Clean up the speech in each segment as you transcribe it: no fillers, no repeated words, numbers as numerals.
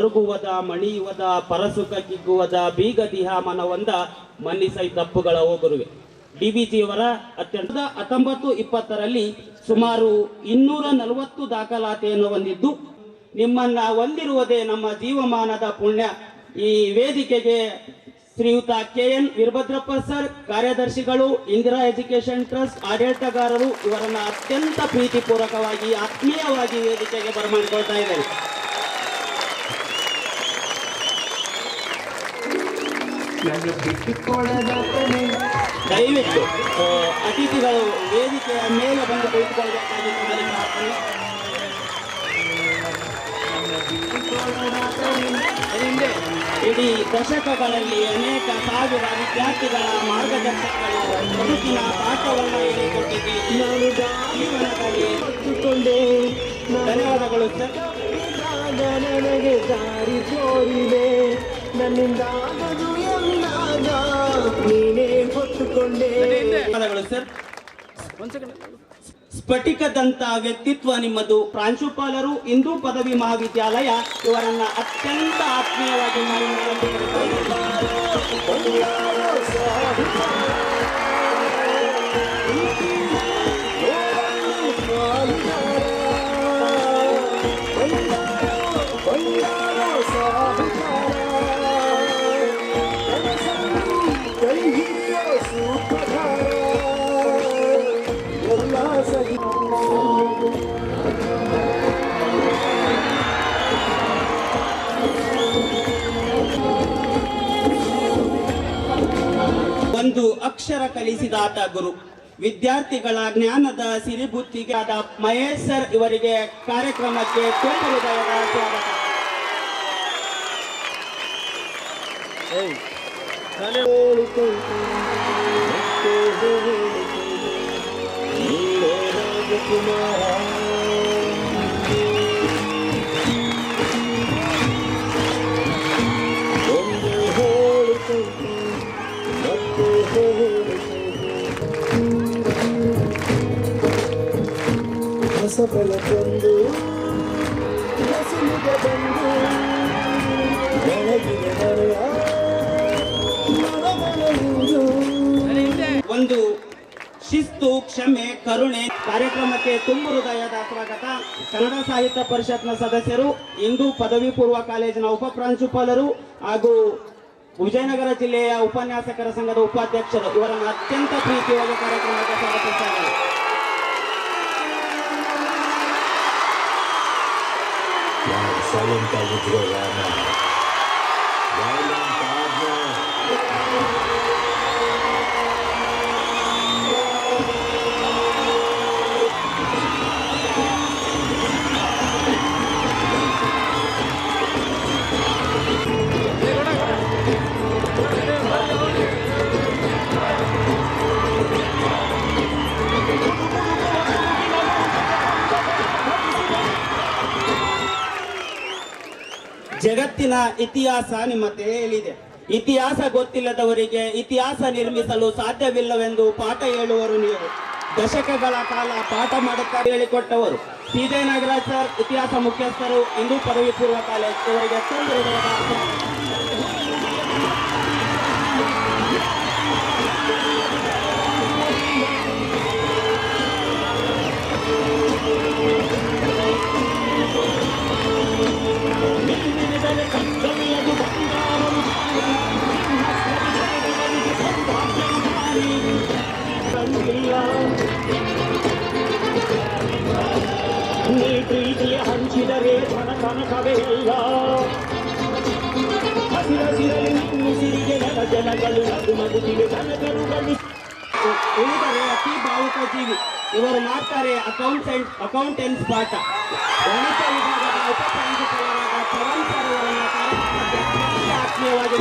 ಮರುಗುವದ ಮಣಿಯುವದ ಪರಸುಖ ಕಿಗ್ಗುವದ ಬೀಗ ದಿಹ ಮನವೊಂದ ಮನ್ನಿಸೈ ತಪ್ಪುಗಳ ಹೋಗುರುವೆ. DBಜಿಯವರ ಅತ್ಯಂತ 1920ರಲ್ಲಿ ಸುಮಾರು 240 ದಾಖಲಾತಿಯನ್ನು ಹೊಂದಿದ್ದು, ನಿಮ್ಮನ್ನ ಹೊಂದಿರುವುದೇ ನಮ್ಮ ಜೀವಮಾನದ ಪುಣ್ಯ. ಈ ವೇದಿಕೆಗೆ ಶ್ರೀಯುತ KN ವೀರಭದ್ರಪ್ಪ ಸರ್, ಕಾರ್ಯದರ್ಶಿಗಳು, ಇಂದಿರಾ ಎಜುಕೇಶನ್ ಟ್ರಸ್ಟ್ ಆಡಳಿತಗಾರರು ಇವರನ್ನ ಅತ್ಯಂತ ಪ್ರೀತಿಪೂರ್ವಕವಾಗಿ ಆತ್ಮೀಯವಾಗಿ ವೇದಿಕೆಗೆ ಬರಮಾಡಿಕೊಳ್ತಾ ಇದ್ದೇನೆ. ದಯವಿಟ್ಟು ಅತಿಥಿಗಳು ವೇದಿಕೆಯ ಮೇಲೆ ಬಂದು ಕುಳಿತುಕೊಳ್ಳಬೇಕಾಗಿ ಇಡೀ ದಶಕಗಳಲ್ಲಿ ಅನೇಕ ಸಾವಿರ ವಿದ್ಯಾರ್ಥಿಗಳ ಮಾರ್ಗದರ್ಶಕರು ಬದುಕಿನ ಪಾಠವನ್ನು ಹೇಳಿಕೊಟ್ಟಿದ್ದೀರಿ. ಜೀವನದಲ್ಲಿ ಹೊತ್ತುಕೊಂಡೆ. ಧನ್ಯವಾದಗಳು ಸರ್. ನನಗೆ ದಾರಿ ತೋರಿದೆ, ನನ್ನಿಂದ ನೀನೇ ಹೊತ್ತುಕೊಂಡೆ. ಧನ್ಯವಾದಗಳು ಸರ್. ಸ್ಫಟಿಕದಂತ ವ್ಯಕ್ತಿತ್ವ ನಿಮ್ಮದು. ಪ್ರಾಂಶುಪಾಲರು, ಹಿಂದೂ ಪದವಿ ಮಹಾವಿದ್ಯಾಲಯ, ಇವರನ್ನ ಅತ್ಯಂತ ಆತ್ಮೀಯವಾಗಿ ಒಂದು ಅಕ್ಷರ ಕಲಿಸಿದಾತ ಗುರು. ವಿದ್ಯಾರ್ಥಿಗಳ ಜ್ಞಾನದ ಸಿರಿಬುತ್ತಿಗೆ ಆದ ಮಹೇಶ್ ಸರ್ ಇವರಿಗೆ ಕಾರ್ಯಕ್ರಮಕ್ಕೆ ತುಂಬ ಹೃದಯದ ಸ್ವಾಗತ. ಬೆಳಕೊಂದು ಹಸಿಲಿಗೆ ಬಂದು ಬೆಳಗಿನ ಒಂದು ಶಿಸ್ತು, ಕ್ಷಮೆ, ಕರುಣೆ. ಕಾರ್ಯಕ್ರಮಕ್ಕೆ ತುಂಬ ಹೃದಯದ ಸ್ವಾಗತ. ಕನ್ನಡ ಸಾಹಿತ್ಯ ಪರಿಷತ್ನ ಸದಸ್ಯರು, ಹಿಂದೂ ಪದವಿ ಪೂರ್ವ ಕಾಲೇಜಿನ ಉಪಪ್ರಾಂಶುಪಾಲರು ಹಾಗೂ ವಿಜಯನಗರ ಜಿಲ್ಲೆಯ ಉಪನ್ಯಾಸಕರ ಸಂಘದ ಉಪಾಧ್ಯಕ್ಷರು ಇವರನ್ನು ಅತ್ಯಂತ ಪ್ರೀತಿಯಾಗಿ ಕಾರ್ಯಕ್ರಮಕ್ಕೆ ಸ್ವಾಗತಿಸಿದ್ದಾರೆ. ಸೈಲೆಂಟ್ ಆಗಿದ್ರು ಜಗತ್ತಿನ ಇತಿಹಾಸ ನಿಮ್ಮ ತಲೆಯಲ್ಲಿದೆ. ಇತಿಹಾಸ ಗೊತ್ತಿಲ್ಲದವರಿಗೆ ಇತಿಹಾಸ ನಿರ್ಮಿಸಲು ಸಾಧ್ಯವಿಲ್ಲವೆಂದು ಪಾಠ ಹೇಳುವರು ನೀವು. ದಶಕಗಳ ಕಾಲ ಪಾಠ ಮಾಡುತ್ತಾ ಹೇಳಿಕೊಟ್ಟವರು CJ ನಾಗರಾಜ್ ಸರ್, ಇತಿಹಾಸ ಮುಖ್ಯಸ್ಥರು, ಹಿಂದೂ ಪದವಿ ಪೂರ್ವ ಕಾಲೇಜ್, ಇವರಿಗೆ ನೀ ಪ್ರೀತಿಯ ಹಂಚಿದರೆ ಧನ ಕನಕವೇ ಇಲ್ಲ. ಹಸಿರಸಿರಲಿ ಉಸಿರಿಗೆ ಜನಗಳು ನಗು ನಗುತ್ತಿವೆ ಜನಗರುಗಳು. ಉಳಿದರೆ ಅತಿ ಭಾವುಕ ಜೀವಿ. ಇವರು ಮಾಡ್ತಾರೆ ಅಕೌಂಟೆಂಟ್ಸ್ ಪಾಠ. ಗಣಿತ ವಿಭಾಗದ ಉಪಪ್ರಾಂಶುಪಾಲರಾದ ಪವನ್ ಸರ್ ಅವರನ್ನ ಕಾರ್ಯಕ್ರಮಕ್ಕೆ ಆತ್ಮೀಯವಾಗಿ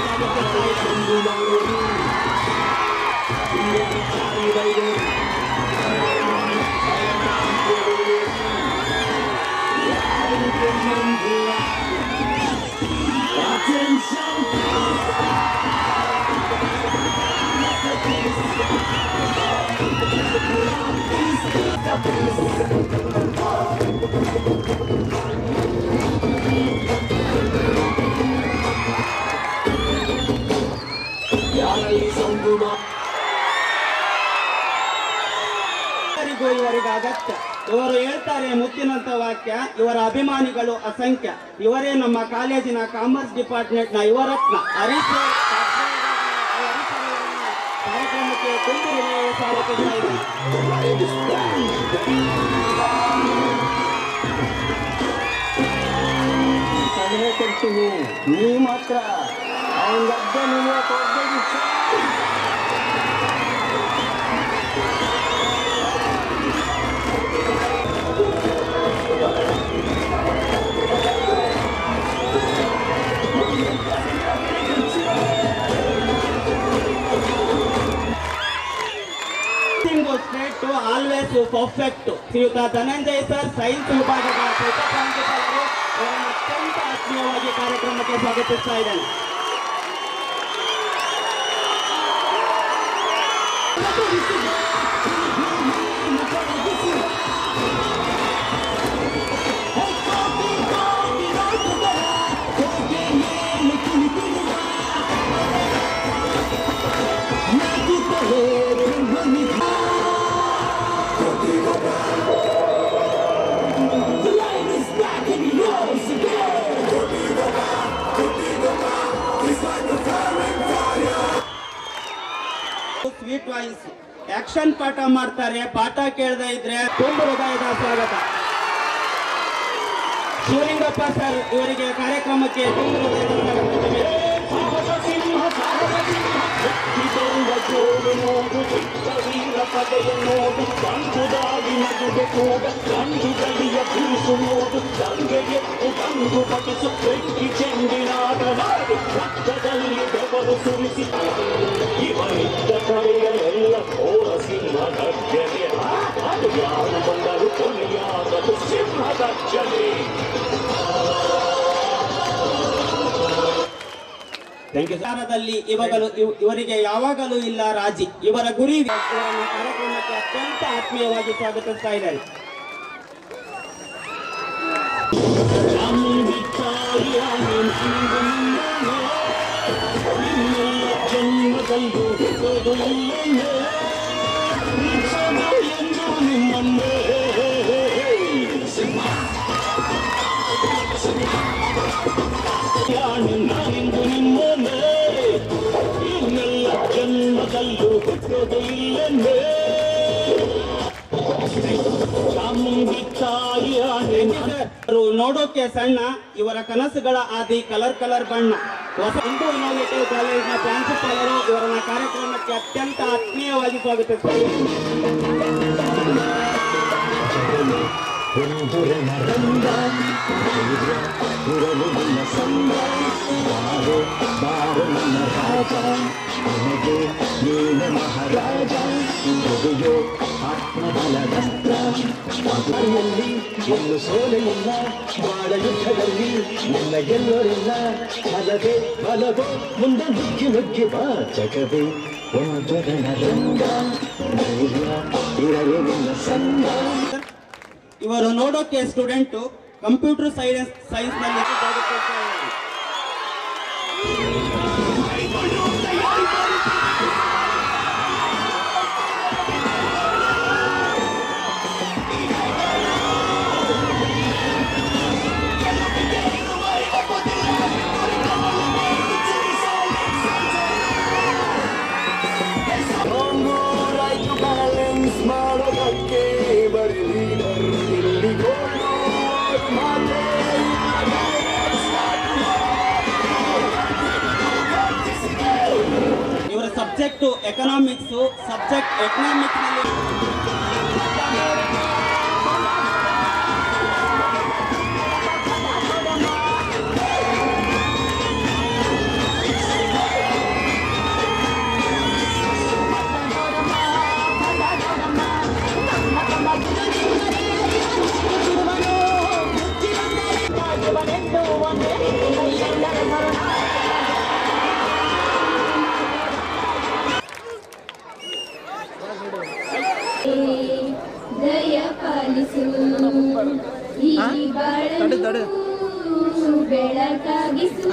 Attention! ಇವರಿಗೆ ಅಗತ್ಯ. ಇವರು ಹೇಳ್ತಾರೆ ಮುತ್ತಿನಂತ ವಾಕ್ಯ, ಇವರ ಅಭಿಮಾನಿಗಳು ಅಸಂಖ್ಯ. ಇವರೇ ನಮ್ಮ ಕಾಲೇಜಿನ ಕಾಮರ್ಸ್ ಡಿಪಾರ್ಟ್ಮೆಂಟ್ ನ ಯುವರತ್ನ ಹರೀಶ್ ಕಾರ್ಯಕ್ರಮಕ್ಕೆ ತುಂಬ ಸ್ವಾಗತಿಸ್ತಾ ಸಲಹೆ ಕೊಡ್ತೀನಿ, ನೀ ಮಾತ್ರ ಅವನ ಗದ್ದೆ ನಿಲ್ಲಕ್ಕೆ ಹೋಗ್ಬೇಡಿ. Always perfect. ಶ್ರೀಯುತ ಧನಂಜಯ್ ಸರ್, ಸೈನ್ಸ್ ವಿಭಾಗದ ಪ್ರಾಂಶುಪಾಲರು, ಅವರನ್ನು ಅತ್ಯಂತ ಆತ್ಮೀಯವಾಗಿ ಕಾರ್ಯಕ್ರಮಕ್ಕೆ ಸ್ವಾಗತಿಸ್ತಾ ಇದ್ದೇನೆ. ಸ್ವೀಟ್ ವಾಯ್ಸ್ ಆಕ್ಷನ್ ಪಾಠ ಮಾಡ್ತಾರೆ. ಪಾಠ ಕೇಳದೆ ಇದ್ರೆ ತುಂಬ ಹೃದಯದ ಸ್ವಾಗತ. ಶಿವಲಿಂಗಪ್ಪ ಸರ್, ಇವರಿಗೆ ಕಾರ್ಯಕ್ರಮಕ್ಕೆ ತುಂಬ ಹೃದಯದ ಸುರಿಸಿ ಇವನಿದ್ದ ಕಡೆಯಲ್ಲೆಲ್ಲ ಘೋರ ಸಿಂಹ ಗರ್ಜನೆ. ಅದು ಯಾರು ಬಂದರು ಕೊನೆಯಾಗದು ಸಿಂಹ ಗರ್ಜನೆ. ಸರ್ಕಾರದಲ್ಲಿ ಇವರಿಗೆ ಯಾವಾಗಲೂ ಇಲ್ಲ ರಾಜಿ. ಇವರ ಗುರಿ ಇವರನ್ನು ಕಾರ್ಯಕ್ರಮಕ್ಕೆ ಅತ್ಯಂತ ಆತ್ಮೀಯವಾಗಿ ಸ್ವಾಗತಿಸ್ತಾ ಇದ್ದಾರೆ. ಜನ್ಮದಲ್ಲೂ ನಿಮ್ಮನ್ನೇ ನಾನಿಂದು ನಿಮ್ಮನ್ನೇ, ಇನ್ನೆಲ್ಲ ಜನ್ಮದಲ್ಲೂ ಹುಟ್ಟೋದು ಇಲ್ಲೇ. ನೋಡೋಕೆ ಸಣ್ಣ, ಇವರ ಕನಸುಗಳ ಆದಿ ಕಲರ್ ಕಲರ್ ಬಣ್ಣ. ಹೊಸ ಹಿಂದೂ ಇನ್ನೋವೇಟಿವ್ ಕಾಲೇಜಿನ ಪ್ರಾಂಶುಪಾಲರು ಇವರನ್ನ ಕಾರ್ಯಕ್ರಮಕ್ಕೆ ಅತ್ಯಂತ ಆತ್ಮೀಯವಾಗಿ ಸ್ವಾಗತಿಸುತ್ತಾರೆ. ಮಹಾರಾಜ ಆತ್ಮಬಲದಲ್ಲಿ ಎಲ್ಲೂ ಸೋಲೆಯಿಲ್ಲ, ಬಾಳ ಯುದ್ಧದಲ್ಲಿ ನಿನ್ನ ಗೆಲ್ಲೋರಿಲ್ಲ. ಬಲವೇ ಬಲವೋ ಮುಂದೆ ನುಗ್ಗಿ ನುಗ್ಗಿ ಬಾ ಜಗವೇ ಒಂದು ರಣರಂಗ, ಧೈರ್ಯ ಇರಲು ನಿನ್ನ ಸಂಗ. ಇವರು ನೋಡೋಕೆ ಸ್ಟೂಡೆಂಟ್, ಕಂಪ್ಯೂಟರ್ ಸೈನ್ಸ್ ನಲ್ಲಿ ಮಾಡೋದಕ್ಕೆ ಬರಲಿ ಇವರ ಸಬ್ಜೆಕ್ಟ್ ಎಕನಾಮಿಕ್ಸ್. ಸಬ್ಜೆಕ್ಟ್ ಎಕನಾಮಿಕ್ಸ್ ನಲ್ಲಿ ದಯ ಪಾಲಿಸು, ಈ ಬಾಳನ್ನು ಬೆಳಕಾಗಿಸು.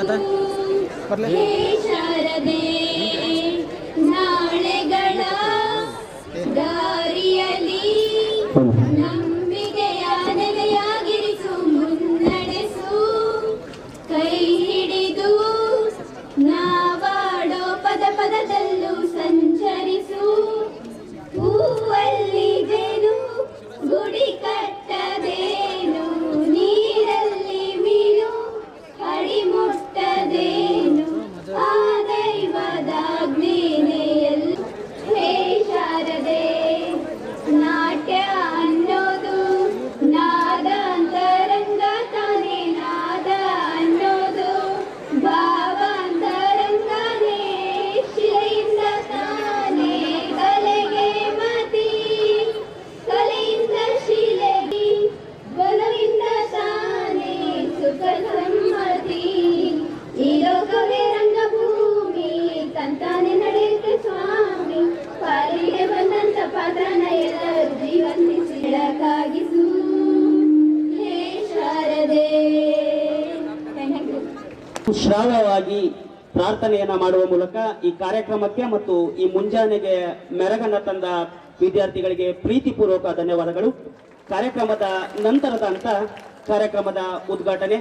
ಹೇ ಶಾರದೆ, ನಾಳೆಗಳ ದಾರಿಯಲ್ಲಿ ಶ್ರಾವ್ಯವಾಗಿ ಪ್ರಾರ್ಥನೆಯನ್ನ ಮಾಡುವ ಮೂಲಕ ಈ ಕಾರ್ಯಕ್ರಮಕ್ಕೆ ಮತ್ತು ಈ ಮುಂಜಾನೆಗೆ ಮೆರಗನ್ನ ತಂದ ವಿದ್ಯಾರ್ಥಿಗಳಿಗೆ ಪ್ರೀತಿಪೂರ್ವಕ ಧನ್ಯವಾದಗಳು. ಕಾರ್ಯಕ್ರಮದ ನಂತರದ ಹಂತ ಕಾರ್ಯಕ್ರಮದ ಉದ್ಘಾಟನೆ.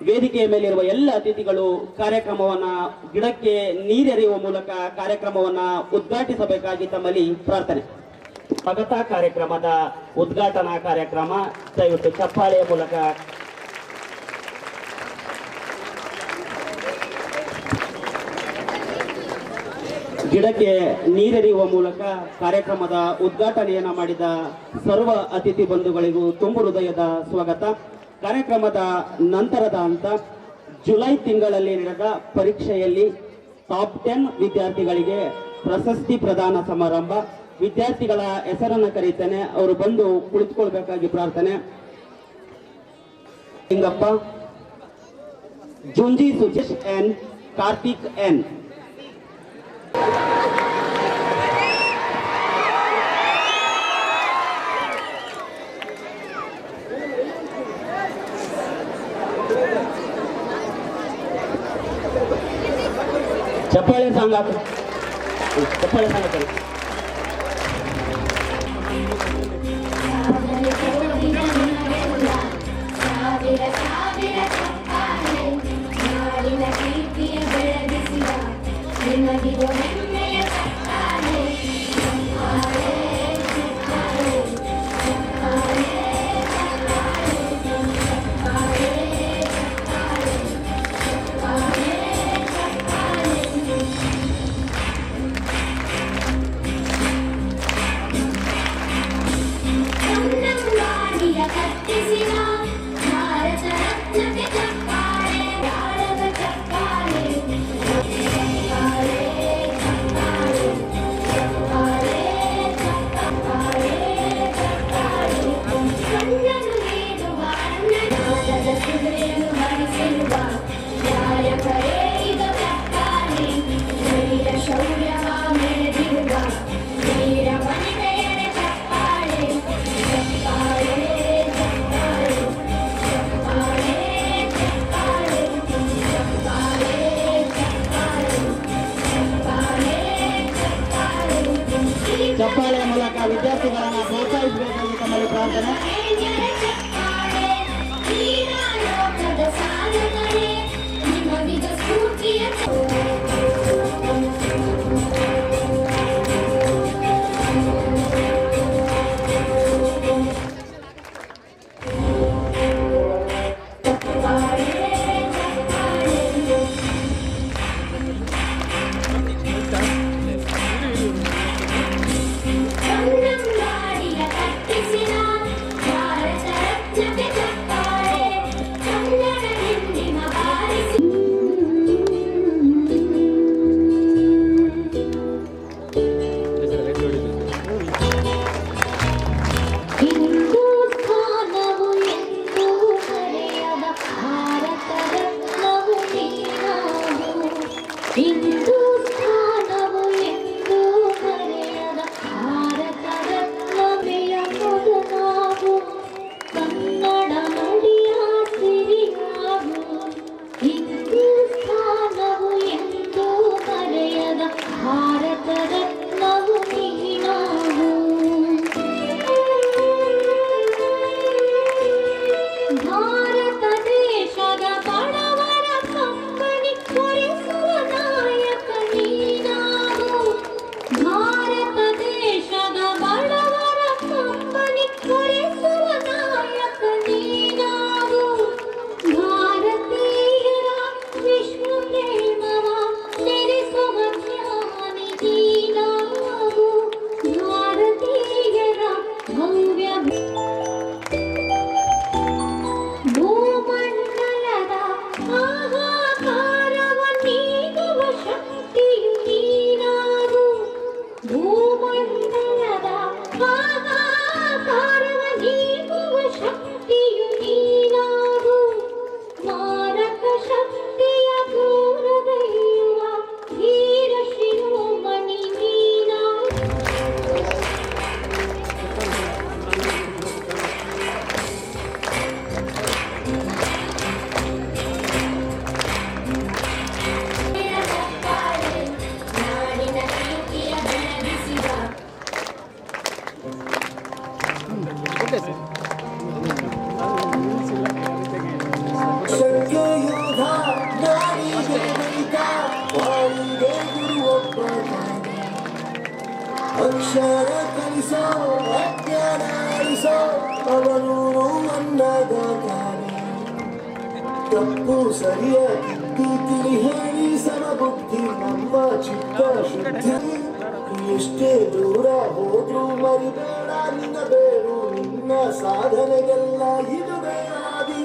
ವೇದಿಕೆಯ ಮೇಲಿರುವ ಎಲ್ಲ ಅತಿಥಿಗಳು ಕಾರ್ಯಕ್ರಮವನ್ನ ಗಿಡಕ್ಕೆ ನೀರೆರೆಯುವ ಮೂಲಕ ಕಾರ್ಯಕ್ರಮವನ್ನ ಉದ್ಘಾಟಿಸಬೇಕಾಗಿ ತಮ್ಮಲ್ಲಿ ಪ್ರಾರ್ಥನೆ. ಸ್ವಾಗತ ಕಾರ್ಯಕ್ರಮದ ಉದ್ಘಾಟನಾ ಕಾರ್ಯಕ್ರಮ ದಯವಿಟ್ಟು ಚಪ್ಪಾಳೆಯ ಮೂಲಕ ಗಿಡಕ್ಕೆ ನೀರೆರೆಯುವ ಮೂಲಕ ಕಾರ್ಯಕ್ರಮದ ಉದ್ಘಾಟನೆಯನ್ನ ಮಾಡಿದ ಸರ್ವ ಅತಿಥಿ ಬಂಧುಗಳಿಗೂ ತುಂಬು ಹೃದಯದ ಸ್ವಾಗತ. ಕಾರ್ಯಕ್ರಮದ ನಂತರದ ಹಂತ ಜುಲೈ ತಿಂಗಳಲ್ಲಿ ನಡೆದ ಪರೀಕ್ಷೆಯಲ್ಲಿ ಟಾಪ್ 10 ವಿದ್ಯಾರ್ಥಿಗಳಿಗೆ ಪ್ರಶಸ್ತಿ ಪ್ರದಾನ ಸಮಾರಂಭ. ವಿದ್ಯಾರ್ಥಿಗಳ ಹೆಸರನ್ನ ಕರೀತೇನೆ, ಅವರು ಬಂದು ಕುಳಿತುಕೊಳ್ಬೇಕಾಗಿ ಪ್ರಾರ್ಥನೆ. Lingappa, Junji Sujesh N, Karthik N. ಚಪ್ಪಾಳೆ ಸಾಂಗ್ ಹಾಕು, ಚಪ್ಪಾಳೆ ಸಾಂಗ್ ಹಾಕಿ. ಸಾವಿರ ಸಾವಿರ ಚಪ್ಪಾಳೆ ನಾಡಿನ ಕೀರ್ತಿಯ ಬೆಳಗಿಸಿದ ನಿಮಗಿದು ಹೆಮ್ಮೆಯ ಚಪ್ಪಾಳೆ. ಚಪ್ಪಾಳೆ ಚಪ್ಪಾಳೆ ಚಪ್ಪಾಳೆ ಚಪ್ಪಾಳೆ ಚಪ್ಪಾಳೆ ಚಪ್ಪಾಳೆ ಚಪ್ಪಾಳೆ. ಕನ್ನಂಬಾಡಿಯ ಕಟ್ಟಿಸಿದ ಭಾರತ ರತ್ನಕ್ಕೆ ಚಪ್ಪಾಳೆ. ಯಾಳದ ಚಪ್ಪಾಳೆ ಚಪ್ಪಾಳೆ ಚಪ್ಪಾಳೆ ಚಪ್ಪಾಳೆ ಚಪ್ಪಾಳೆ ಚಪ್ಪಾಳೆ. ಕಣ್ಣನು ನೀಡುವ ಅನ್ನದಾನದ ಕುದುರೆಯನ್ನು ಹರಿಸಿರುವ ನಾಯಕರೇ ಇದು ಚಪ್ಪಾಳೆ. ಧೈರ್ಯ ಶೌರ್ಯ ಮೆರೆದಿರುವ ವೀರ ವನಿತೆಯರ ಚಪ್ಪಾಳೆ. ಚಪ್ಪಾಳೆ ಚಪ್ಪಾಳೆ ಚಪ್ಪಾಳೆ ಚಪ್ಪಾಳೆ ಚಪ್ಪಾಳೆ ಚಪ್ಪಾಳೆ ಚಪ್ಪಾಳೆ ಚಪ್ಪಾಳೆ. ಚಪ್ಪಾಳೆಯ ಮೂಲಕ ವಿದ್ಯಾರ್ಥಿಗಳನ್ನ ಪ್ರೋತ್ಸಾಹಿಸಬೇಕಾಗಿ ತಮ್ಮಲ್ಲಿ ಪ್ರಾರ್ಥನೆ. ಸೈನ್ಯದ ಚಪ್ಪಾಳೆ ಕ್ರೀಡಾಲೋಕದ ಸಾಧಕರೇ ನಿಮಗಿದ ಸ್ಫೂರ್ತಿಯ ಕನ್ನಂಬಾಡಿಯ ಕಟ್ಟಿಸಿದ ಅಕ್ಷರ ಕಲಿಸೋ ಅಜ್ಞಾನ ಅಳಿಸೋ ಅವನು ಅನ್ನದ ಕಾಣೆ ತಪ್ಪು ಸರಿಯ ತಿದ್ದು ತಿಳಿ ಹೇಳಿ ಸಮಬುದ್ಧಿ ನಮ್ಮ ಚಿತ್ತ ಶುದ್ಧಿ ಎಷ್ಟೇ ದೂರ ಹೋದ್ರೂ ಮರಿಬೇಡ ನಿನ್ನ ಬೇರು ನಿನ್ನ ಸಾಧನೆಗೆಲ್ಲ ಇದು ಬೇಡಾದಿ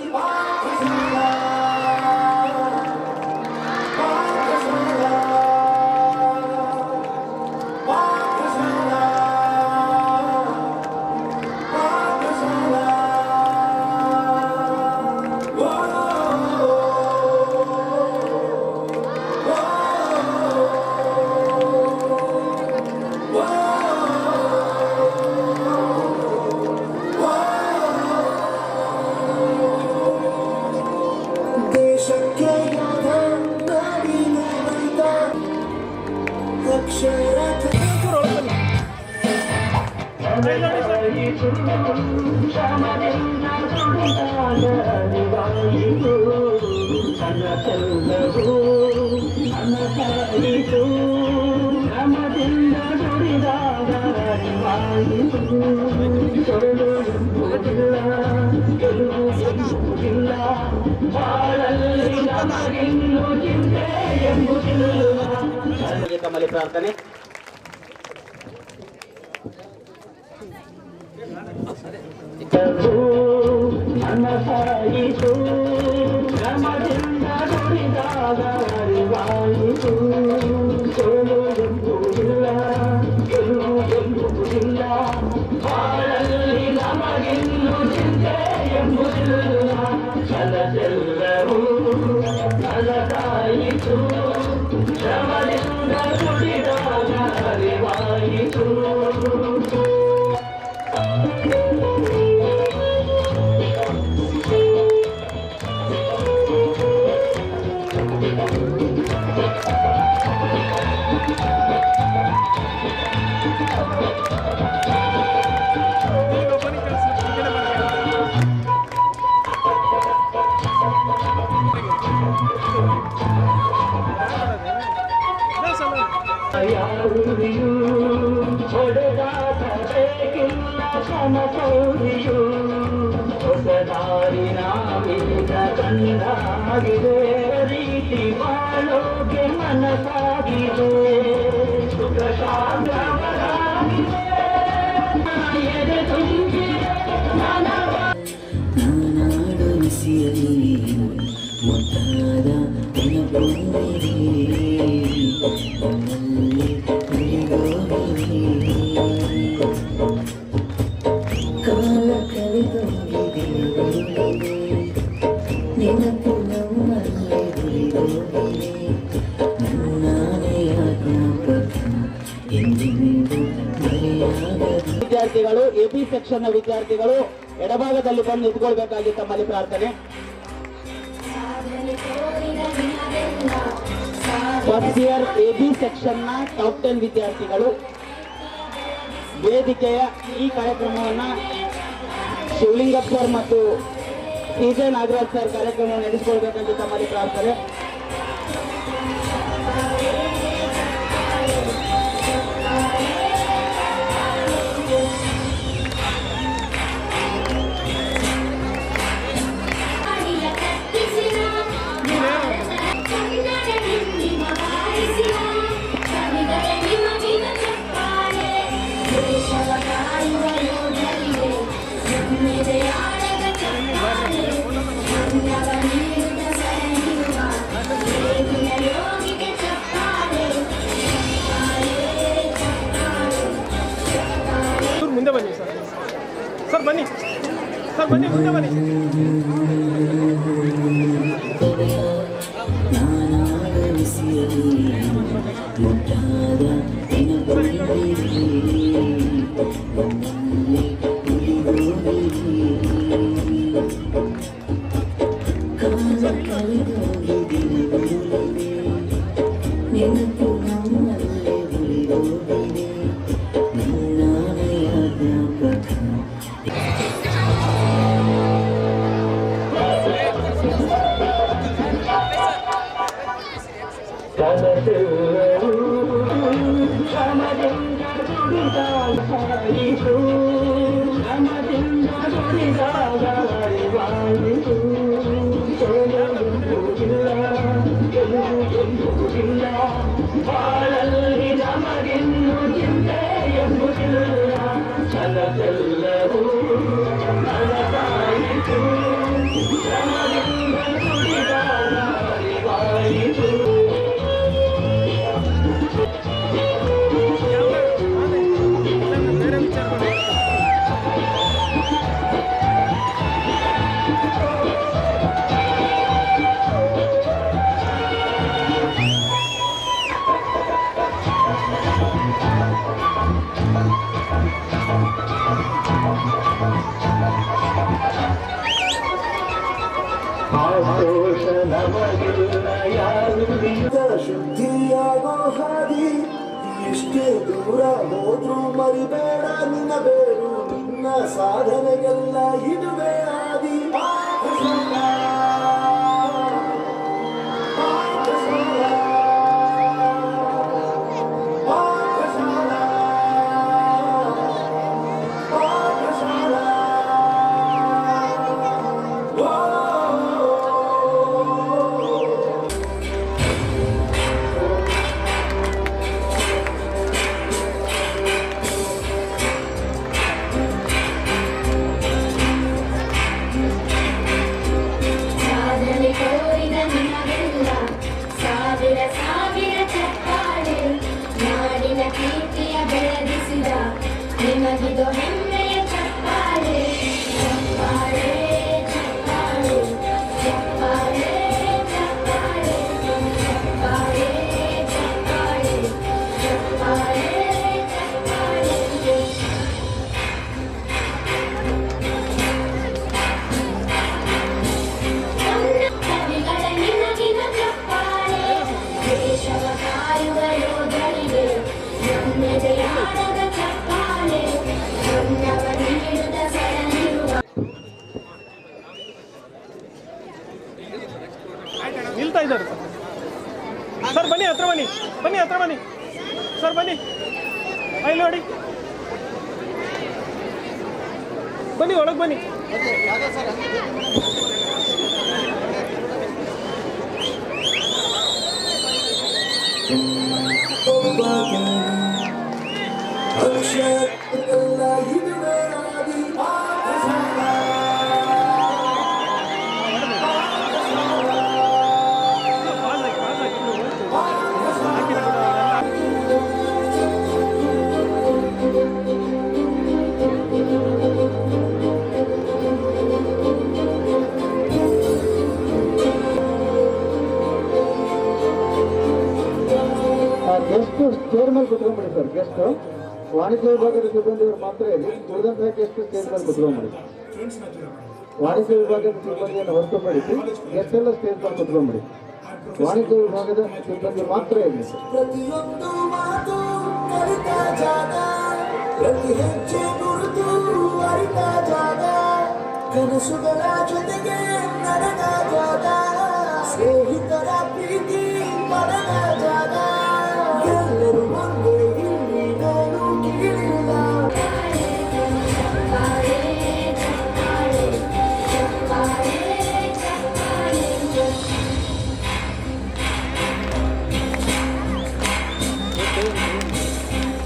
ದೇಶಕ್ಕೆ ಯೋಧ ನಾಡಿನ ರೈತ ಅಕ್ಷರ ತಮ್ಮಲ್ಲಿ ಪ್ರಾರ್ಥನೆ. ಅನಸಾಯಿತು ನಮದಿಂದ ನುಡಿದಾಗ ಅರಿವಾಯಿತು ಸೋಲುವುದಿಲ್ಲ ಗೆಲ್ಲುವುದಿಲ್ಲ ಬಾಳಲ್ಲಿ ನಮಗಿನ್ನು ಚಿಂತೆ ಎಂಬುದಿಲ್ಲ ಕಲಸೆಲ್ಲವೂ ಕಲಸಾಯಿತು ಶ್ರಮದಿಂದ ನುಡಿದಾಗ ಅರಿವಾಯಿತು ಯಾರಿಗೂ ಹೊಡೆದಾಟ ಬೇಕಿಲ್ಲ ಸಮಸೌರಿಯು ಹೊಸ ದಾರಿ ನಾವೀಗ ಕಂಡಾಗಿದೆ ರೀತಿ ಬಾಳೋಕೆ ಮನಸಾಗಿದೆ ಸುಖ ಶಾಂತವಾಗಿದೆ ಎದೆ ತುಂಬಿದೆ ನಾನಾಡು ಬಿಸಿಯಲ್ಲಿ ಮುದ್ದಾದ ನೆನಪೊಂದಿದೆ ಕಾಲ ಕಳೆದೋಗಿದೆ ನೆನಪು ನಮ್ಮಲ್ಲೇ ಉಳಿದೋಗಿದೆ ನನ್ನಾನೆಯ ಜ್ಞಾಪಕ ಎಂದೆಂದು ಮರೆಯಾಗದು. ವಿದ್ಯಾರ್ಥಿಗಳು ಎಬಿ ಸೆಕ್ಷನ್ ನ ವಿದ್ಯಾರ್ಥಿಗಳು ಎಡಭಾಗದಲ್ಲಿ ಬಂದು ನಿಂತ್ಕೊಳ್ಬೇಕಾಗಿ ತಮ್ಮಲ್ಲಿ ಪ್ರಾರ್ಥನೆ. ಫಸ್ಟ್ ಇಯರ್ ಎಬಿ ಸೆಕ್ಷನ್ ನ ಟಾಪ್ 10 ವಿದ್ಯಾರ್ಥಿಗಳು ವೇದಿಕೆಯ ಈ ಕಾರ್ಯಕ್ರಮವನ್ನ ಶಿವಲಿಂಗಪ್ಪ ಸರ್ ಮತ್ತು TJ ನಾಗರಾಜ್ ಸರ್ ಕಾರ್ಯಕ್ರಮವನ್ನು ನಡೆಸಿಕೊಳ್ಬೇಕಂತ ತಮ್ಮಲ್ಲಿ ಪ್ರಾರ್ಥನೆ. ಮುಂದೆ ಬನ್ನಿ ಸರ್ ಬನ್ನಿ ಸರ್ ಬನ್ನಿ ಮುಂದೆ ಬನ್ನಿ. ನೆನಪು ನಮ್ಮಲ್ಲೇ ಉಳಿದೋಗಿದೆ ನನ್ನಾನೆಯ ಜ್ಞಾಪಕ. ಕನಸೆಲ್ಲವೂ ಶ್ರಮದಿಂದ ದುಡಿದ ದೋಷ ನಮಗಿಲ್ಲ ಯಾರು ಶುದ್ಧಿಯಾಗೋ ಹಾದಿ ಎಷ್ಟೇ ದೂರ ಹೋದ್ರೂ ಮರಿಬೇಡ ನಿನ್ನ ಬೇರು ನಿನ್ನ ಸಾಧನೆಗೆಲ್ಲ ಇದುವೇ ಆದಿ ಸಾಧನೆ ತೋರಿದ ನಿಮಗೆಲ್ಲ ಸಾವಿರ ಸಾವಿರ ಚಪ್ಪಾಳೆ ನಾಡಿನ ಕೀರ್ತಿಯ ಬೆಳೆದಿಸಿದ ನಿಮಗಿದು ಹೆಮ್ಮೆಯ ಚಪ್ಪಾಳೆ ಚಪ್ಪಾಳೆ ಚಪ್ಪಾಳೆ ಚಪ್ಪಾಳೆ ಚಪ್ಪಾಳೆ ಚಪ್ಪಾಳೆ ಚಪ್ಪಾಳೆ ಚಪ್ಪಾಳೆ ಚಪ್ಪಾಳೆ ಕವಿಗಳ ನಿನಗಿನ ಚಪ್ಪಾಳೆ ದೇಶವ ಕಾಯುವ ಯೋಧರಿಗೆ ನಮ್ಮೆದೆಯಾಡದ ಚಪ್ಪಾಳೆ ನನ್ನವ ನೀಡುತ್ತ ಸರಣಿರುವ ನಿಲ್ತಾ ಇದ್ದಾರೆ ಸರ್ ಬನ್ನಿ ಹತ್ರ ಬನ್ನಿ ಬನ್ನಿ ಹತ್ರ ಬನ್ನಿ ಸರ್ ಬನ್ನಿ ಅಲ್ಲಿ ನೋಡಿ ಬನ್ನಿ ಒಳಗೆ ಬನ್ನಿ ಅಕ್ಷರಗಳ ಇದುವೇ ಆದಿ ಗೆಸ್ಟ್ ಸ್ಟೇರ್ ಮೇಲೆ ಕುತ್ಕೊಂಡ್ಬಿಡಿ ಸರ್ ಗೆಸ್ಟ್ ವಾಣಿಜ್ಯ ವಿಭಾಗದ ಸಿಬ್ಬಂದಿಯವರು ಮಾತ್ರ ಇಲ್ಲಿ ಉಳಿದಂತಹ ಗೆಸ್ಟ್ ಸ್ಟೇಜ್ ಮೇಲೆ ಕುತ್ಕೊಂಡ್ಬಿಡಿ ವಾಣಿಜ್ಯ ವಿಭಾಗದ ಸಿಬ್ಬಂದಿಯನ್ನು ಹೊರತುಪಡಿಸಿ ಗೆಸ್ಟ್ ಎಲ್ಲ ಸ್ಟೇಜ್ ಮೇಲೆ ಕುತ್ಕೊಂಡ್ಬಿಡಿ ವಾಣಿಜ್ಯ ವಿಭಾಗದ ಸಿಬ್ಬಂದಿ ಮಾತ್ರ ಇಲ್ಲಿ ಪ್ರತಿಯೊಂದು ಮಾತು ಕಲಿತ ಜಾಗ ಪ್ರತಿ ಹೆಜ್ಜೆ ಗುರುತು ಅರಿತ ಜಾಗ ಕನಸುಗಳ ಜೊತೆಗೆ ನಡೆದ ಜಾಗ ಸ್ನೇಹಿತರ ಪ್ರೀತಿ ಪಡೆದ ಜಾಗ ಎಲ್ಲರೂ ಒಂದೇ ಇಲ್ಲಿ ನಾನು ಕೀಳಿಲ್ಲ ಚಪ್ಪಾಳೆ ಚಪ್ಪಾಳೆ ಚಪ್ಪಾಳೆ ಚಪ್ಪಾಳೆ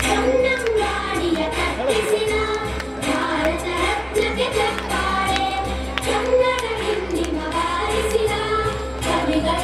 ಕನ್ನಂಬಾಡಿಯ ಕಟ್ಟಿಸಿದ ಭಾರತ ರತ್ನಕ್ಕೆ ಚಪ್ಪಾಳೆ ಕನ್ನಡ ಹಿಂದಿನ ಬಾರಿಸಿದ ಕವಿಗಳ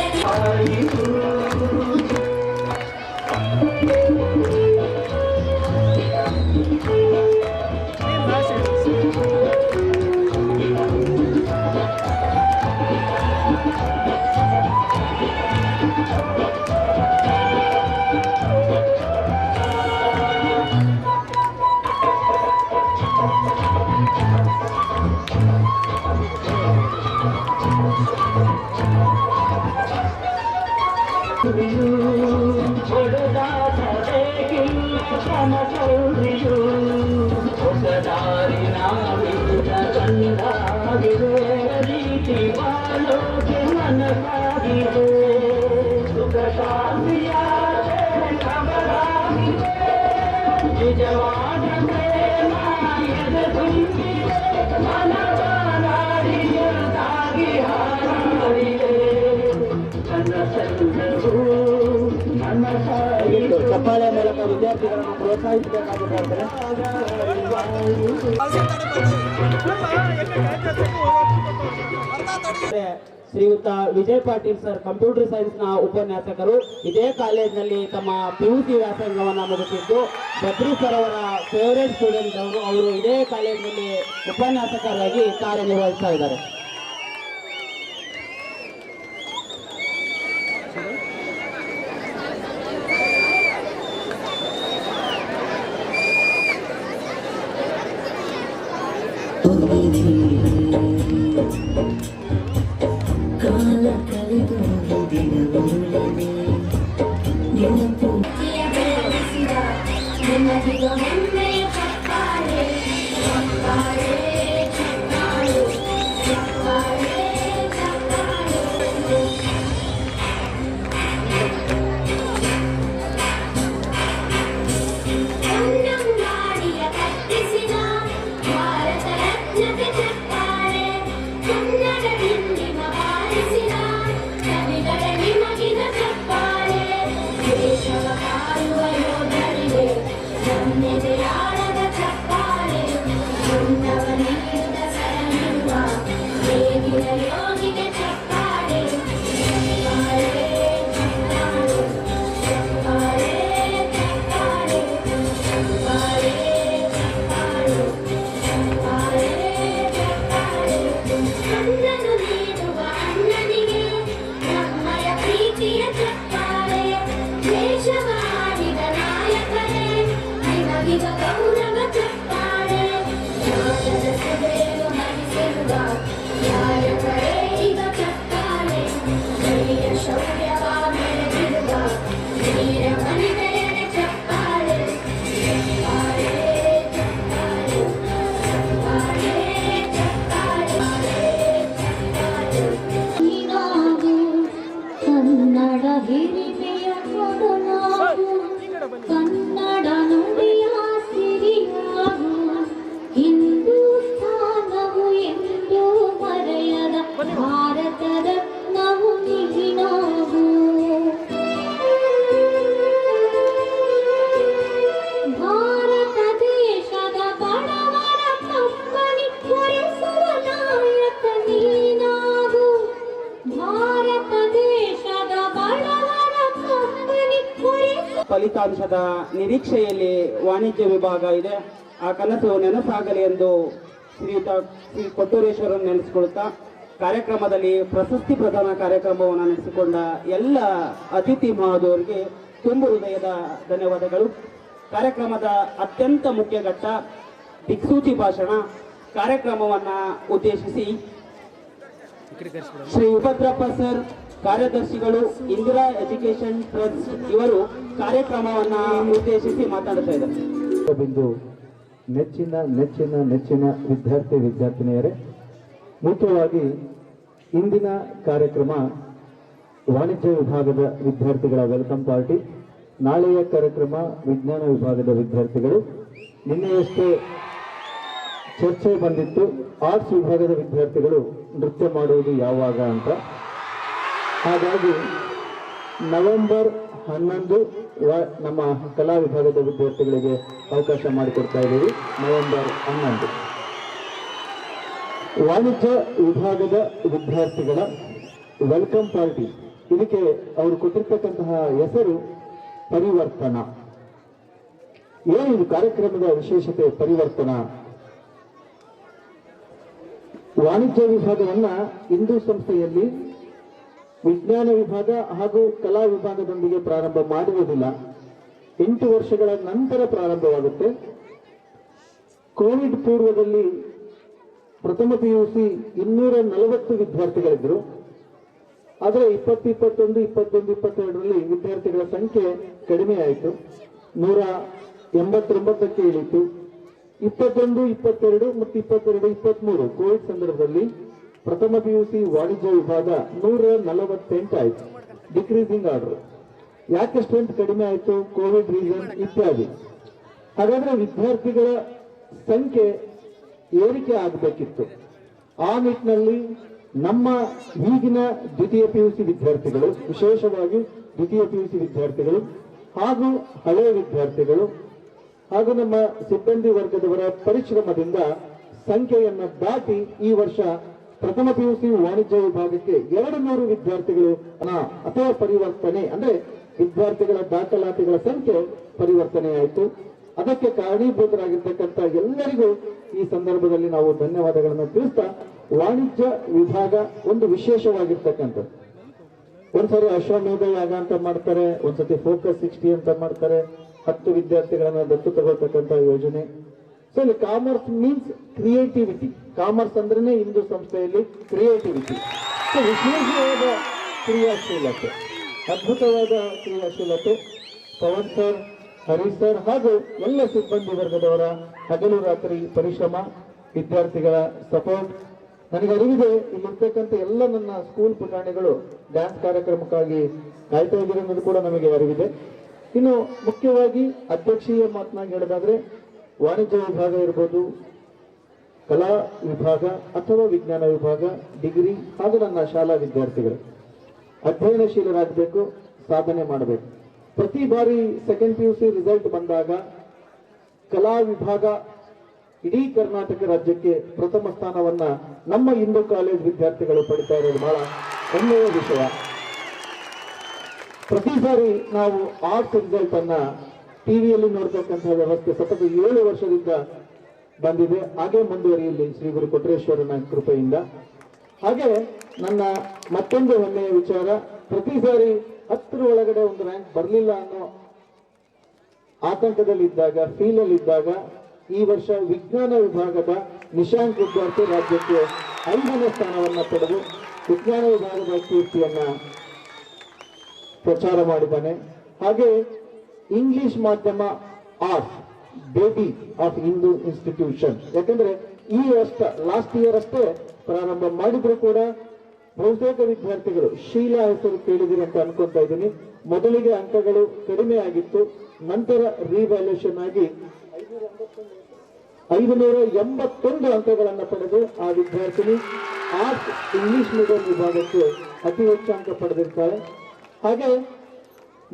ಚಪ್ಪಾಳೆ ಮೂಲಕ ವಿದ್ಯಾರ್ಥಿಗಳನ್ನು ಪ್ರೋತ್ಸಾಹಿಸಬೇಕಾಗುತ್ತದೆ. ಶ್ರೀಯುತ Vijay Patil sir computer science ನ ಉಪನ್ಯಾಸಕರು ಇದೇ ಕಾಲೇಜಿನಲ್ಲಿ ತಮ್ಮ PUC ವ್ಯಾಸಂಗವನ್ನು ಮುಗಿಸಿದ್ದು ಬದ್ರಿ ಸರ್ ಅವರ ಫೇವರೇಟ್ ಸ್ಟೂಡೆಂಟ್ ಅವರು ಇದೇ ಕಾಲೇಜಿನಲ್ಲಿ ಉಪನ್ಯಾಸಕರಾಗಿ ಕಾರ್ಯನಿರ್ವಹಿಸ್ತಾ ಇದ್ದಾರೆ. ಕಾಲ ಬೆಳೆಸಿದ ನಿನ್ನದಿಗ ಹೆಮ್ಮೆಯ ಚಪ್ಪಾಳೆ ಚಪ್ಪಾಳೆ ಚಪ್ಪಾಳೆ ಚಪ್ಪಾಳೆ ಚಪ್ಪಾಳೆ ಕನ್ನಂಬಾಡಿಯ ಕಟ್ಟಿಸಿದ ಭಾರತ ರತ್ನಕ್ಕೆ ಚಪ್ಪಾಳೆ ಕನ್ನಡ ಹಿಂದಿನ ಬಾರಿಸಿದ ಕವಿಗಳ ನಿಮಗಿನ ಚಪ್ಪಾಳೆ ದೇಶವ ಕಾಯುವ ಯೋಧರಿಗೆ ನಮ್ಮೆದೆಯಾಳದ ಚಪ್ಪಾಳೆ ಉನ್ನವ ನೀಡಿದ ಸರಣಿರುವ ವೇಗಿನ ಯೋಗಿಗೆ ಚಪ್ಪಾಳೆ ಚಪ್ಪಾಳೆ ಚಪ್ಪಾಳೆ ಚಪ್ಪಾಳೆ ಚಪ್ಪಾಳೆ ಚಪ್ಪಾಳೆ ಚಪ್ಪಾಳೆ ಚಪ್ಪಾಳೆ ಚಪ್ಪಾಳೆ ಕಣ್ಣನು ನೀಡುವ ಅಣ್ಣನಿಗೆ ನಮ್ಮಯ ಪ್ರೀತಿಯ ಚಪ್ಪಾಳೆ ದೇಶವ ಆಡಿದ ನಾಯಕರೇ ನಿಮಗಿದ ಗೌರವ ಚಪ್ಪಾಳೆ ಜ್ಞಾನದ ಸಭೆಯನ್ನು ಹರಿಸಿರುವ ನಾಯಕರೇ ಈಗ ಚಪ್ಪಾಳೆ ಧೈರ್ಯ ಶೌರ್ಯವ ಮೆರೆದಿರುವ ವೀರ ವನಿತೆಯರೇ ಚಪ್ಪಾಳೆ ಚಪ್ಪಾಳೆ ಚಪ್ಪಾಳೆ ಚಪ್ಪಾಳೆ ಚಪ್ಪಾಳೆ ನೀನಾಗು ಕನ್ನಡ ಹಿರಿಮೆಯ ಮಗನಾಗು ಕನ್ನಡ ನುಡಿಯ ಸಿರಿಯಾಗು ಹಿಂದೂಸ್ಥಾನವು ಎಂದೂ ಮರೆಯದ ಭಾರತ ರತ್ನವು ನೀನಾಗು ಭಾರತ ದೇಶದ ಬಡವರ ಕಂಬನಿ ಕೊರೆಸುವ ನಾಯಕ ನೀನಾಗು ಭಾರತ ದೇಶದ ಬಡವರ ಕಂಬನಿ ಕೊರೆಸುವ ಫಲಿತಾಂಶದ ನಿರೀಕ್ಷೆಯಲ್ಲಿ ವಾಣಿಜ್ಯ ವಿಭಾಗ ಇದೆ. ಆ ಕನಸು ನೆನಸಾಗಲಿ ಎಂದು ಶ್ರೀ ಕೊಟ್ಟೂರೇಶ್ವರನ್ನು ನೆನೆಸಿಕೊಳ್ತಾ ಕಾರ್ಯಕ್ರಮದಲ್ಲಿ ಪ್ರಶಸ್ತಿ ಪ್ರದಾನ ಕಾರ್ಯಕ್ರಮವನ್ನು ನಡೆಸಿಕೊಂಡ ಎಲ್ಲ ಅತಿಥಿ ಮಹೋದಯರಿಗೆ ತುಂಬು ಹೃದಯದ ಧನ್ಯವಾದಗಳು. ಕಾರ್ಯಕ್ರಮದ ಅತ್ಯಂತ ಮುಖ್ಯ ಘಟ್ಟ ದಿಕ್ಸೂಚಿ ಭಾಷಣ. ಕಾರ್ಯಕ್ರಮವನ್ನು ಉದ್ದೇಶಿಸಿ ಶ್ರೀ ಉಪದ್ರಪ್ಪ ಸರ್, ಕಾರ್ಯದರ್ಶಿಗಳು, ಇಂದಿರಾ ಎಜುಕೇಶನ್ ಟ್ರಸ್ಟ್ ಇವರು ಕಾರ್ಯಕ್ರಮವನ್ನು ಉದ್ದೇಶಿಸಿ ಮಾತಾಡ್ತಾ ಇದ್ದಾರೆ. ಬಿಂದು ನೆಚ್ಚಿನ ನೆಚ್ಚಿನ ನೆಚ್ಚಿನ ವಿದ್ಯಾರ್ಥಿನಿಯರೇ, ಮುಖ್ಯವಾಗಿ ಇಂದಿನ ಕಾರ್ಯಕ್ರಮ ವಾಣಿಜ್ಯ ವಿಭಾಗದ ವಿದ್ಯಾರ್ಥಿಗಳ ವೆಲ್ಕಮ್ ಪಾರ್ಟಿ. ನಾಳೆಯ ಕಾರ್ಯಕ್ರಮ ವಿಜ್ಞಾನ ವಿಭಾಗದ ವಿದ್ಯಾರ್ಥಿಗಳು. ನಿನ್ನೆಯಷ್ಟೇ ಚರ್ಚೆ ಬಂದಿತ್ತು, ಆರ್ಟ್ಸ್ ವಿಭಾಗದ ವಿದ್ಯಾರ್ಥಿಗಳು ನೃತ್ಯ ಮಾಡುವುದು ಯಾವಾಗ ಅಂತ. ಹಾಗಾಗಿ ನವೆಂಬರ್ 11 ನಮ್ಮ ಕಲಾ ವಿಭಾಗದ ವಿದ್ಯಾರ್ಥಿಗಳಿಗೆ ಅವಕಾಶ ಮಾಡಿಕೊಡ್ತಾ ಇದ್ದೀವಿ. ನವೆಂಬರ್ 11 ವಾಣಿಜ್ಯ ವಿಭಾಗದ ವಿದ್ಯಾರ್ಥಿಗಳ ವೆಲ್ಕಮ್ ಪಾರ್ಟಿ. ಇದಕ್ಕೆ ಅವರು ಕೊಟ್ಟಿರ್ತಕ್ಕಂತಹ ಹೆಸರು ಪರಿವರ್ತನಾ. ಏನು ಕಾರ್ಯಕ್ರಮದ ವಿಶೇಷತೆ? ಪರಿವರ್ತನಾ ವಾಣಿಜ್ಯ ವಿಭಾಗವನ್ನ ಹಿಂದೂ ಸಂಸ್ಥೆಯಲ್ಲಿ ವಿಜ್ಞಾನ ವಿಭಾಗ ಹಾಗೂ ಕಲಾ ವಿಭಾಗದೊಂದಿಗೆ ಪ್ರಾರಂಭ ಮಾಡಿರುವುದಿಲ್ಲ. 8 ವರ್ಷಗಳ ನಂತರ ಪ್ರಾರಂಭವಾಗುತ್ತೆ. ಕೋವಿಡ್ ಪೂರ್ವದಲ್ಲಿ ಪ್ರಥಮ PUC 240 ವಿದ್ಯಾರ್ಥಿಗಳಿದ್ರು. ಆದರೆ 2021, 22ರಲ್ಲಿ ವಿದ್ಯಾರ್ಥಿಗಳ ಸಂಖ್ಯೆ ಕಡಿಮೆ ಆಯಿತು, 189ಕ್ಕೆ ಇಳಿತು. 21, 22 ಮತ್ತು 22, 23 ಕೋವಿಡ್ ಸಂದರ್ಭದಲ್ಲಿ ಪ್ರಥಮ PUC ವಾಣಿಜ್ಯ ವಿಭಾಗ 148 ಆಯಿತು. Decreasing order. ಯಾಕೆ ಸ್ಟ್ರೆಂತ್ ಕಡಿಮೆ ಆಯಿತು? ಕೋವಿಡ್ ರೀಸನ್ ಇತ್ಯಾದಿ. ಹಾಗಾದ್ರೆ ವಿದ್ಯಾರ್ಥಿಗಳ ಸಂಖ್ಯೆ ಏರಿಕೆ ಆಗಬೇಕಿತ್ತು. ಆ ನಿಟ್ಟಿನಲ್ಲಿ ನಮ್ಮ ಈಗಿನ ದ್ವಿತೀಯ PUC ವಿದ್ಯಾರ್ಥಿಗಳು, ವಿಶೇಷವಾಗಿ ದ್ವಿತೀಯ PUC ವಿದ್ಯಾರ್ಥಿಗಳು ಹಾಗೂ ಹಳೆಯ ವಿದ್ಯಾರ್ಥಿಗಳು ಹಾಗೂ ನಮ್ಮ ಸಿಬ್ಬಂದಿ ವರ್ಗದವರ ಪರಿಶ್ರಮದಿಂದ ಸಂಖ್ಯೆಯನ್ನು ದಾಟಿ ಈ ವರ್ಷ ಪ್ರಥಮ PUC ವಾಣಿಜ್ಯ ವಿಭಾಗಕ್ಕೆ 200 ವಿದ್ಯಾರ್ಥಿಗಳು ಅಥವಾ ಪರಿವರ್ತನೆ, ಅಂದ್ರೆ ವಿದ್ಯಾರ್ಥಿಗಳ ದಾಖಲಾತಿಗಳ ಸಂಖ್ಯೆ ಪರಿವರ್ತನೆ ಆಯಿತು. ಅದಕ್ಕೆ ಕಾರಣೀಭೂತರಾಗಿರ್ತಕ್ಕಂಥ ಎಲ್ಲರಿಗೂ ಈ ಸಂದರ್ಭದಲ್ಲಿ ನಾವು ಧನ್ಯವಾದಗಳನ್ನು ತಿಳಿಸ್ತಾ, ವಾಣಿಜ್ಯ ವಿಭಾಗ ಒಂದು ವಿಶೇಷವಾಗಿರ್ತಕ್ಕಂಥದ್ದು. ಒಂದ್ಸರಿ ಅಶ್ವಮೇಧ ಯಾಗ ಅಂತ ಮಾಡ್ತಾರೆ, ಒಂದ್ಸತಿ ಫೋಕಸ್ 60 ಅಂತ ಮಾಡ್ತಾರೆ, 10 ವಿದ್ಯಾರ್ಥಿಗಳನ್ನ ದತ್ತು ತಗೊಳ್ತಕ್ಕಂಥ ಯೋಜನೆ. ಸೊ ಇಲ್ಲಿ ಕಾಮರ್ಸ್ ಮೀನ್ಸ್ ಕ್ರಿಯೇಟಿವಿಟಿ. ಕಾಮರ್ಸ್ ಅಂದ್ರೇನೆ ಹಿಂದೂ ಸಂಸ್ಥೆಯಲ್ಲಿ ಕ್ರಿಯೇಟಿವಿಟಿ. ಸೊ ವಿಶೇಷವಾದ ಕ್ರಿಯಾಶೀಲತೆ, ಅದ್ಭುತವಾದ ಕ್ರಿಯಾಶೀಲತೆ. ಪವನ್ ಸರ್, ಹರೀಶ್ ಸರ್ ಹಾಗೂ ಎಲ್ಲ ಸಿಬ್ಬಂದಿ ವರ್ಗದವರ ಹಗಲು ರಾತ್ರಿ ಪರಿಶ್ರಮ, ವಿದ್ಯಾರ್ಥಿಗಳ ಸಪೋರ್ಟ್. ನನಗೆ ಅರಿವಿದೆ ಇಲ್ಲಿರ್ತಕ್ಕಂಥ ಎಲ್ಲ ನನ್ನ ಸ್ಕೂಲ್ ಪುಟಾಣಿಗಳು ಡ್ಯಾನ್ಸ್ ಕಾರ್ಯಕ್ರಮಕ್ಕಾಗಿ ಕಾಯ್ತಾ ಇದ್ದೀರಿ ಅನ್ನೋದು ಕೂಡ ನಮಗೆ ಅರಿವಿದೆ. ಇನ್ನು ಮುಖ್ಯವಾಗಿ ಅಧ್ಯಕ್ಷೀಯ ಮಾತನಾಗಿ ಹೇಳೋದಾದ್ರೆ ವಾಣಿಜ್ಯ ವಿಭಾಗ ಇರ್ಬೋದು, ಕಲಾ ವಿಭಾಗ ಅಥವಾ ವಿಜ್ಞಾನ ವಿಭಾಗ, ಡಿಗ್ರಿ ಹಾಗೂ ನನ್ನ ಶಾಲಾ ವಿದ್ಯಾರ್ಥಿಗಳು ಅಧ್ಯಯನಶೀಲರಾಗಬೇಕು, ಸಾಧನೆ ಮಾಡಬೇಕು. ಪ್ರತಿ ಬಾರಿ ಸೆಕೆಂಡ್ PUC ರಿಸಲ್ಟ್ ಬಂದಾಗ ಕಲಾ ವಿಭಾಗ ಇಡೀ ಕರ್ನಾಟಕ ರಾಜ್ಯಕ್ಕೆ ಪ್ರಥಮ ಸ್ಥಾನವನ್ನ ನಮ್ಮ ಹಿಂದೂ ಕಾಲೇಜ್ ವಿದ್ಯಾರ್ಥಿಗಳು ಪಡಿತಾ ಇರೋದು ಬಹಳ ಹೆಮ್ಮೆಯ ವಿಷಯ. ಪ್ರತಿ ಬಾರಿ ನಾವು ಆರ್ಟ್ಸ್ ರಿಸಲ್ಟ್ ಅನ್ನ ಟಿವಿಯಲ್ಲಿ ನೋಡ್ತಕ್ಕಂತಹ ವ್ಯವಸ್ಥೆ ಸತತ 7 ವರ್ಷದಿಂದ ಬಂದಿದೆ. ಹಾಗೆ ಮುಂದುವರಿಯಲಿ ಶ್ರೀ ಗುರು ಕೊಟ್ರೇಶ್ವರನ ಕೃಪೆಯಿಂದ. ಹಾಗೆ ನನ್ನ ಮತ್ತೊಂದು ಹೆಮ್ಮೆಯ ವಿಚಾರ, ಪ್ರತಿ ಸಾರಿ 10 ಒಳಗಡೆ ಒಂದು ರ್ಯಾಂಕ್ ಬರಲಿಲ್ಲ ಅನ್ನೋ ಆತಂಕದಲ್ಲಿದ್ದಾಗ, ಫೀಲಲ್ಲಿದ್ದಾಗ ಈ ವರ್ಷ ವಿಜ್ಞಾನ ವಿಭಾಗದ ನಿಶಾಂಕ್ ವಿದ್ಯಾರ್ಥಿ ರಾಜ್ಯಕ್ಕೆ 5ನೇ ಸ್ಥಾನವನ್ನ ಪಡೆದು ವಿಜ್ಞಾನ ವಿಭಾಗದ ಕೀರ್ತಿಯನ್ನ ಪ್ರಚಾರ ಮಾಡಿದ್ದಾನೆ. ಹಾಗೆ ಇಂಗ್ಲಿಷ್ ಮಾಧ್ಯಮ arts baby of Hindu institution, ಯಾಕಂದ್ರೆ ಈ ವರ್ಷ ಲಾಸ್ಟ್ ಇಯರ್ ಅಷ್ಟೇ ಪ್ರಾರಂಭ ಮಾಡಿದ್ರು ಕೂಡ ಬಹುತೇಕ ವಿದ್ಯಾರ್ಥಿಗಳು ಶೀಲಾ ಹೆಸರು ಕೇಳಿದಿರಿ ಅಂತ ಅನ್ಕೊಂತಾ ಇದ್ದೀನಿ. ಮೊದಲಿಗೆ ಅಂಕಗಳು ಕಡಿಮೆ ಆಗಿತ್ತು, ನಂತರ ರಿವ್ಯಾಲ್ಯೂಷನ್ ಆಗಿ 581 ಅಂಕಗಳನ್ನು ಪಡೆದು ಆ ವಿದ್ಯಾರ್ಥಿನಿ ಆರ್ಟ್ಸ್ ಇಂಗ್ಲಿಷ್ ಮೀಡಿಯಂ ವಿಭಾಗಕ್ಕೆ ಅತಿ ಹೆಚ್ಚು ಅಂಕ ಪಡೆದಿರ್ತಾಳೆ. ಹಾಗೆ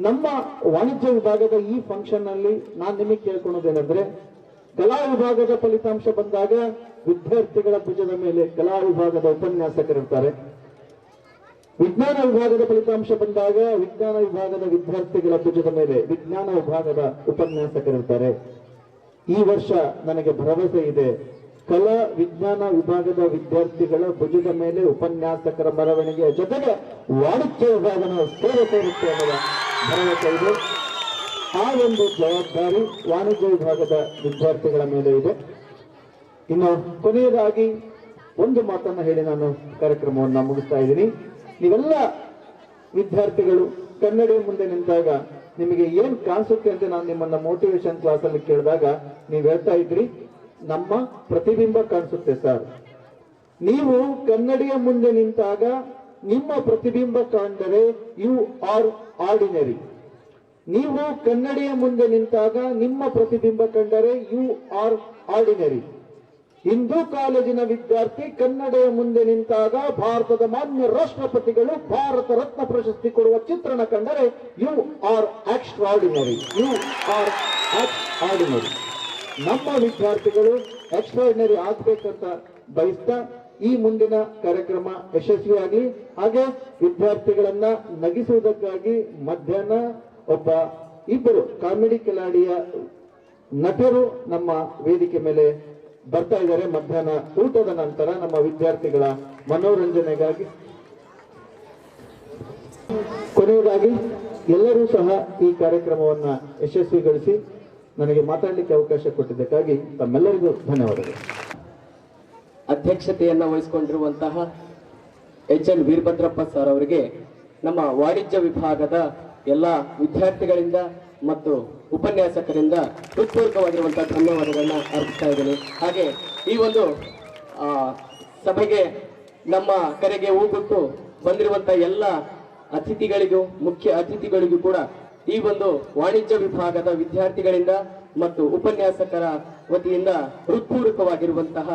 ನಮ್ಮ ವಾಣಿಜ್ಯ ವಿಭಾಗದ ಈ ಫಂಕ್ಷನ್ ನಲ್ಲಿ ನಾನು ನಿಮಗೆ ಕೇಳ್ಕೊಳ್ಳೋದೇನೆಂದ್ರೆ, ಕಲಾ ವಿಭಾಗದ ಫಲಿತಾಂಶ ಬಂದಾಗ ವಿದ್ಯಾರ್ಥಿಗಳ ಭುಜದ ಮೇಲೆ ಕಲಾ ವಿಭಾಗದ ಉಪನ್ಯಾಸಕರಿರ್ತಾರೆ. ವಿಜ್ಞಾನ ವಿಭಾಗದ ಫಲಿತಾಂಶ ಬಂದಾಗ ವಿಜ್ಞಾನ ವಿಭಾಗದ ವಿದ್ಯಾರ್ಥಿಗಳ ಭುಜದ ಮೇಲೆ ವಿಜ್ಞಾನ ವಿಭಾಗದ ಉಪನ್ಯಾಸಕರಿರ್ತಾರೆ. ಈ ವರ್ಷ ನನಗೆ ಭರವಸೆ ಇದೆ, ಕಲಾ ವಿಜ್ಞಾನ ವಿಭಾಗದ ವಿದ್ಯಾರ್ಥಿಗಳ ಭುಜದ ಮೇಲೆ ಉಪನ್ಯಾಸಕರ ಮೆರವಣಿಗೆಯ ಜೊತೆಗೆ ವಾಣಿಜ್ಯ ವಿಭಾಗದ ಸೇವೆ ಸೇರುತ್ತೆ ಅನ್ನೋದ ಭರವಸೆ ಇದೆ. ಆ ಒಂದು ಜವಾಬ್ದಾರಿ ವಾಣಿಜ್ಯ ವಿಭಾಗದ ವಿದ್ಯಾರ್ಥಿಗಳ ಮೇಲೆ ಇದೆ. ಇನ್ನು ಕೊನೆಯದಾಗಿ ಒಂದು ಮಾತನ್ನ ಹೇಳಿ ನಾನು ಕಾರ್ಯಕ್ರಮವನ್ನ ಮುಗಿಸ್ತಾ ಇದ್ದೀನಿ. ನೀವೆಲ್ಲ ವಿದ್ಯಾರ್ಥಿಗಳು ಕನ್ನಡ ಮುಂದೆ ನಿಂತಾಗ ನಿಮಗೆ ಏನ್ ಕಾಣಿಸುತ್ತೆ ಅಂತ ನಾನು ನಿಮ್ಮನ್ನ ಮೋಟಿವೇಶನ್ ಕ್ಲಾಸ್ ಅಲ್ಲಿ ಕೇಳಿದಾಗ ನೀವು ಹೇಳ್ತಾ ಇದ್ರಿ, ನಮ್ಮ ಪ್ರತಿಬಿಂಬ ಕಾಣಿಸುತ್ತೆ ಸರ್. ನೀವು ಕನ್ನಡಿಯ ಮುಂದೆ ನಿಂತಾಗ ನಿಮ್ಮ ಪ್ರತಿಬಿಂಬ ಕಾಣಿದರೆ ಯು ಆರ್ ಆರ್ಡಿನರಿ. ನೀವು ಕನ್ನಡಿಯ ಮುಂದೆ ನಿಂತಾಗ ನಿಮ್ಮ ಪ್ರತಿಬಿಂಬ ಕಂಡರೆ ಯು ಆರ್ ಆರ್ಡಿನರಿ. ಹಿಂದೂ ಕಾಲೇಜಿನ ವಿದ್ಯಾರ್ಥಿ ಕನ್ನಡಿಯ ಮುಂದೆ ನಿಂತಾಗ ಭಾರತದ ಮಾನ್ಯ ರಾಷ್ಟ್ರಪತಿಗಳು ಭಾರತ ರತ್ನ ಪ್ರಶಸ್ತಿ ಕೊಡುವ ಚಿತ್ರಣ ಕಂಡರೆ you are extraordinary, you are extraordinary. ನಮ್ಮ ವಿದ್ಯಾರ್ಥಿಗಳು ಎಕ್ಸ್ಟ್ರಾರ್ಡಿನರಿ ಆಗ್ಬೇಕಂತ ಬಯಸ್ತಾ ಈ ಮುಂದಿನ ಕಾರ್ಯಕ್ರಮ ಯಶಸ್ವಿಯಾಗಲಿ. ಹಾಗೆ ವಿದ್ಯಾರ್ಥಿಗಳನ್ನ ನಗಿಸುವುದಕ್ಕಾಗಿ ಮಧ್ಯಾಹ್ನ ಇಬ್ಬರು ಕಾಮಿಡಿ ಕಿಲಾಡಿಯ ನಟರು ನಮ್ಮ ವೇದಿಕೆ ಮೇಲೆ ಬರ್ತಾ ಇದ್ದಾರೆ. ಮಧ್ಯಾಹ್ನ ಊಟದ ನಂತರ ನಮ್ಮ ವಿದ್ಯಾರ್ಥಿಗಳ ಮನೋರಂಜನೆಗಾಗಿ. ಕೊನೆಯದಾಗಿ ಎಲ್ಲರೂ ಸಹ ಈ ಕಾರ್ಯಕ್ರಮವನ್ನ ಯಶಸ್ವಿಗೊಳಿಸಿ ನನಗೆ ಮಾತಾಡಲಿಕ್ಕೆ ಅವಕಾಶ ಕೊಟ್ಟಿದ್ದಕ್ಕಾಗಿ ತಮ್ಮೆಲ್ಲರಿಗೂ ಧನ್ಯವಾದಗಳು. ಅಧ್ಯಕ್ಷತೆಯನ್ನ ವಹಿಸಿಕೊಂಡಿರುವಂತಹ HN ವೀರಭದ್ರಪ್ಪ ಸರ್ ಅವರಿಗೆ ನಮ್ಮ ವಾಣಿಜ್ಯ ವಿಭಾಗದ ಎಲ್ಲ ವಿದ್ಯಾರ್ಥಿಗಳಿಂದ ಮತ್ತು ಉಪನ್ಯಾಸಕರಿಂದ ಹೃತ್ಪೂರ್ವಕವಾಗಿರುವಂತಹ ಧನ್ಯವಾದಗಳನ್ನ ಅರ್ಪಿಸ್ತಾ ಇದ್ದೇನೆ. ಹಾಗೆ ಈ ಒಂದು ಸಭೆಗೆ ನಮ್ಮ ಕರೆಗೆ ಹೂಗುಟ್ಟು ಬಂದಿರುವಂತಹ ಎಲ್ಲ ಅತಿಥಿಗಳಿಗೂ, ಮುಖ್ಯ ಅತಿಥಿಗಳಿಗೂ ಕೂಡ ಈ ಒಂದು ವಾಣಿಜ್ಯ ವಿಭಾಗದ ವಿದ್ಯಾರ್ಥಿಗಳಿಂದ ಮತ್ತು ಉಪನ್ಯಾಸಕರ ವತಿಯಿಂದ ಹೃತ್ಪೂರ್ವಕವಾಗಿರುವಂತಹ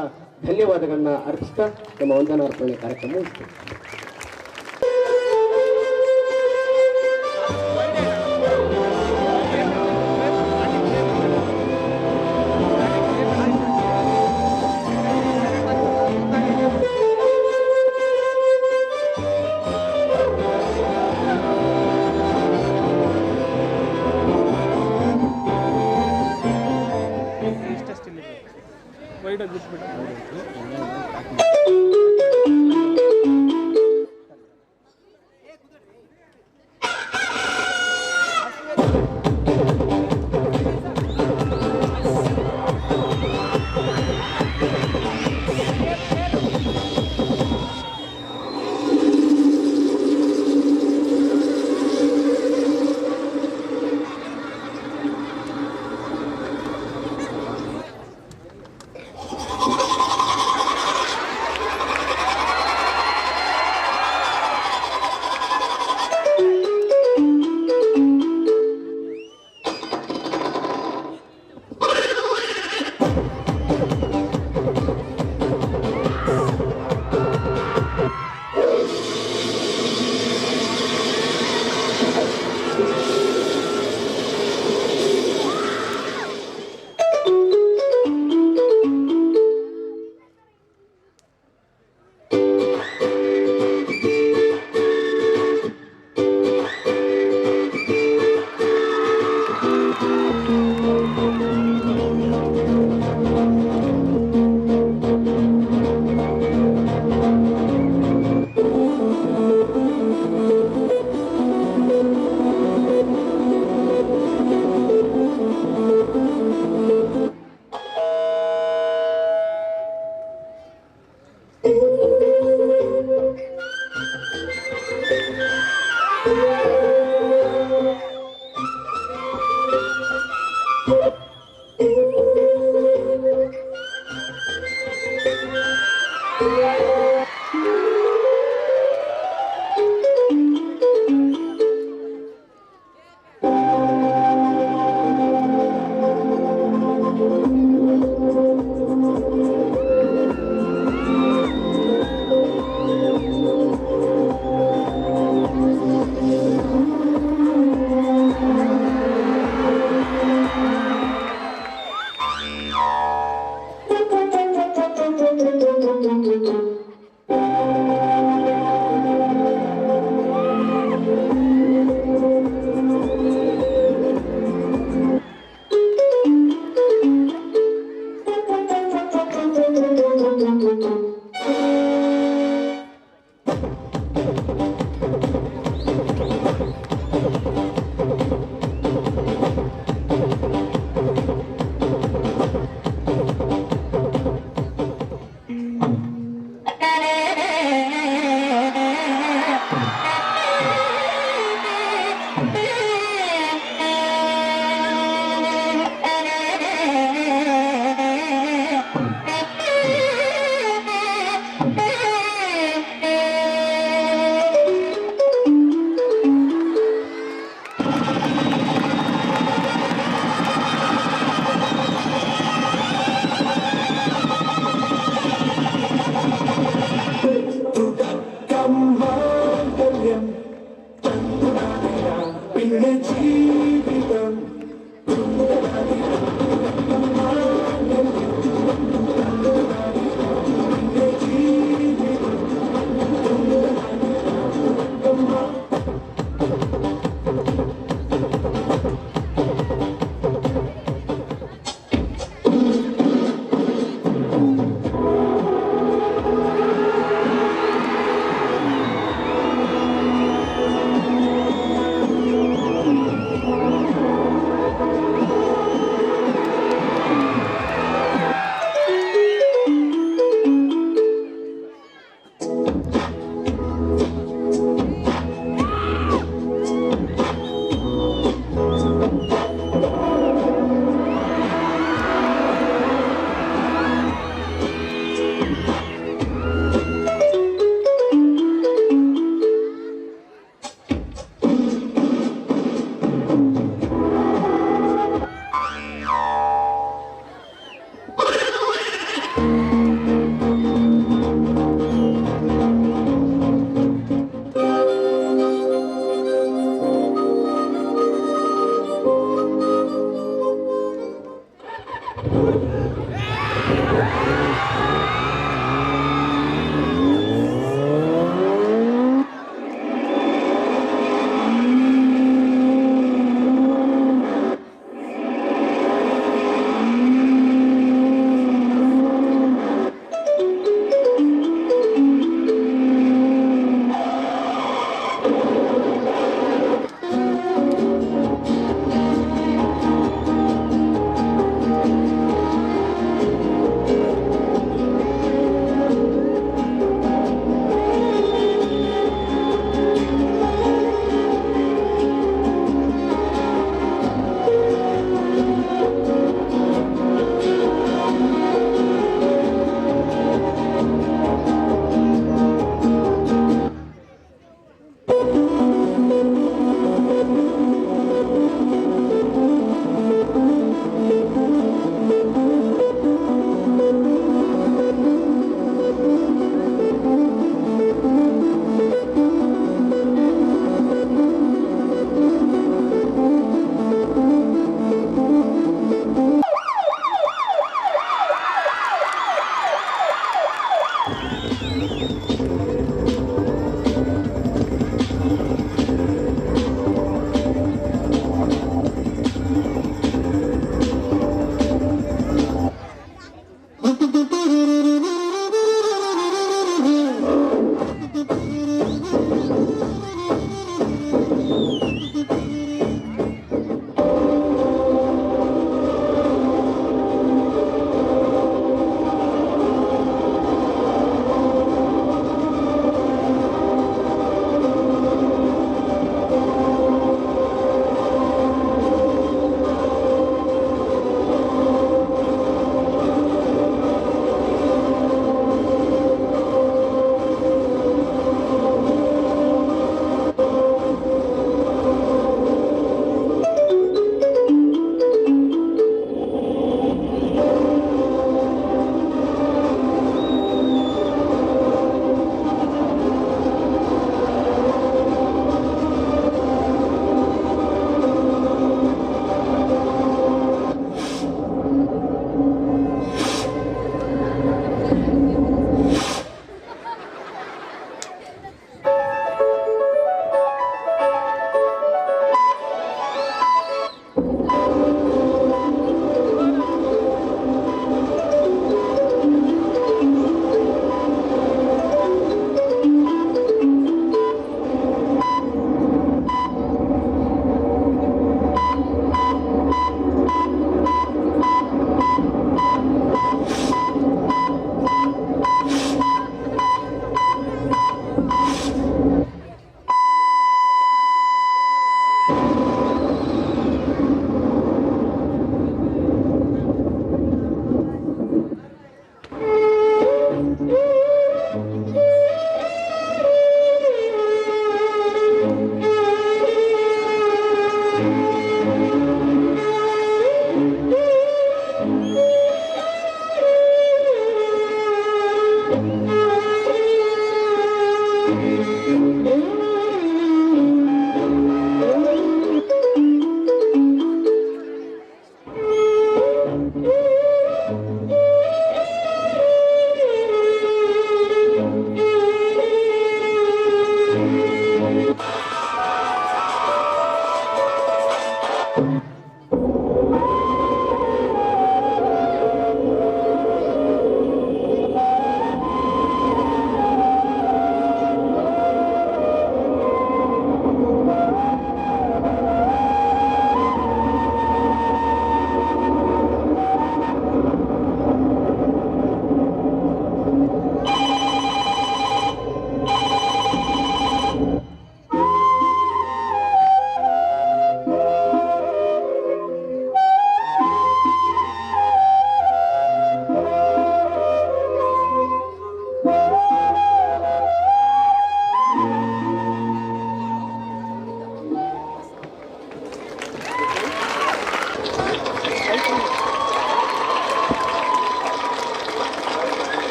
ಧನ್ಯವಾದಗಳನ್ನ ಅರ್ಪಿಸ್ತಾ ನಮ್ಮ ವಂದನಾರ್ಪಣೆ ಕಾರ್ಯಕ್ರಮ ಮುಗಿಸ್ತೇವೆ. ವೈಡಾಗಿ ಬಿಟ್ಬಿಟ್ಟು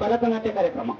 ಭರತನಾಟ್ಯ ಕಾರ್ಯಕ್ರಮ.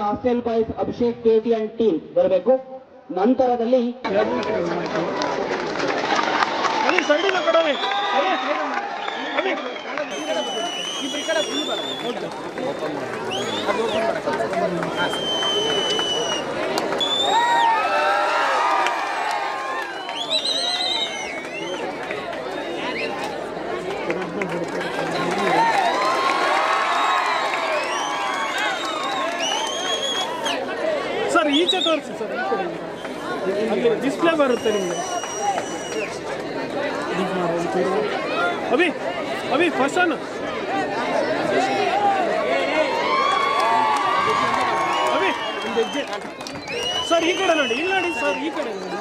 Hostel boys Abhishek K T and team ಬರಬೇಕು. ನಂತರದಲ್ಲಿ ಸರ್ ಈಚೆ ತೋರಿಸಿ ಸರ್, ಅಲ್ಲಿ ಡಿಸ್ಪ್ಲೇ ಬರುತ್ತೆ ನಿಮಗೆ. ಅಭಿ ಅಭಿ ಫಸ್ಟ್ ಅನ್ನು ಅಭಿ ಒಂದು ಹೆಜ್ಜೆ ಸರ್, ಈ ಕಡೆ ನೋಡಿ, ಇಲ್ಲಿ ನೋಡಿ ಸರ್, ಈ ಕಡೆ ನೋಡಿ.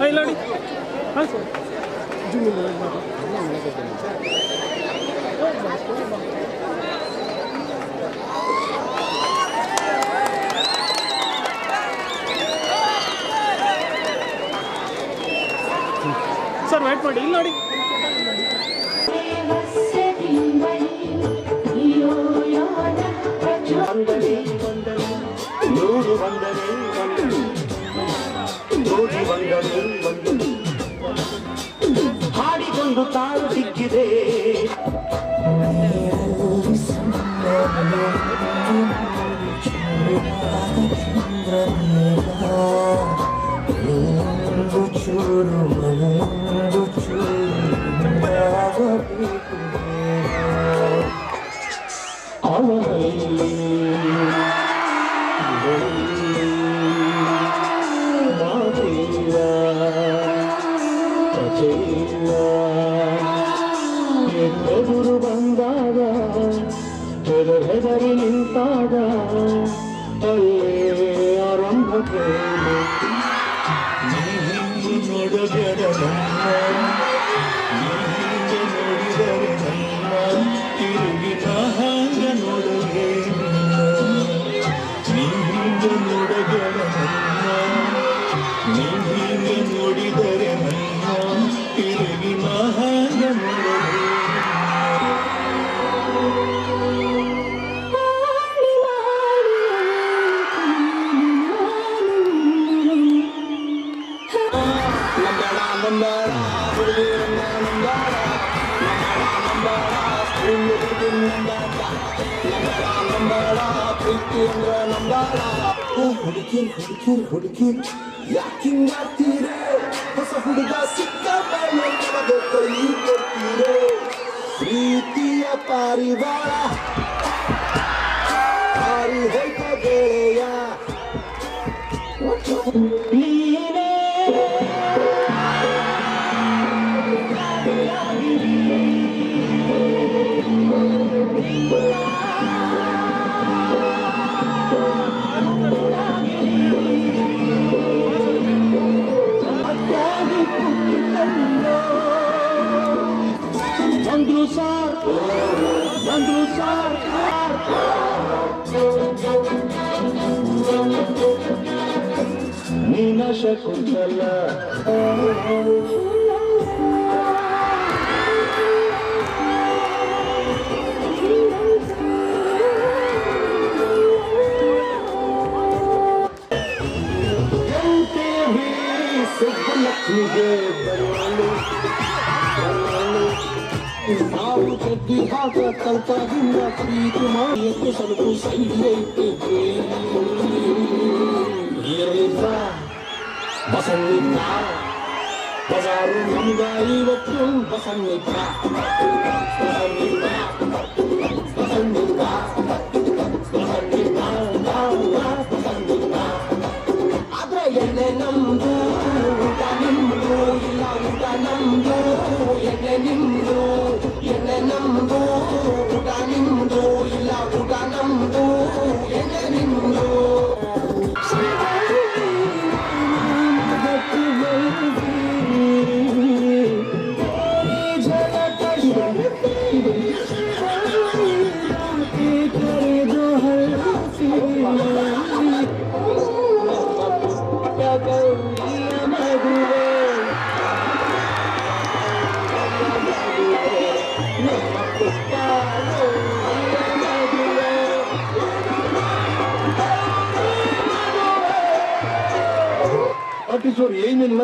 ಇಲ್ಲ ನೋಡಿ, ಹಾಂ ಸರ್, ಜೂಮ್ ಸರ್ ವೇಟ್ ಮಾಡಿ, ಇಲ್ಲಿ ನೋಡಿ. ಬಂದರೆ ನೋಡು ಬಂದರೆ ಹಾಡಿಕೊಂಡು ತಾಳು ಸಿಕ್ಕಿದೆ ಚೂರು ಎದುರು ಬಂದಾಗ ಹೆದರಿ ನಿಂತಾಗ ಅಲ್ಲೇ ಆರಂಭ ಪ್ರೇಮ ನೀನು ನೋಡಬೇಡ ನೀನು ನೋಡಿದರೆ ನನ್ನ ತಿರುಗಿನ ಹಾಂಗ ನೋಡಲೇ ನೀನು ನೋಡಬೇಡ ನೀನು ನೋಡಿದರೆ ನನ್ನ ತಿರುಗಿನ ಹಾಂಗ ನೋಡಲೇ ಹುಡುಕಿ ಯಾಕಿಂಗಾಗ್ತೀರೆ ಹೊಸ ಹುಡುಗ ಸಿಕ್ಕ ಮೇಲೆ ಕೈ ಕೊಡ್ತೀರೆ ಪ್ರೀತಿಯ ಪಾರಿವಾಳ ಪಾರಿ ಹೋಯ್ತ ಗೆಳೆಯ ನೀನ ಶಕುಂತಲ ಸುಬ್ಬಲಕ್ಷ್ಮಿಗೆ ಬರಲು ನಾವು ಜಗ್ಗಿ ಹಾಕ ತಲ್ಪದಿಂದ ಪ್ರೀತಿ ಮಾಡಿ ಎಷ್ಟು ಸ್ವಲ್ಪ ಸಂಖ್ಯೆ ಇಟ್ಟಿದ್ವಿ ಇರಲಿಲ್ಲ ಬಸನ್ನಿದ್ದ ಬಜಾರು ನಮ್ಗ ಇವತ್ತು ಬಸನ್ನಿದ್ದ ಆದ್ರೆ ಎಣ್ಣೆ ನಮ್ದು ಊಟ ನಿಮ್ದು ಇಲ್ಲ ಊಟ ನಮ್ದು ಎಣ್ಣೆ ನಿಮ್ದು ಎಣ್ಣೆ ನಮ್ದು ಊಟ ನಿಮ್ದು ಇಲ್ಲ ಊಟ ನಮ್ದು ಎಣ್ಣೆ ನಿಮ್ದು ಕಿಶೋರ್ ಏನಿಲ್ಲ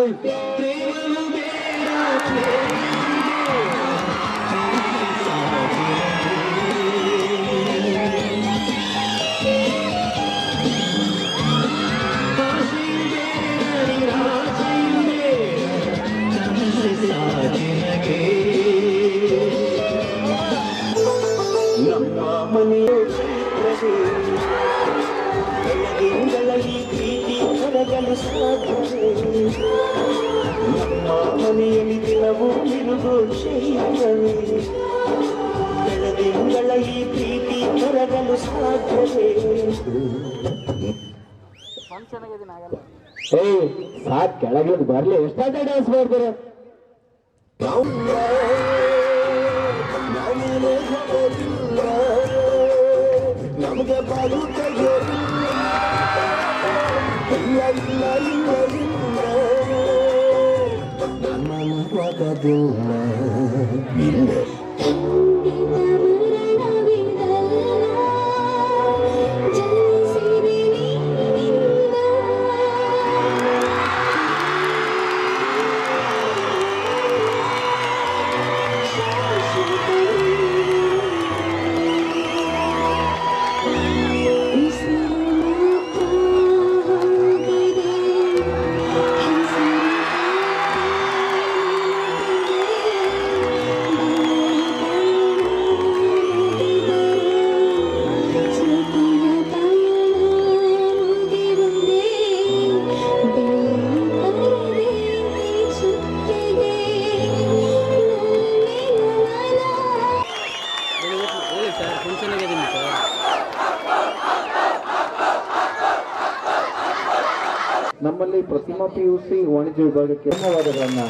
ನಮ್ಮ ಮನೆಯ ಬೆಳಗಿಂಗಳಲ್ಲಿ ಪ್ರೀತಿ ಹೊರಗಲು ಸಾಧ್ಯವೇ ನಮ್ಮ ಮನೆಯಲ್ಲಿ ದಿನವೂ ತಿರುಗು ಶೈಲವೇ ಬೆಳಗಿಂಗಳ ಈ ಪ್ರೀತಿ ಹೊರಗಲು ಸಾಧ್ಯವೇ ಸಾಕ್ ಕೆಳಗಿದ್ ಬರ್ಲಿ ಎಷ್ಟಾದ ಡ್ಯಾನ್ಸ್ ಮಾಡ್ತಾರೆ ನಮಗೆ ಬಾಳು ಇಲ್ಲ ಇಲ್ಲ ಇಲ್ಲ ಇಲ್ಲ ಮನವಾಗದಿಲ್ಲ ಇಲ್ಲ ಸಿಮಾ PUC ವಾಣಿಜ್ಯ ವಿಭಾಗಕ್ಕೆ ಧನ್ಯವಾದಗಳನ್ನು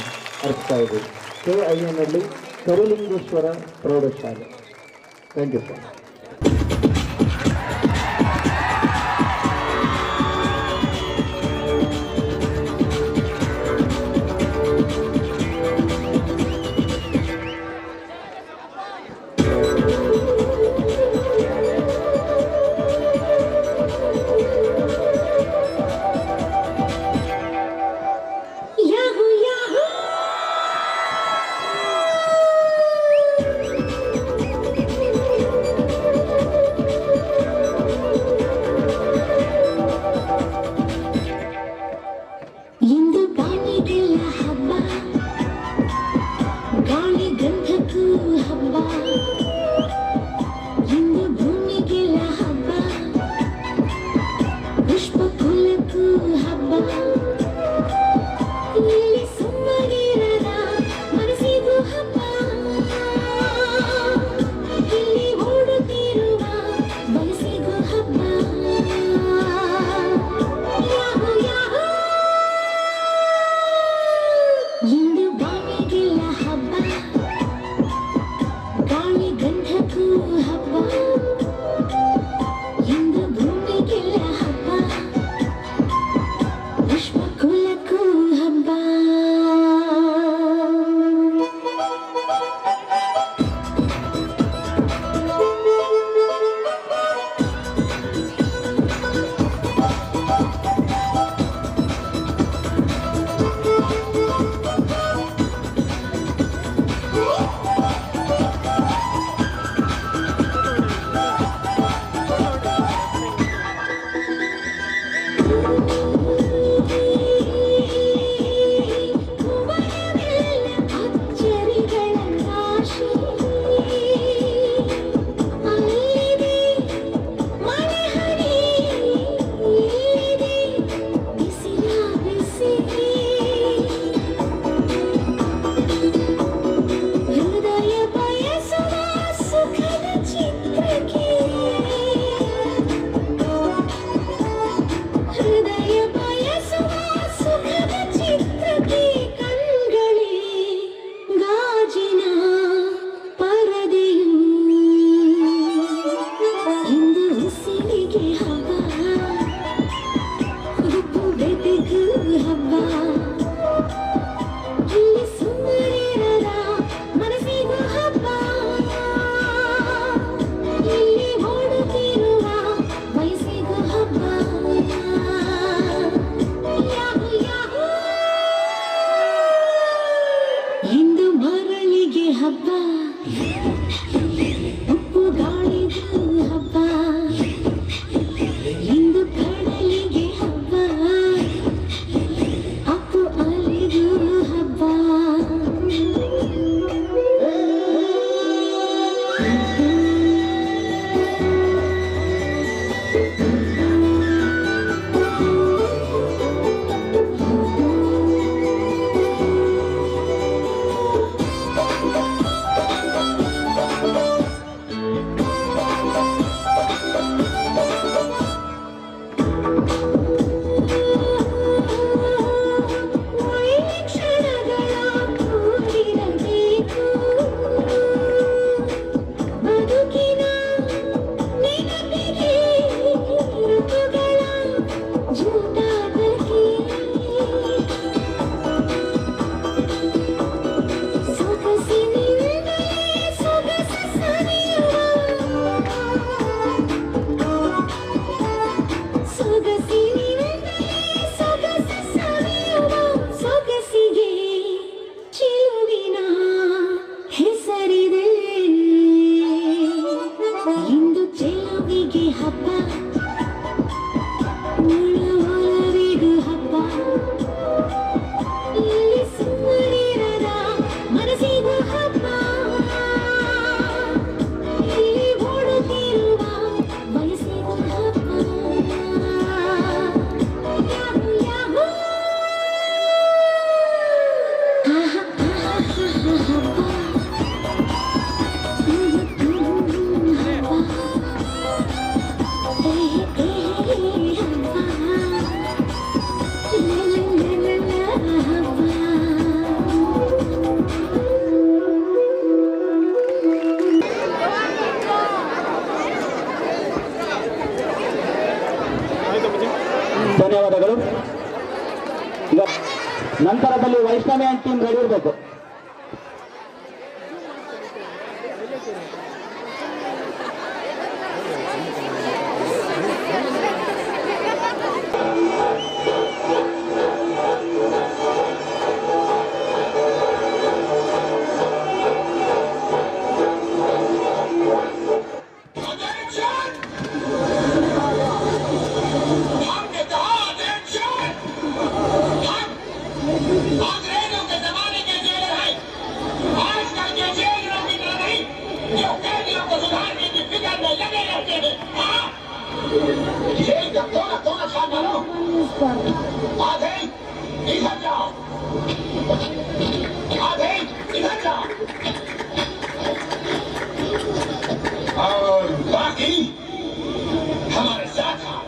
ಅರ್ಪಿಸ್ತಾ ಇದ್ದೀವಿ. KINನಲ್ಲಿ ಕರುಲಿಂಗೇಶ್ವರ ಪ್ರೌಢಶಾಲೆ. Thank you sir. Yahoo yahoo ನಂತರದಲ್ಲಿ ವೈಷ್ಣವಿ ಅಂಡ್ ಟೀಮ್ ರೆಡಿ ಇರಬೇಕು. और बाकी हमारे साथ आओ।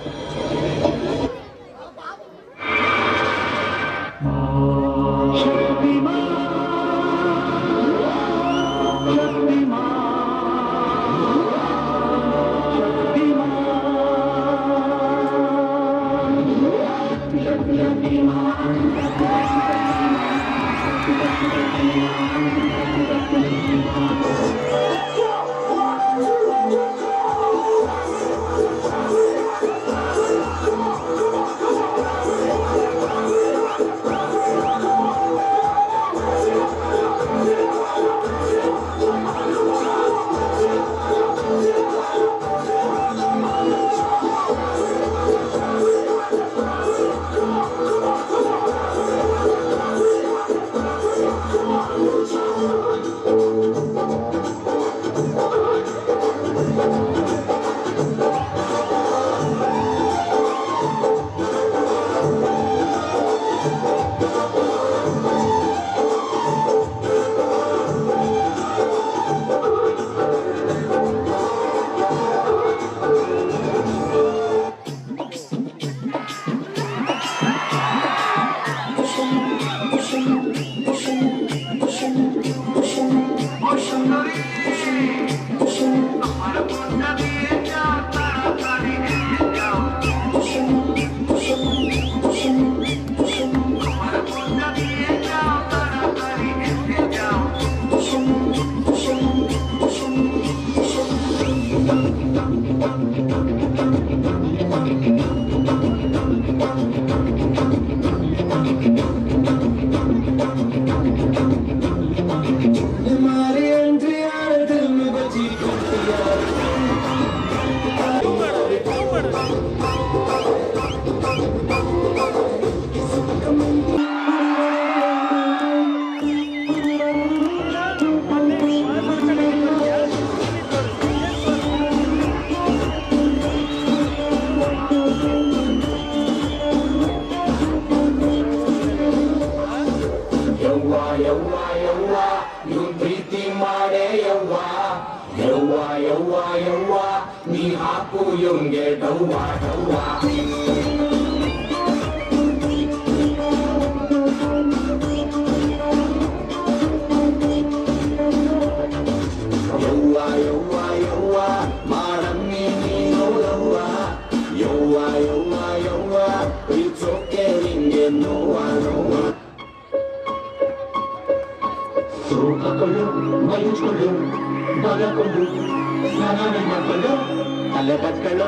ಅಲ್ಲೇ ಬಚ್ಕೊಳ್ಳು,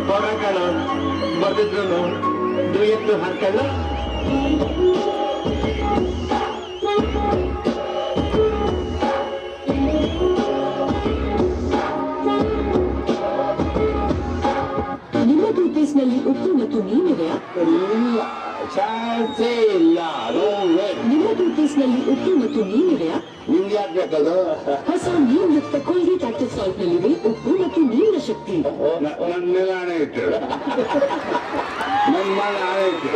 ಹೋರಾಕಳು, ಬರ್ದಿದ್ರು ದುಯ್ಯತ್ತು ಹಾಕಳು. ನಿಮ್ಮ ಟೂತ್ಪೇಸ್ಟ್ನಲ್ಲಿ ಉಪ್ಪು ಮತ್ತು ನೀರಿದೆಯಾ? ಇಲ್ಲ, ಚಾನ್ಸೇ ಇಲ್ಲ. ನಿಮ್ಮ ಟೂತ್ಪೇಸ್ಟ್ನಲ್ಲಿ ಉಪ್ಪು ಮತ್ತು ನೀರಿದೆಯಾ? ನಿಮ್ಗೆ ಯಾಕೆ ಬೇಕದು? ಹೊಸ ನೀರ್ಯುಕ್ತ ಕೋಲ್ಗೇಟ್ ಆಕ್ಟಿವ್ ಸಾಲ್ಟ್ ನಲ್ಲಿದೆ ಉಪ್ಪು ಮತ್ತು ನೀರಿನ ಶಕ್ತಿ. ನನ್ನ ನಾನೇ ಇಟ್ಟು ನನ್ನ ನಾನೇ ಇಟ್ಟು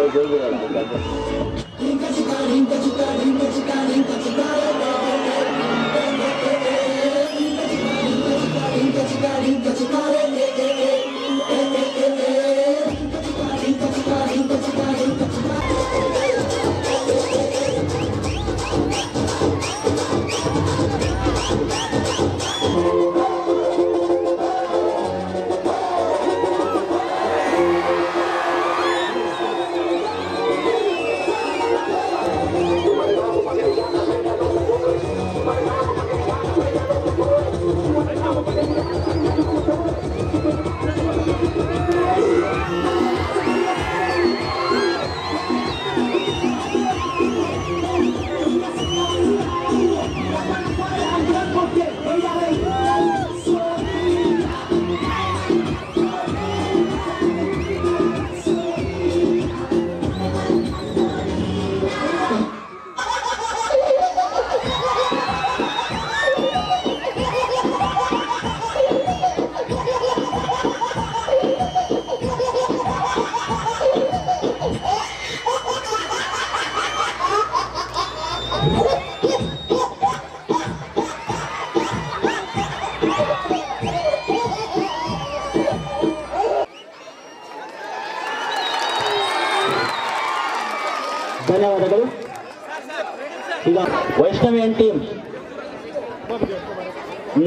ಈಗ ವೈಷ್ಣವಿಯನ್ ಟೀಮ್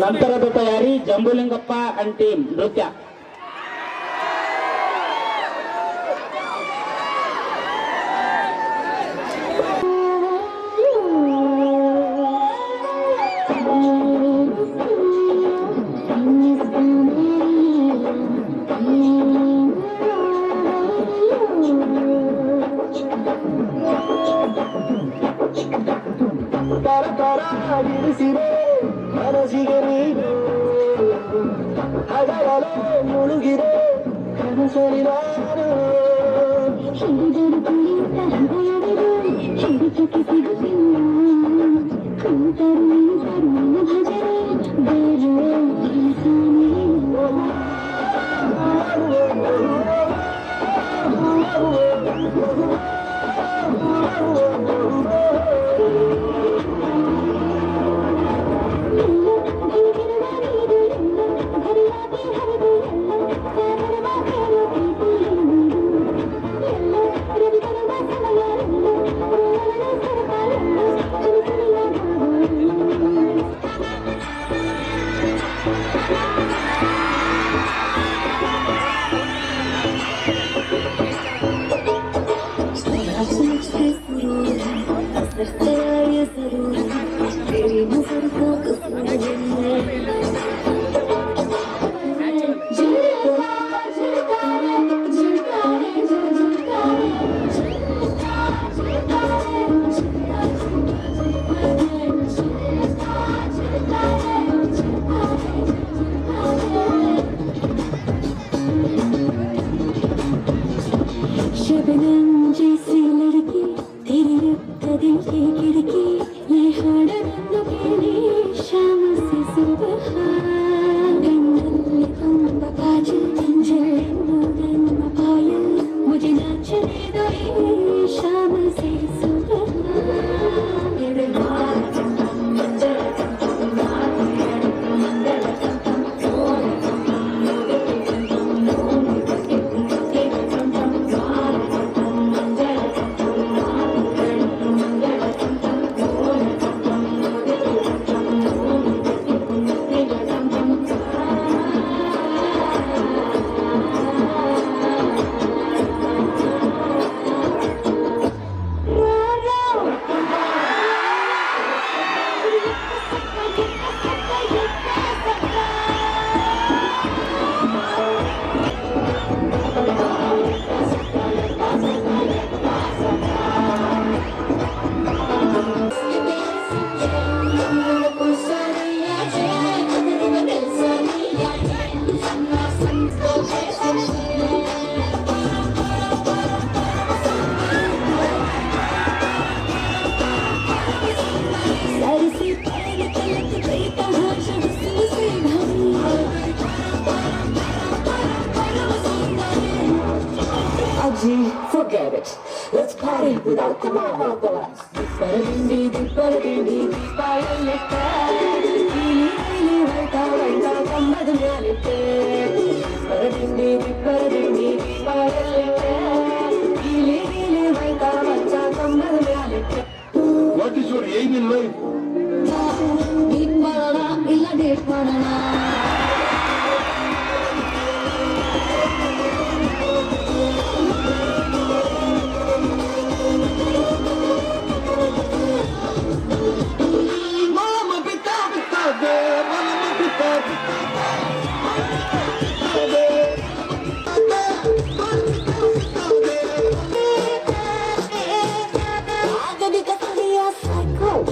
ನಂತರದ ತಯಾರಿ ಜಂಬುಲಿಂಗಪ್ಪ ಅಂಡ್ ಟೀಮ್ ನೃತ್ಯ. ಇರಿಸಿದೆ ಮನಸ್ಸಿಗೆ ನೀನು ಹಗಲೇ ಮುಳುಗಿದೆ ಕನಸರಿ ನಾನು ಹಿಡಿದರು ಕುಳಿತ ಹೃದಯವಿದು ಹಿಡಿತಕ್ಕೆ ಸಿಗುತ್ತಿಲ್ಲ ಕೂತರು ನಿಂತರು ನಿನ್ನ ಭಜನೆ ಬೇರೆ ಕೆಲಸನೇ शबनम जैसी लड़की तेरी रब्ता दिल की खिड़की ये हाडरನ್ನು ಕೇಳಿ शाम से सुबह गंगल कंब काजल अंजल नूरन पायल मुझे नाचने दो शाम से सुबह Forget it. Let's party without the monopolies. Dipparadindi, dipparadindi, dipparadindi. Ili, ili, vaita, vaita, kammadu myalitte. Dipparadindi, dipparadindi, dipparadindi. Ili, ili, vaita, vaita, kammadu myalitte. What is your aim in life? Date ಮಾಡಣ ಇಲ್ಲ date ಮಾಡೋಣ Psycho.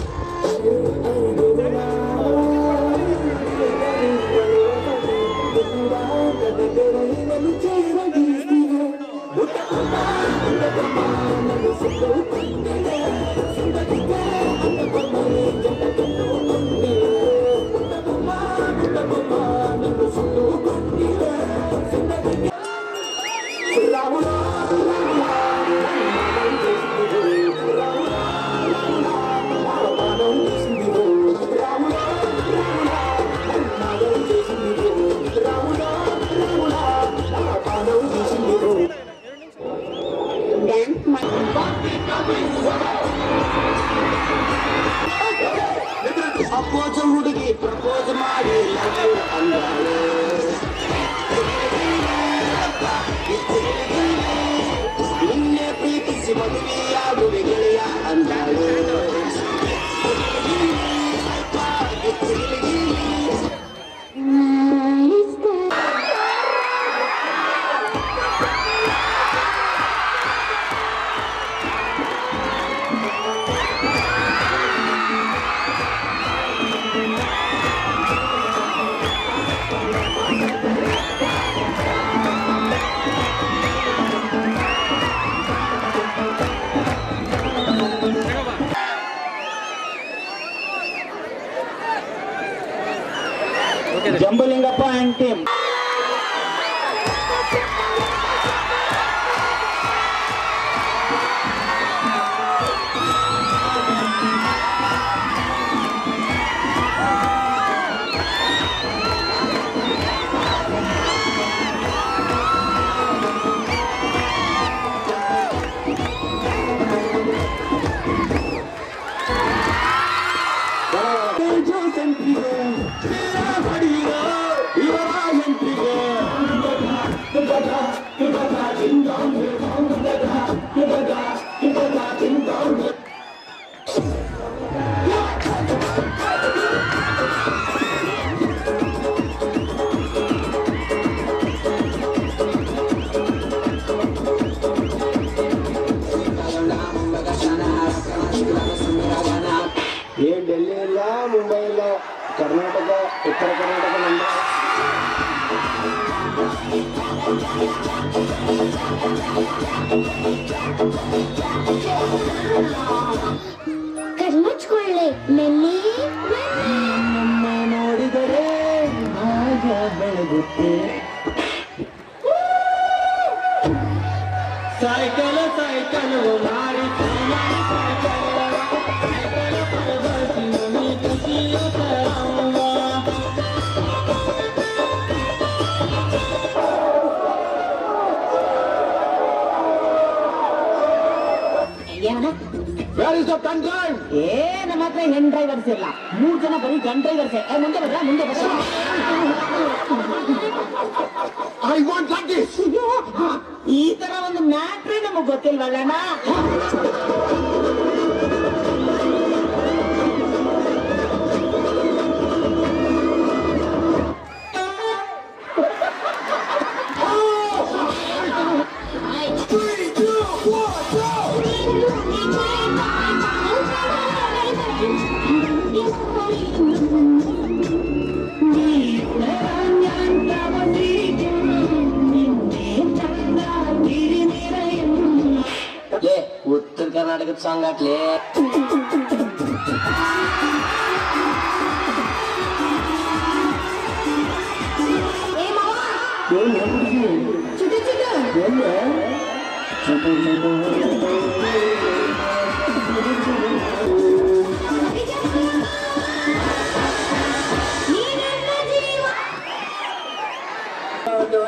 and team. Delhi ಇಲ್ಲ, ಮುಂಬೈ ಇಲ್ಲ, ಕರ್ನಾಟಕ, ಉತ್ತರ ಕರ್ನಾಟಕ ನಮ್ಮ ಕರ್ಮಚ್ಕೊಳ್ಳೆ ನೆಲ್ಲಿ ನಮ್ಮ ನೋಡಿದರೆ ಆಗ ಬೆಳಗುತ್ತೆ. ಸೈಕಲ್ ಸೈಕಲ್ ಮಾರಿ ನಮ್ಮ ಹತ್ರ ಹೆಣ್ ಡ್ರೈವರ್ಸ್ ಇಲ್ಲ, 3 ಜನ ಬರೀ ಗನ್ ಡ್ರೈವರ್ಸ್. ಮುಂದೆ ಬರ್ರ ಮುಂದೆ ಬರ್ರ. ಈ ತರ ಒಂದು ಮ್ಯಾಟ್ರೇ ನಮಗ್ ಗೊತ್ತಿಲ್ವಲ್ಲಣ್ಣ. ಉತ್ತರ ಕರ್ನಾಟಕದ ಸಾಂಗ್ ಹಾಕ್ಲಿ.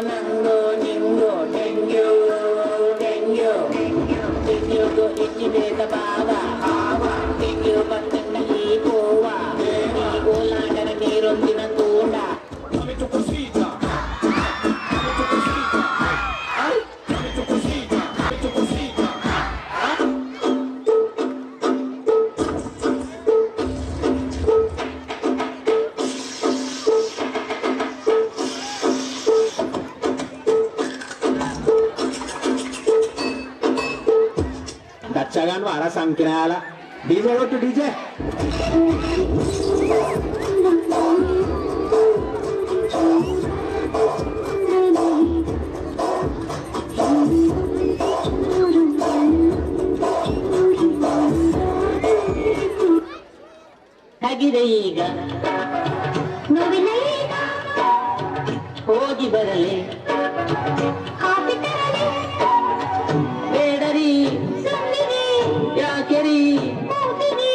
ನಂಗೋ ನಿಂಗೋ ಡೆಂಗ್ಯೂ ಡೆಂಗ್ಯೂ ಡೆಂಗ್ಯೂಗೂ ಹೆಚ್ಚಿಬೇಕ ಬಾವ ಹಾವ ಡೆಂಗ್ಯೂ ಬಂದಲ್ಲಿ ಗೋವ ಈ ಗೋಲಾಂಡರ ನೀರೊಂದಿನ ತೋಡ. दच्चागान वारा सांगते नाही आला. डीजे होतो डीजे. ಹೇಗಿದೆ ಈಗ ನೋವಿನ ಹೋಗಿ ಬರಲಿ ಕಾಫಿ ತರಲಿ ಬೇಡರಿ ಸುಮ್ಮನೆ ಯಾಕೆರಿ ಹೋಗಿರಿ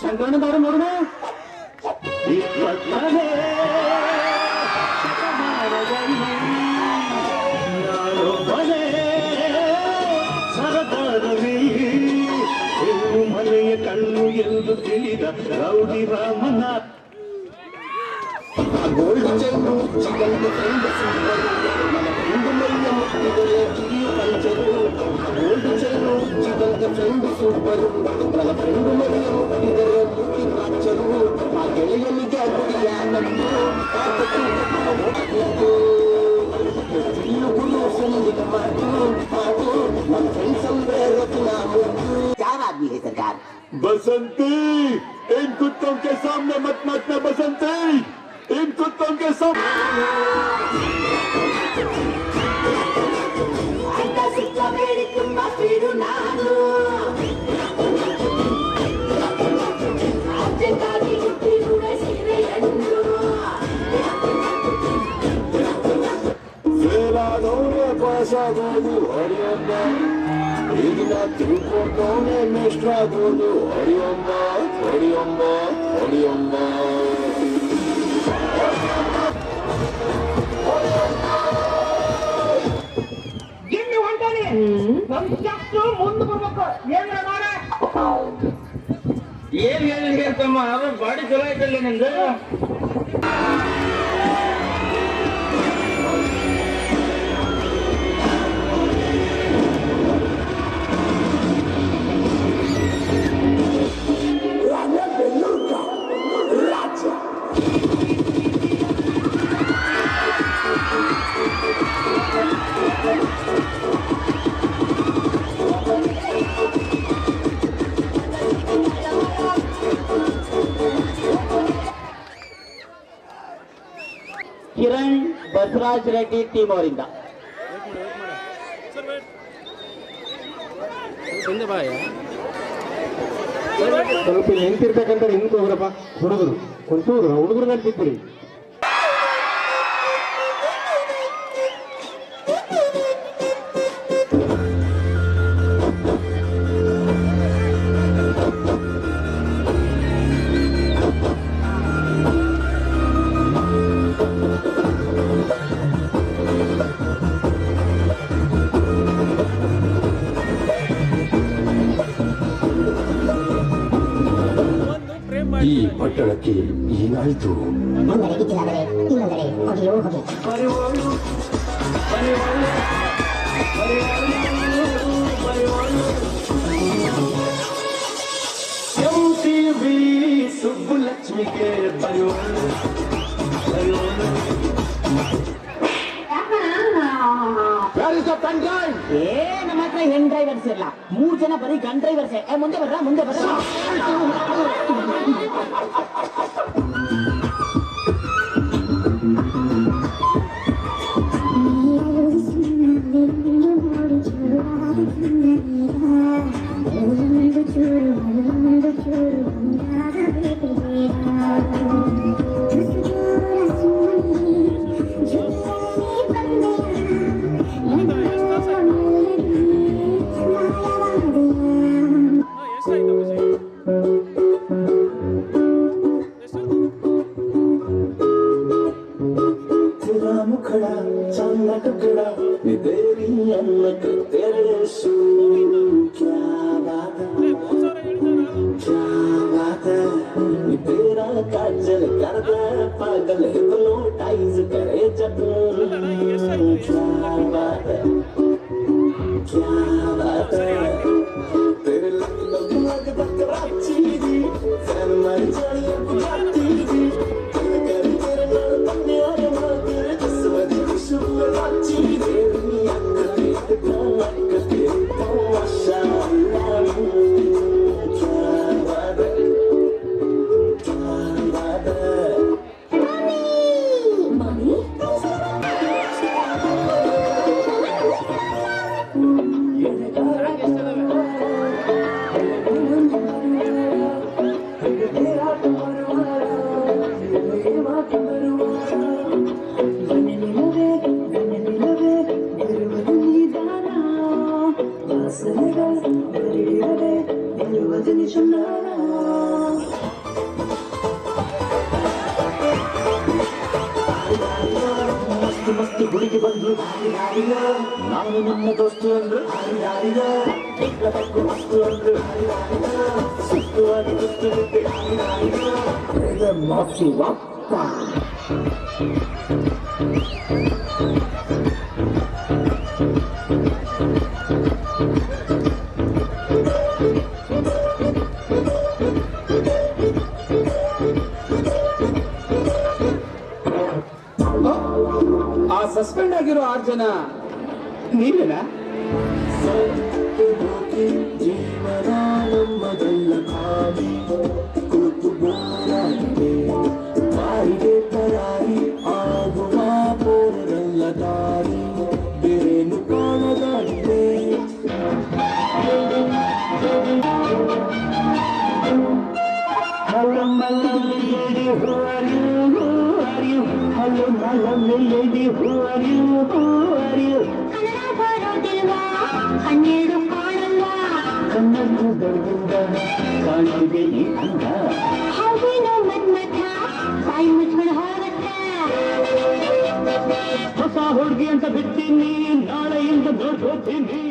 ಸಂಕ್ರಮಣದವರು ನೋಡೋಣ. ಮನೆಯ ಕಣ್ಣು ಎಂದು ತಿಳಿದ ರೌಡಿ ರಾಮನ ಗೋಲ್ಡ್ ಚೆಂಡು ಚಿಕನ್ ಫ್ರೆಂಡ್ ಸೂಪರ್ ನನ್ನ ಫ್ರೆಂಡ್ ಮೈಯ ಮುಟ್ಟಿದರೆ ಕಿರಿಯು ಪಂಚರು. ಗೋಲ್ಡ್ ಚೆಂಡು ಚಿಕನ್ ಫ್ರೆಂಡ್ ಸೂಪರ್ ನನ್ನ ಫ್ರೆಂಡ್ ಮೈಯ ಮುಟ್ಟಿದರೆ ಮುಟ್ಟಿ ನಾಚರು. ಆ ಗೆಳೆಯನಿಗೆ ಅಗುಡಿಯ ನಂದು ಸಂದಿಗ ಮಾತು ಮಾತು ನನ್ನ ಫ್ರೆಂಡ್ಸ್ ಅಂದ್ರೆ ರತ್ನ ಮುದ್ದು. क्या आदमी है सरकार? बसंती, इन कुत्तों के सामने मत नाचना बसंती, इन कुत्तों के सामने. ತುಂಬಾ ಸ್ಪೀಡು ನಾನು ವಯಸ್ಸಾಗೋದು ಹರಿಯಮ್ಮ ಈಗಿನ ತಿಳ್ಕೊಂಡವನೇ ಮೇಷ್ಟ್ರಾಗೋದು ಹರಿಯಮ್ಮ ಹರಿಯಮ್ಮ ಹರಿಯಮ್ಮ ಗಿಣ್ಣಿ ಹೊಂಟಾನೆ ನಮ್ ಜಾಸ್ತಿ ಮುಂದೆ ಬರ್ಬೇಕು ಏನ್ ಮಾಡ ಏನ್ ಹೇಳ್ತಮ್ಮ ಅದು ಬಾಡಿ ಚಲೋ ಐತಲ್ಲ ನಿಂದು ಕಿರಣ್ ಬಸವರಾಜ್ ರೆಡ್ಡಿ ಟೀಮ್ ಅವರಿಂದ ಸ್ವಲ್ಪ ನಿಂತಿರ್ಬೇಕಂತ ನಿಂತು ಹೋಗ್ರಪ್ಪ ಹುಡುಗರು ಕುಂತೂರು ಹುಡುಗರು ನಡ್ತಿದ್ರಿ ಈ ಪಟ್ಟಣಕ್ಕೆ ಏನಾಯಿತು ಸುಬ್ಬುಲಕ್ಷ್ಮಿಗೆ ನಮ್ಮ ಹತ್ರ ಹೆಣ್ ಡ್ರೈವರ್ಸ್ ಇಲ್ಲ 3 ಜನ ಬರೀ ಗನ್ ಡ್ರೈವರ್ಸ್ ಮುಂದೆ ಬರ್ರ काजल कर दे पागल हिप्नोटाइज करे जब क्या बात है तेरे लग कराची दी फैन मर जानी बुझाती दी कर तेरे नाल बन्ने और मां तेरे किस्मत खुशबू लाची दे अख ते माशाअल्लाह ಮಸ್ತಿ ಹುಡುಗಿ ಬಂದು ನಾನು ನನ್ನ ದೋಸ್ತು ಅಂದ್ರು ಮಸ್ತು ಅಂದ್ರು ಸುತ್ತುವಾಗಿ ಮಾಫಿ ವಾಪ್ಪ ಸಸ್ಪೆಂಡ್ ಆಗಿರೋ 6 ಜನ ನೀವೇನಾ? ಜೀವನ ನಮ್ಮದಲ್ಲ ಖಾಲಿ ಕೂತು ಬೋರಾಗಿದೆ ಬಾಯಿಗೆ ತರಾರಿ ಆಗುವ ಪೋರಲ್ಲ ದಾರಿ ಬೇರೇನು ಕಾಣದಾಗಿದೆ Hello, ಕಣ್ಣೊಳಗಿಂದ ಕಾಣ್ತಿದೆ ಈ ಅಂದ. ಹೌದೇನೋ ಮನ್ಮಥ ಬಾಯಿ ಮುಚ್ಕೊಂಡು ಹೋಗತ್ತ. ಹೊಸ ಹುಡುಗಿ ಅಂತ ಬಿಡ್ತೀನಿ, ನಾಳೆಯಿಂದ ನೋಡ್ಕೋತೀನಿ.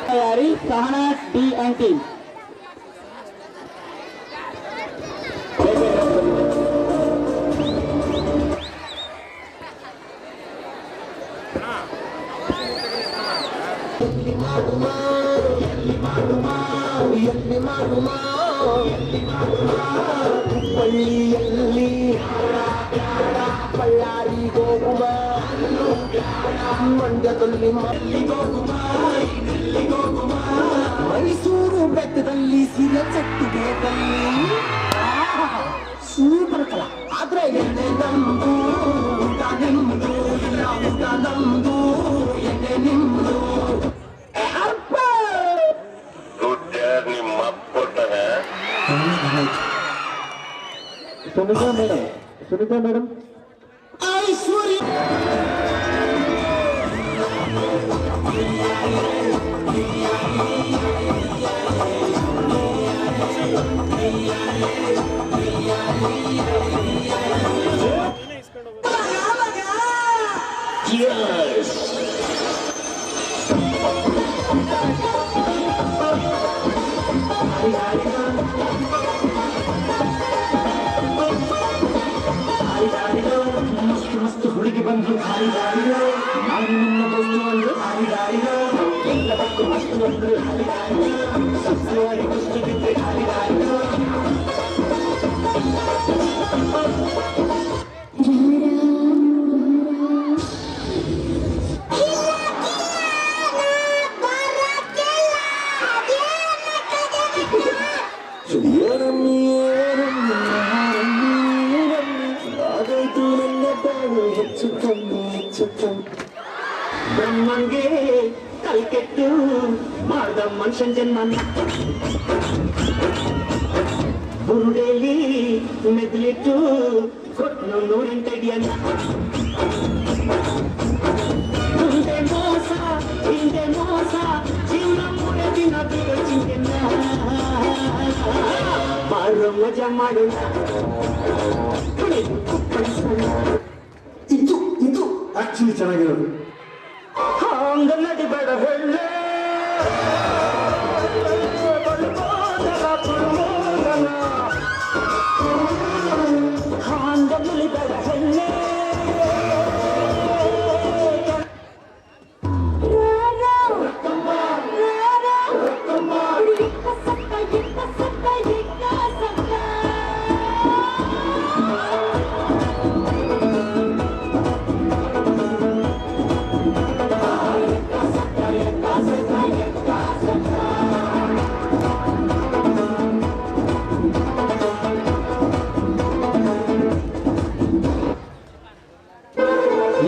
तैयारी सहना डी एंड टीम. ಪಳ್ಳಿಯಲ್ಲಿ ಬಳ್ಳಾರಿ ಗೋಗುಮ, ಮಂಡ್ಯದಲ್ಲಿ ಮೈಸೂರು ಬೆಟ್ಟದಲ್ಲಿ ಸಿರೆ ಚಟ್ಟಿಗೆದಲ್ಲಿ ಸೂಪರ್ ಕಲ. ಆದ್ರೆ ಎಣ್ಣೆ ನಮ್ದು, ಊಟ ನಿಮ್ದು, ಇಲ್ಲ ಊಟ ನಮ್ದು, ಎಣ್ಣೆ ನಿಮ್ದು. ಸುನೀತಾ ಮೇಡಮ್ ಐಶ್ವರ್ಯ ಮಸ್ತು ಹುಡುಗಿ ಬಂದು ಖಾಲಿ ದಾರಿಯೋ, ನಾನು ನಿನ್ನ ಬಸ್ತು ಅಂದ್ರೆ ಖಾಲಿ ದಾರಿಯೋ, ಎಲ್ಲ ಬಸ್ತು ಮಸ್ತು ಬಂದ್ರೆ ಖಾಲಿ ದಾರಿಯೋ, ಸಬ್ಸಿಡಿ ಬಸ್ತು ಬಿದ್ದರೆ ಖಾಲಿ ದಾರಿಯೋ. ಹೆಚ್ಚು ಕಮ್ಮಿ ಹೆಚ್ಚು ಕಮ್ಮಿ ಬ್ರಹ್ಮಂಗೆ ಕಲ್ಕೆಟ್ಟು ಮಾಡ್ದ ಮನುಷ್ಯನ್ ಜನ್ಮ. ಬುರುಡೆಯಲ್ಲಿ ಮೆದ್ಲಿಟ್ಟು ಕೊಟ್ಟು ನೂರೆಂಟಡಿಯನ್ನ. ಮುಂದೆ ಮೋಸ ಹಿಂದೆ ಮೋಸ, ಜೀವನ ಮೂರೇ ದಿನ ಬಿಡೋ ಚಿಂತೆನ. ಮಾಡು ಮಜಾ ಮಾಡು ಇದು ಆಕ್ಚುಲಿ ಚೆನ್ನಾಗಿರೋದು. ಹಂಗ ನಡಿಬೇಡ ಹೇಳ ಹಂಗ ನಡಿಬೇಡ ಹೇಳ.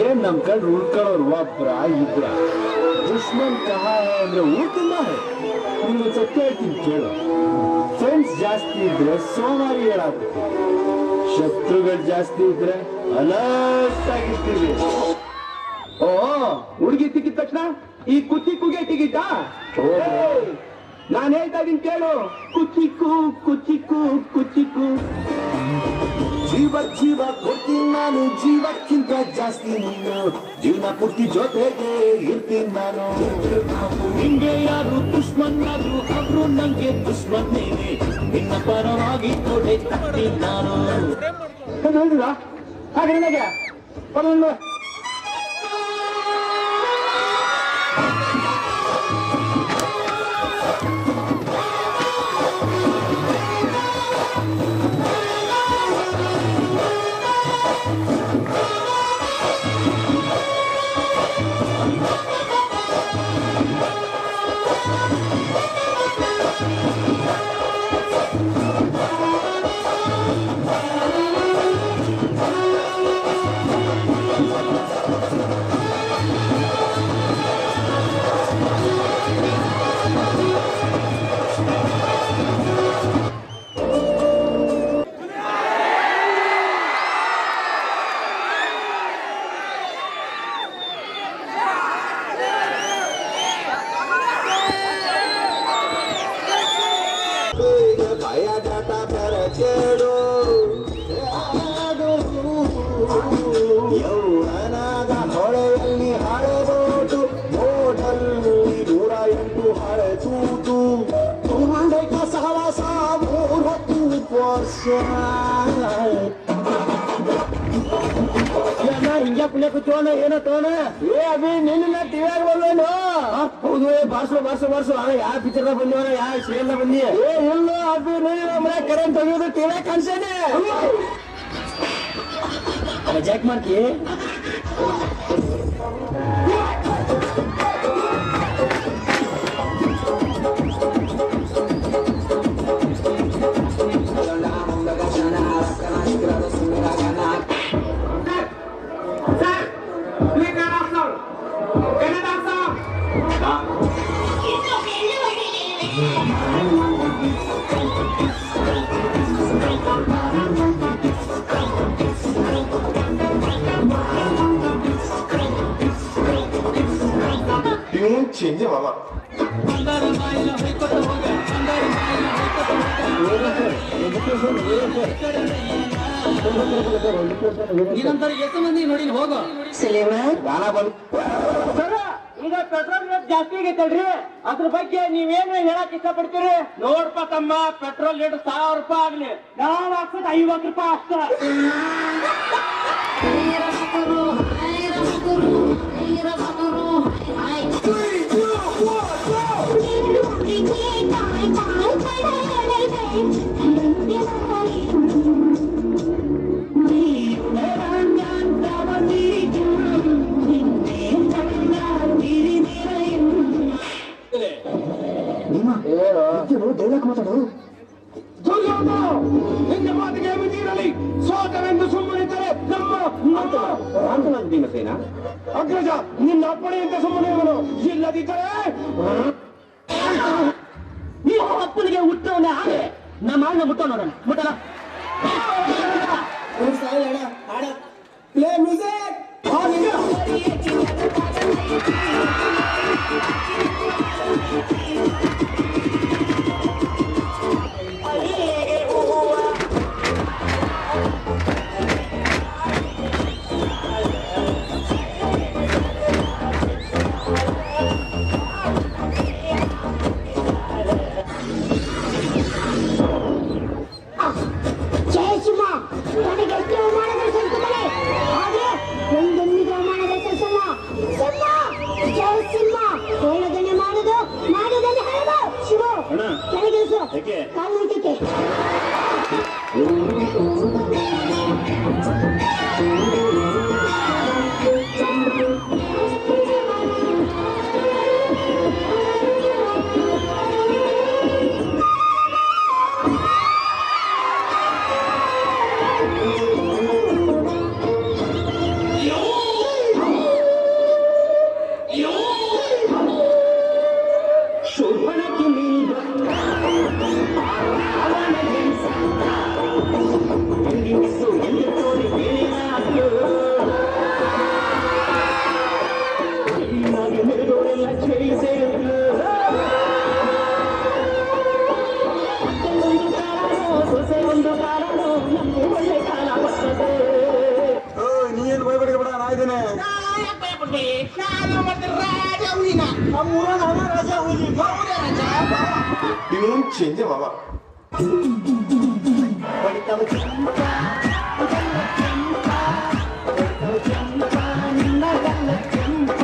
ಏನ್ ನಮ್ ಕಡೆ ಉಳ್ಕೊಳ್ಳೋರು ಒಬ್ರ ಇಬ್ರ ದುಶ್ಮನ್ ಕಹಾ ಅಂದ್ರೆ ಊಟಲ್ಲ. ನಿಮ್ಗೆ ಸತ್ಯ ಹೇಳ್ತೀನಿ ಕೇಳು, ಫ್ರೆಂಡ್ಸ್ ಜಾಸ್ತಿ ಜಾಸ್ತಿ ಇದ್ರೆ ಸೋಮಾರಿ ಹೇಳೋದು, ಶತ್ರುಗಳು ಜಾಸ್ತಿ ಇದ್ರೆ ಅಲರ್ಟ್ ಆಗಿರ್ತೀವಿ. ಓ ಹುಡುಗಿ ಸಿಕ್ಕಿದ ತಕ್ಷಣ ಈ ಕುಚಿಕ್ಕುಗೆ ಟಿಗಿಟ. ನಾನು ಹೇಳ್ತಾ ಇದೀನಿ ಕೇಳು, ಕುಚಿಕ್ಕು ಕುಚಿಕ್ಕು ಕುಚಿಕ್ಕು. ಜೀವ ಕೊಡ್ತೀನಿ ನಾನು, ಜೀವಕ್ಕಿಂತ ಜಾಸ್ತಿ ನೀನು, ಜೀವನ ಪೂರ್ತಿ ಜೊತೆಗೆ ಇರ್ತೀನಿ ನಾನು. ನಿಂಗೆ ಯಾರು ದುಶ್ಮನ್ನಾದ್ರು ಅವರು ನಂಗೆ ದುಶ್ಮನ್ನೇನೆ, ನಿನ್ನ ಪರವಾಗಿ ಕೊಡೆ ತರ್ತೀನಿ ನಾನು. ಹಾಗೆ ನನಗೆ ಪರವಾಗಿಲ್ಲ. ಯೌವನದ ಹೊಳೆಯಲ್ಲಿ ಹಳೆಬೋಟು, ಬೋಟಲ್ಲಿ 108 ಹಳೆ ತೂತು, ತುಂಡೈಕ ಸಹವಾಸ 30 ವರ್ಷ. ಹಿಂಗೆ ಪುಣ್ಯ ಕೂತ್ಕೊಂಡು ಏನೋ ತೋಣ ಏ ಅಭಿ ನಿನ್ನ ಟಿವಿಯಾಗ ಬಂದೇನು? ಹೌದು, ಬಾರ್ಸು ಯಾವ ಪಿಕ್ಚರ್ ಬಂದಿವ, ಯಾವ ಸೀರಿಯಲ್ ಬಂದಿ? ಏ ಇಲ್ಲ ಅಭಿ, ನೀನು ಕರೆಂಟ್ ತೆಗೆಯೋದು ಟಿವಿಯಾಗ ಕಾಣಿಸ್ತೇನೆ. ಜಾಕ್ ಮಾಡ್ತಿ ಚೇಂಜ್ ಮಾಮ. ಸುಲೇಮಾನ್ ಈಗ ಪೆಟ್ರೋಲ್ ರೇಟ್ ಜಾಸ್ತಿ ಆಗೈತಲ್ರಿ, ಅದ್ರ ಬಗ್ಗೆ ನೀವೇನು ಹೇಳಕ್ ಇಷ್ಟಪಡ್ತೀರಿ? ನೋಡ್ಪ ತಮ್ಮ, ಪೆಟ್ರೋಲ್ ರೇಟ್ 1000 ರೂಪಾಯಿ ಆಗ್ಲಿ, ನಾವು ಹಾಕ್ಸೋದು 50 ರೂಪಾಯಿ ಅಷ್ಟ. ಡೈಲಾಗ್ ಮಾತಾಡು. ನಿನ್ನ ಮಾತಿಗೆ ಮಿತಿರಲಿ, ಸೋತವೆಂದು ಸುಮ್ಮನಿದ್ದರೆ ನಮ್ಮ ಅಗ್ರಜ ನಿನ್ನ ಅಪ್ಪಣೆಯಿಂದ ಸುಮ್ಮನೆ ಅವನು, ಇಲ್ಲದಿದ್ದರೆ ನೀವು ಅಪ್ಪನಿಗೆ ಹುಟ್ಟವನೇ ಹಾಗೆ ನಮ್ಮ ಅಣ್ಣ ಮುಟ್ಟ ನೋಡೋಣ. ಮುಟ್ಟಲ್ಲ ಪ್ಲೇ ಮ್ಯೂಸಿಕ್. ಶೋಭನ ನಮ್ಮೂರಾಗ ಅವ ರಾಜ ಹುಲಿ ಇವನು ಚೇಂಜ್ ಮಾವ ಹೊಡಿತಾವ ಚಂಪ ಹೊಡಿತಾವ ಚಂಪ ನಿನ್ನ ಗಲ್ಲ ಚಂಪ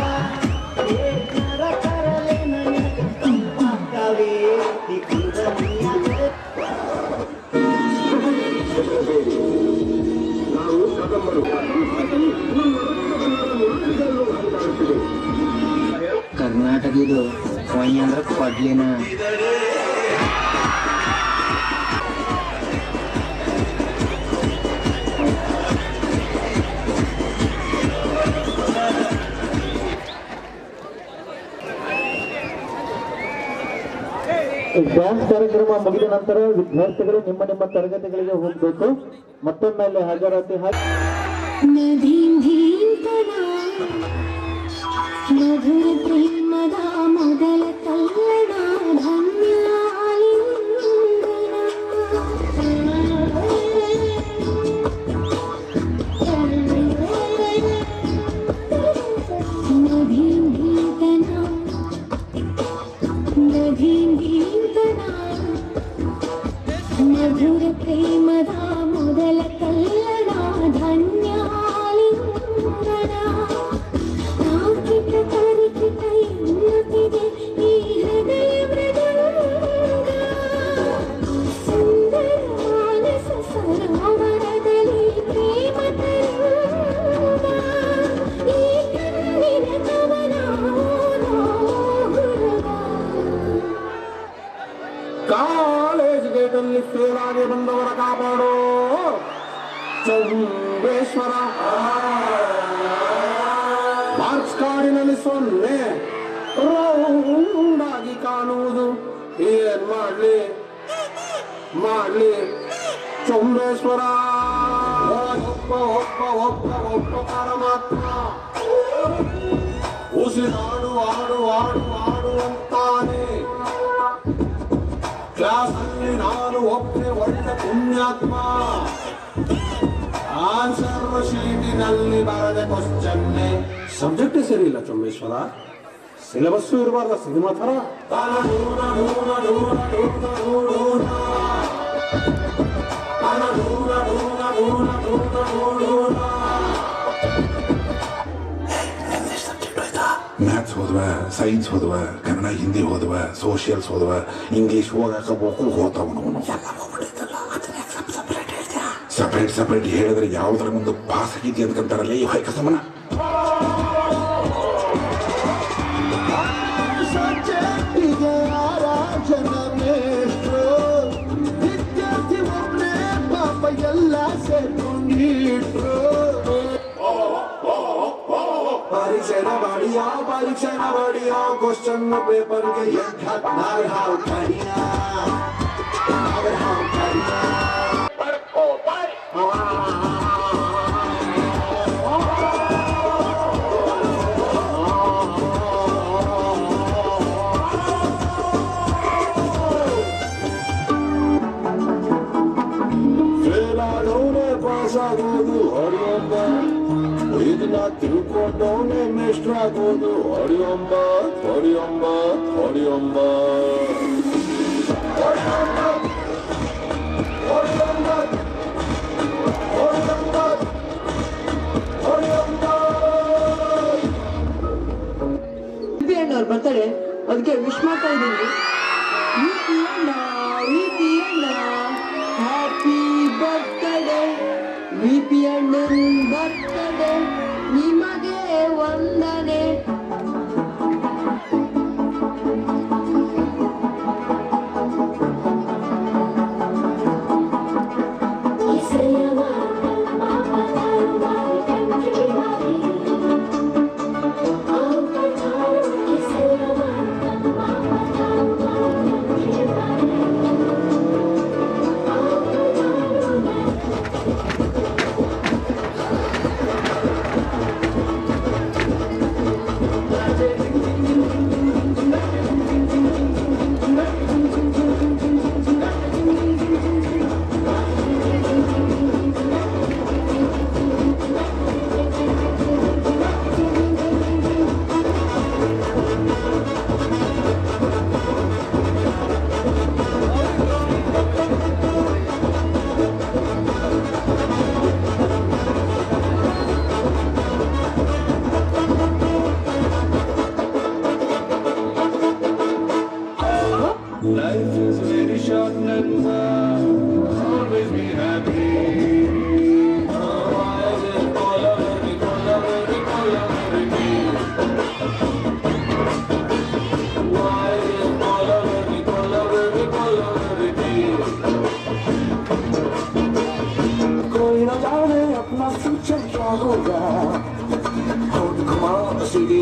ಏಕರ ಕರಲೆ ನನಗ ತಂಪ ಕಾವೇರಿ ಕುಂದನಿಯ ನಾವು ಕದಂಬರು ಕರ್ನಾಟಕ ಇದು ಕೊಯ್ ಅಂದ್ರೆ ಕೊಡ್ಲಿನ ಡ್ಯಾನ್ಸ್ ಕಾರ್ಯಕ್ರಮ ಮುಗಿದ ನಂತರ ವಿದ್ಯಾರ್ಥಿಗಳು ನಿಮ್ಮ ನಿಮ್ಮ ತರಗತಿಗಳಿಗೆ ಹೋಗಬೇಕು. ಮತ್ತೊಮ್ಮೆ ಅಲ್ಲಿ ಹಾಜರಾತಿ ಮಧುರ ಪ್ರೇಮದ ಮೊದಲ ಕಲ್ಲಡ ಮಧುರ ಪ್ರೇಮದ ಮೊದಲ ಕಲ್ಲಡ ಧನ್ಯಾಲಿಂಗನ ತಾಕಿತ ತರಿಕಿತ ಎನ್ನುತ್ತಿದೆ ಈ ಹೃದಯ ಮೃದಂಗ ಸುಂದರ ಮಾನಸ ಸರೋವರದಲ್ಲಿ ಪ್ರೇಮ ತರಂಗ ಈ ಕಣ್ಣಿನ ಕವನ ಕಾಲೇಜ್ ಗೇಟಲ್ಲಿ ಫೇಲ್ ಆಗಿ ಬಂದವರ ಕಾಪಾಡೋ ಚೌಡೇಶ್ವರ ಮಾರ್ಕ್ಸ್ ಕಾರ್ಡಿನಲ್ಲಿ 0 ರೌಂಡ್ ಆಗಿ ಕಾಣುವುದು ಏನ್ ಮಾಡ್ಲಿ ಚೌಡೇಶ್ವರ ಒಬ್ಬ ಪರಮಾತ್ಮ ಉಸಿರಾಡು ಆಡು ಅಂತಾನೆ ಕ್ಲಾಸಲ್ಲಿ ನಾನು ಒಬ್ಬನೇ ಒಳ್ಳೆ ಪುಣ್ಯಾತ್ಮ ಆನ್ಸರ್ ಶೀಟಿನಲ್ಲಿ ಬರದ ಕ್ವಶ್ಚನ್ನೇ ಸಬ್ಜೆಕ್ಟ್ ಸರಿ ಇಲ್ಲ ಚೊಂಬೇಶ್ವರ ಸಿಲೆಬಸ್ಸು ಇರಬಾರ್ದ ಸಿನಿಮಾ ತರ ಮ್ಯಾಥ್ಸ್ ಹೋದ್ವ, ಸೈನ್ಸ್ ಹೋದ್ವ, ಕನ್ನಡ ಹಿಂದಿ ಹೋದ್ವ, ಸೋಷಿಯಲ್ಸ್ ಹೋದ್ವ, ಇಂಗ್ಲೀಷ್ ಹೋಗಾಕ ಬೇಕು ಹೋಗ್ತಾವನು ಎಲ್ಲ ಹೋಗ್ಬಿಟ್ಟಿದ್ದಲ್ಲ. ಸಪ್ರೇಟ್ ಹೇಳಿದ್ರೆ ಯಾವ್ದ್ರ ಮುಂದೆ ಪಾಸ್ ಆಗಿದ್ದಿ ಅಂದ್ಕಂತಾರಲ್ಲ ಈ ಹೊಯ್ಕ ಸಮನ. ವಿದ್ಯಾರ್ಥಿ ಒಬ್ಬನೇ ಪಾಪ ಎಲ್ಲ ಸೇರ್ಕೊಂಡಿಟ್ರು. ಪರೀಕ್ಷೆನ ಬಡಿಯೋ ಕ್ವಶನ್ ಪೇಪರ್ಗೆ ಹಾವು ಕಡಿಯ ಫೇಲಾದವನೇ ಪಾಸ್ ಆಗೋದು ಹೊಡೆಯೊಂಬ, ಇದನ್ನ ತಿಳ್ಕೊಂಡವನೇ ಮೇಷ್ಟ್ರ ಆಗೋದು ಹೊಡೆಯೊಂಬ. ಅವ್ರು ಬರ್ತಾರೆ, ಅದಕ್ಕೆ ವಿಶ್ ಮಾಡ್ತಾ ಇದ್ದೀನಿ. ಹ್ಯಾಪಿ ಬರ್ತ್ಡೇ ವಿಪಿ ಅಣ್ಣನ್ ಬರ್ತ್ಡೇ, ನಿಮಗೆ ವಂದನೆ.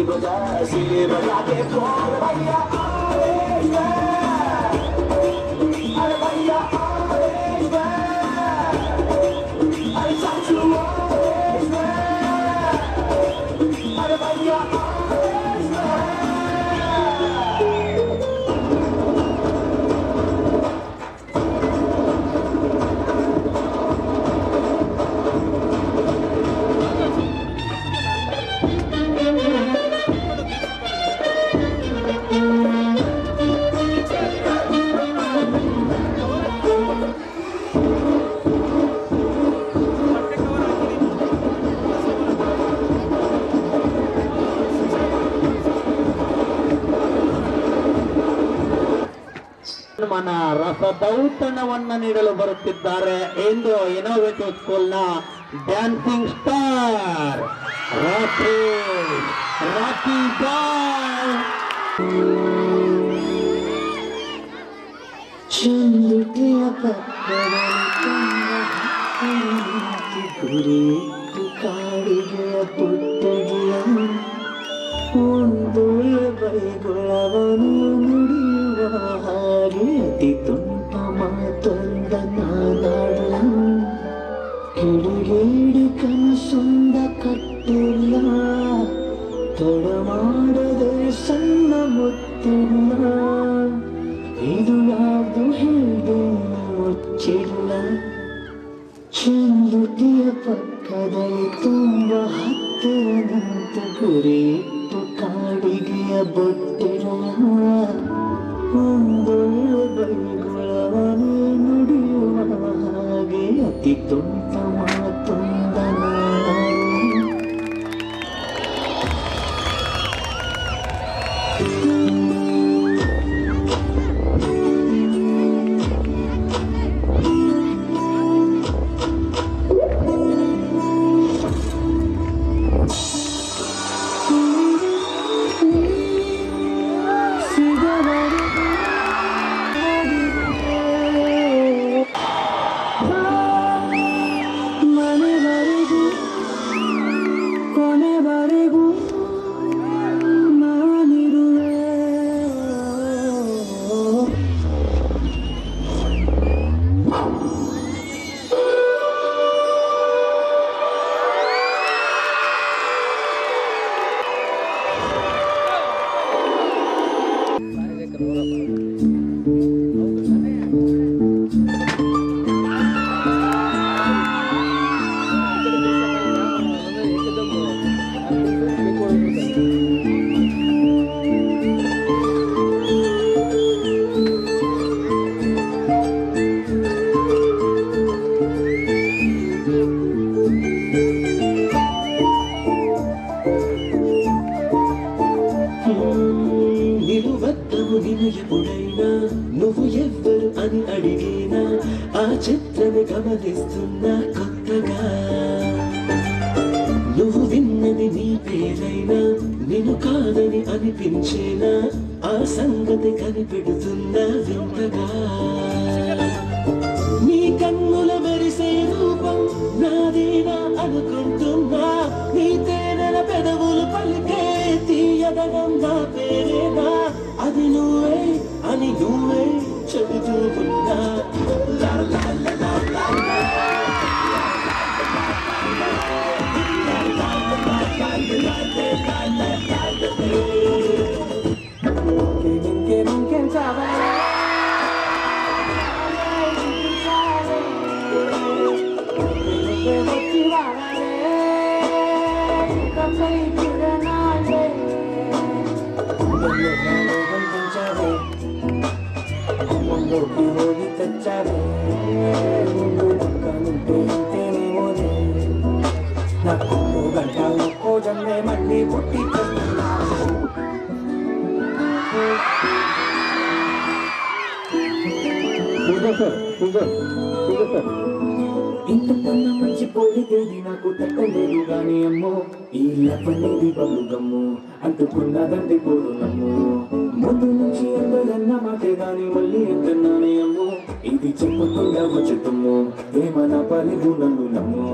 बजा सीढ़ी बजा के बोल भैया आवेश में। अरे भैया आवेश में। अरे चाचू आवेश में। अरे भैया आवेश में। ಮನ ರಸದೌತಣವನ್ನ ನೀಡಲು ಬರುತ್ತಿದ್ದಾರೆ ಎಂದು ಇನೋವೇಟಿವ್ ಸ್ಕೂಲ್ನ ಡ್ಯಾನ್ಸಿಂಗ್ ಸ್ಟಾರ್ ರಾಕಿ ಬಾಯ್. ಚಂದುಟಿಯ ಪಕ್ಕದಲ್ಲಿ ಗುರಿಯಿಟ್ಟು ಕಾಡಿಗೆಯ ಪುಟ್ಟಗಿಯ ಒಂದು ಬೈಗುಳವನು ನುಡಿಯುವ ಹಾಗೆ ಅತಿ ತುಂಟ ಮಾತೊಂದ ನಾನಾಡಲು ಕಿಡಿಗೇಡಿ ಕನಸೊಂದ ಕಟ್ಟಿಲ್ಲ ತಡ ಮಾಡದೆ ಸಣ್ಣ ಮುತ್ತಿಲ್ಲ ಇದು ಯಾವುದು ಹೇಳ್ದೆ ಮುಚ್ಚಿಲ್ಲ ಚಂದುಟಿಯ ಪಕ್ಕದಲ್ಲಿ ತುಂಬ ಹತ್ತಿರ ನಿಂತ ಗುರಿಯಿಟ್ಟು ಕಾಡಿಗೆಯ ಬೊಟ್ಟಿರಲ್ಲ ಒಂದು ಬೈಗುಳವನೇ ನುಡಿಯುವ ಹಾಗೆ ಅತಿ ತುಂಟ ಮಾತೊಂದ ನಾಡು. నిలువద్దము నిను ఎప్పుడైనా నువ్వు ఎవ్వరు అని అడిగేనా ఆ చిత్రమే గమనిస్తున్నా కొత్తగా నువ్వు విన్నది నీ పేరైనా నిన్ను కాదని అనిపించేనా ఆ సంగతి కనిపెడుతున్నా వింతగా నీ కన్నుల మెరిసే రూపం నాదేనా అనుకుంటున్నా నీ తేనెల పెదవులు పలికే తీయదనం నా పేరేనా అది నువ్వే అని నువ్వే చెబుతూ ఉన్నా లా లా లా లా లా లా. మళ్ళీ పుట్టి ఇంతకన్నా మంచి పోలికేది నాకు తట్టలేదు గాని అమ్మో ఈ లవ్వనేది బలుగమ్ము అంటుకున్నదంటే పోరునమ్ము ముందు నుంచి ఎందరన్న మాటే గాని మళ్ళీ ఎంతన్నానే అమ్ము ఇది చెప్పుకుండా వచ్చుతమ్ము ఏమన్నా పలిగు నన్ను నమ్ము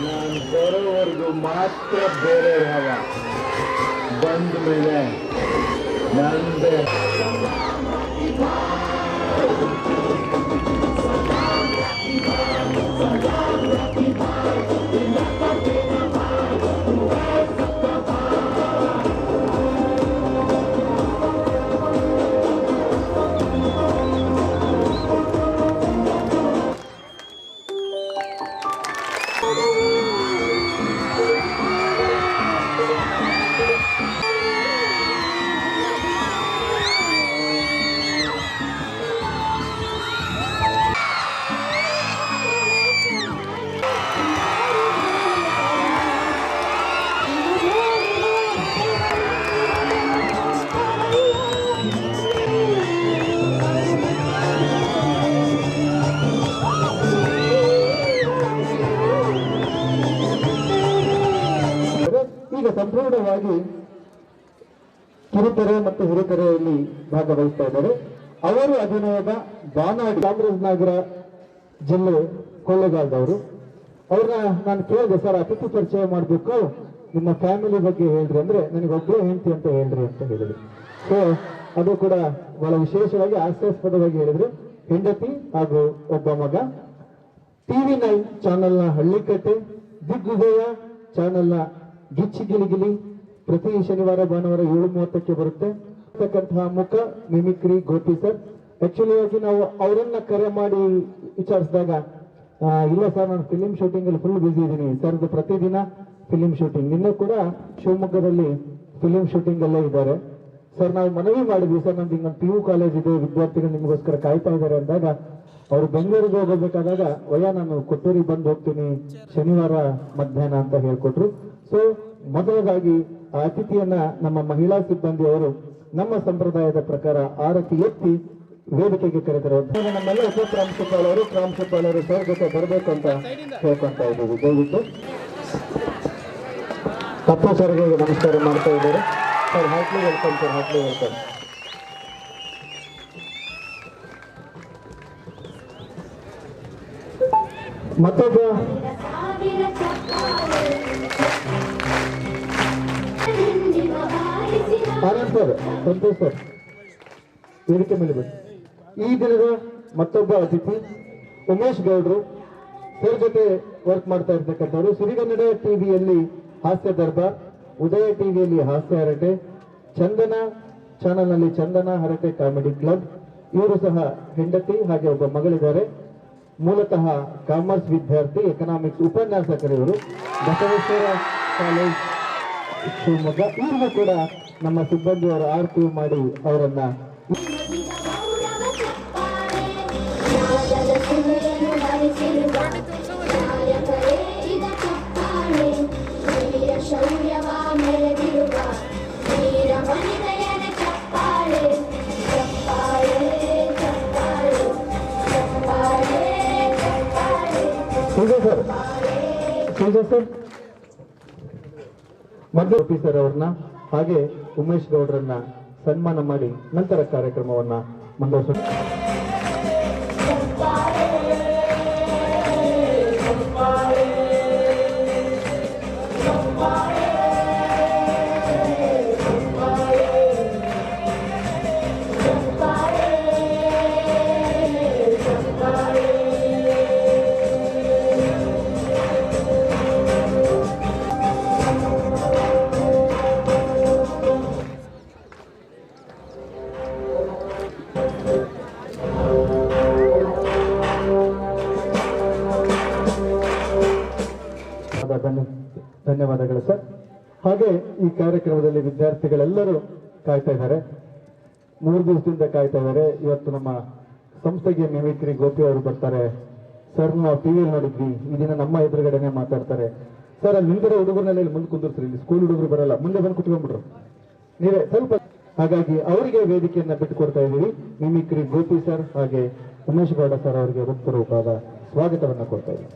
ನಾನು ಬರೋವರೆಗೂ ಮಾತ್ರ ಬೇರೆ ಹವ ಬಂದ ಮೇಲೆ ನಂದೇ. ಈಗ ಸಂಪೂರ್ಣವಾಗಿ ಕಿರುತೆರೆ ಮತ್ತು ಹಿರಿತೆರೆಯಲ್ಲಿ ಭಾಗವಹಿಸ್ತಾ ಇದ್ದಾರೆ. ಅವರು ಅಭಿನಯದ ಬಾನಾಡಿ ಚಾಮರಾಜನಗರ ಜಿಲ್ಲೆ ಕೊಳ್ಳೇಗಾಲದವರು. ಅವ್ರನ್ನ ನಾನು ಕೇಳಿದೆ, ಸರ್ ಅತಿಥಿ ಪರಿಚಯ ಮಾಡಬೇಕು, ನಿಮ್ಮ ಫ್ಯಾಮಿಲಿ ಬಗ್ಗೆ ಹೇಳ್ರಿ ಅಂದ್ರೆ ನನಗೆ ಒಬ್ಬರೇ ಹೆಂಡತಿ ಅಂತ ಹೇಳ್ರಿ ಅಂತ ಹೇಳಿದ್ರು. ಸೊ ಅದು ಕೂಡ ಬಹಳ ವಿಶೇಷವಾಗಿ ಹಾಸ್ಯಾಸ್ಪದವಾಗಿ ಹೇಳಿದ್ರು. ಹೆಂಡತಿ ಹಾಗೂ ಒಬ್ಬ ಮಗ. TV9 ಚಾನೆಲ್ನ ಹಳ್ಳಿಕಟ್ಟೆ, ದಿಗ್ವಿಜಯ ಚಾನೆಲ್ನ ಗಿಚ್ಚಿ ಗಿಲಿಗಿಲಿ ಪ್ರತಿ ಶನಿವಾರ ಭಾನುವಾರ 7:30ಕ್ಕೆ ಬರುತ್ತೆ. ಮುಖ ಮಿಮಿಕ್ರಿ ಗೋಪಿ ಸರ್. ಆಕ್ಚುಲಿ ಆಗಿ ನಾವು ಅವರನ್ನ ಕರೆ ಮಾಡಿ ವಿಚಾರಿಸಿದಾಗ, ಇಲ್ಲ ಸರ್ ನಾನು ಫಿಲಿಂ ಶೂಟಿಂಗ್ ಅಲ್ಲಿ ಫುಲ್ ಬಿಸಿ ಇದ್ದೀನಿ ಸರ್, ಪ್ರತಿದಿನ ಫಿಲಿಂ ಶೂಟಿಂಗ್. ನಿನ್ನೆ ಕೂಡ ಶಿವಮೊಗ್ಗದಲ್ಲಿ ಫಿಲಿಂ ಶೂಟಿಂಗ್ ಅಲ್ಲೇ ಇದ್ದಾರೆ ಸರ್. ನಾವು ಮನವಿ ಮಾಡಿದ್ವಿ ಸರ್, ನಮ್ದು ಹಿಂಗೆ PU ಕಾಲೇಜ್ ಇದೆ, ವಿದ್ಯಾರ್ಥಿಗಳು ನಿಮಗೋಸ್ಕರ ಕಾಯ್ತಾ ಇದ್ದಾರೆ ಅಂದಾಗ ಅವರು ಬೆಂಗಳೂರಿಗೆ ಹೋಗಬೇಕಾದಾಗ ನಾನು ಕೊಟ್ಟೂರಿಗೆ ಬಂದು ಹೋಗ್ತೀನಿ ಶನಿವಾರ ಮಧ್ಯಾಹ್ನ ಅಂತ ಹೇಳ್ಕೊಟ್ರು. ಸೊ ಮೊದಲದಾಗಿ ಆ ಅತಿಥಿಯನ್ನ ನಮ್ಮ ಮಹಿಳಾ ಸಿಬ್ಬಂದಿಯವರು ನಮ್ಮ ಸಂಪ್ರದಾಯದ ಪ್ರಕಾರ ಆರತಿ ಎತ್ತಿ ವೇದಿಕೆಗೆ ಕರೆದರು. ನಮ್ಮೆಲ್ಲ ಪ್ರಾಂಶುಪಾಲರು ಸರ್ ಜೊತೆ ಬರಬೇಕು ಅಂತ ಕೇಳ್ಕೊಂತ ಇದ್ದೀವಿ. ದಯವಿಟ್ಟು ತಪ್ಪು ಸರ್ಗೆ ನಮಸ್ಕಾರ ಮಾಡ್ತಾ ಇದ್ದಾರೆ sir. Heartly welcome sir, heartly welcome. ಮತ್ತೊಬ್ಬ ಆನಂದ್ ಸರ್, ಸಂತೋಷ್ ಸರ್ ವೇದಿಕೆ ಮೇಲೆ ಬನ್ನಿ. ಈ ದಿನದ ಮತ್ತೊಬ್ಬ ಅತಿಥಿ ಉಮೇಶ್ ಗೌಡ್ರು ಸರ್ ಜೊತೆ ವರ್ಕ್ ಮಾಡ್ತಾ ಇರ್ತಕ್ಕಂಥವ್ರು. ಸಿರಿಗನ್ನಡ ಟಿವಿಯಲ್ಲಿ ಹಾಸ್ಯ ದರ್ಬಾರ್, ಉದಯ ಟಿವಿಯಲ್ಲಿ ಹಾಸ್ಯ ಹರಟೆ, ಚಂದನ ಚಾನಲ್ನಲ್ಲಿ ಚಂದನ ಹರಟೆ ಕಾಮಿಡಿ ಕ್ಲಬ್. ಇವರು ಸಹ ಹೆಂಡತಿ ಹಾಗೆ ಒಬ್ಬ ಮಗಳಿದ್ದಾರೆ. ಮೂಲತಃ ಕಾಮರ್ಸ್ ವಿದ್ಯಾರ್ಥಿ, ಎಕನಾಮಿಕ್ಸ್ ಉಪನ್ಯಾಸಕರು ಇವರು, ಬಸವೇಶ್ವರ ಕಾಲೇಜ್ ಶಿವಮೊಗ್ಗ. ಇವ್ರಿಗೂ ಕೂಡ ನಮ್ಮ ಸಿಬ್ಬಂದಿಯವರು ಆರ್ತಿ ಮಾಡಿ ಅವರನ್ನ ಸರ್ ಮಧ್ಯ ಆಫೀಸರ್ ಅವ್ರನ್ನ ಹಾಗೆ ಉಮೇಶ್ ಗೌಡ್ರನ್ನ ಸನ್ಮಾನ ಮಾಡಿ ನಂತರ ಕಾರ್ಯಕ್ರಮವನ್ನ ಮುಂದುವರಿಸ. ಧನ್ಯವಾದಗಳು ಸರ್. ಹಾಗೆ ಈ ಕಾರ್ಯಕ್ರಮದಲ್ಲಿ ವಿದ್ಯಾರ್ಥಿಗಳೆಲ್ಲರೂ ಕಾಯ್ತಾ ಇದ್ದಾರೆ, 3 ದಿವಸದಿಂದ ಕಾಯ್ತಾ ಇದ್ದಾರೆ. ಇವತ್ತು ನಮ್ಮ ಸಂಸ್ಥೆಗೆ ಮಿಮಿಕ್ರಿ ಗೋಪಿ ಅವರು ಬರ್ತಾರೆ ಸರ್. ನಾವು ಟಿವಿಯಲ್ಲಿ ನೋಡಿದ್ವಿ, ಈ ದಿನ ನಮ್ಮ ಎದುರುಗಡೆನೆ ಮಾತಾಡ್ತಾರೆ ಸರ್. ಅಲ್ಲಿ ಮುಂದೆ ಹುಡುಗರನ್ನೆಲ್ಲ ಇಲ್ಲಿ ಮುಂದೆ ಕುಂದಿರ್ಸ್ರಿ, ಇಲ್ಲಿ ಸ್ಕೂಲ್ ಹುಡುಗರು ಬರಲ್ಲ, ಮುಂದೆ ಬಂದು ಕುತ್ಕೊಂಡ್ಬಿಟ್ರು ನೀವೇ ಸ್ವಲ್ಪ. ಹಾಗಾಗಿ ಅವರಿಗೆ ವೇದಿಕೆಯನ್ನ ಬಿಟ್ಟುಕೊಡ್ತಾ ಇದ್ದೀವಿ. ಮಿಮಿಕ್ರಿ ಗೋಪಿ ಸರ್ ಹಾಗೆ ಉಮೇಶ್ ಗೌಡ ಸರ್ ಅವರಿಗೆ ಹೃತ್ಪೂರ್ವಕವಾದ ಸ್ವಾಗತವನ್ನ ಕೊಡ್ತಾ ಇದ್ದೀವಿ.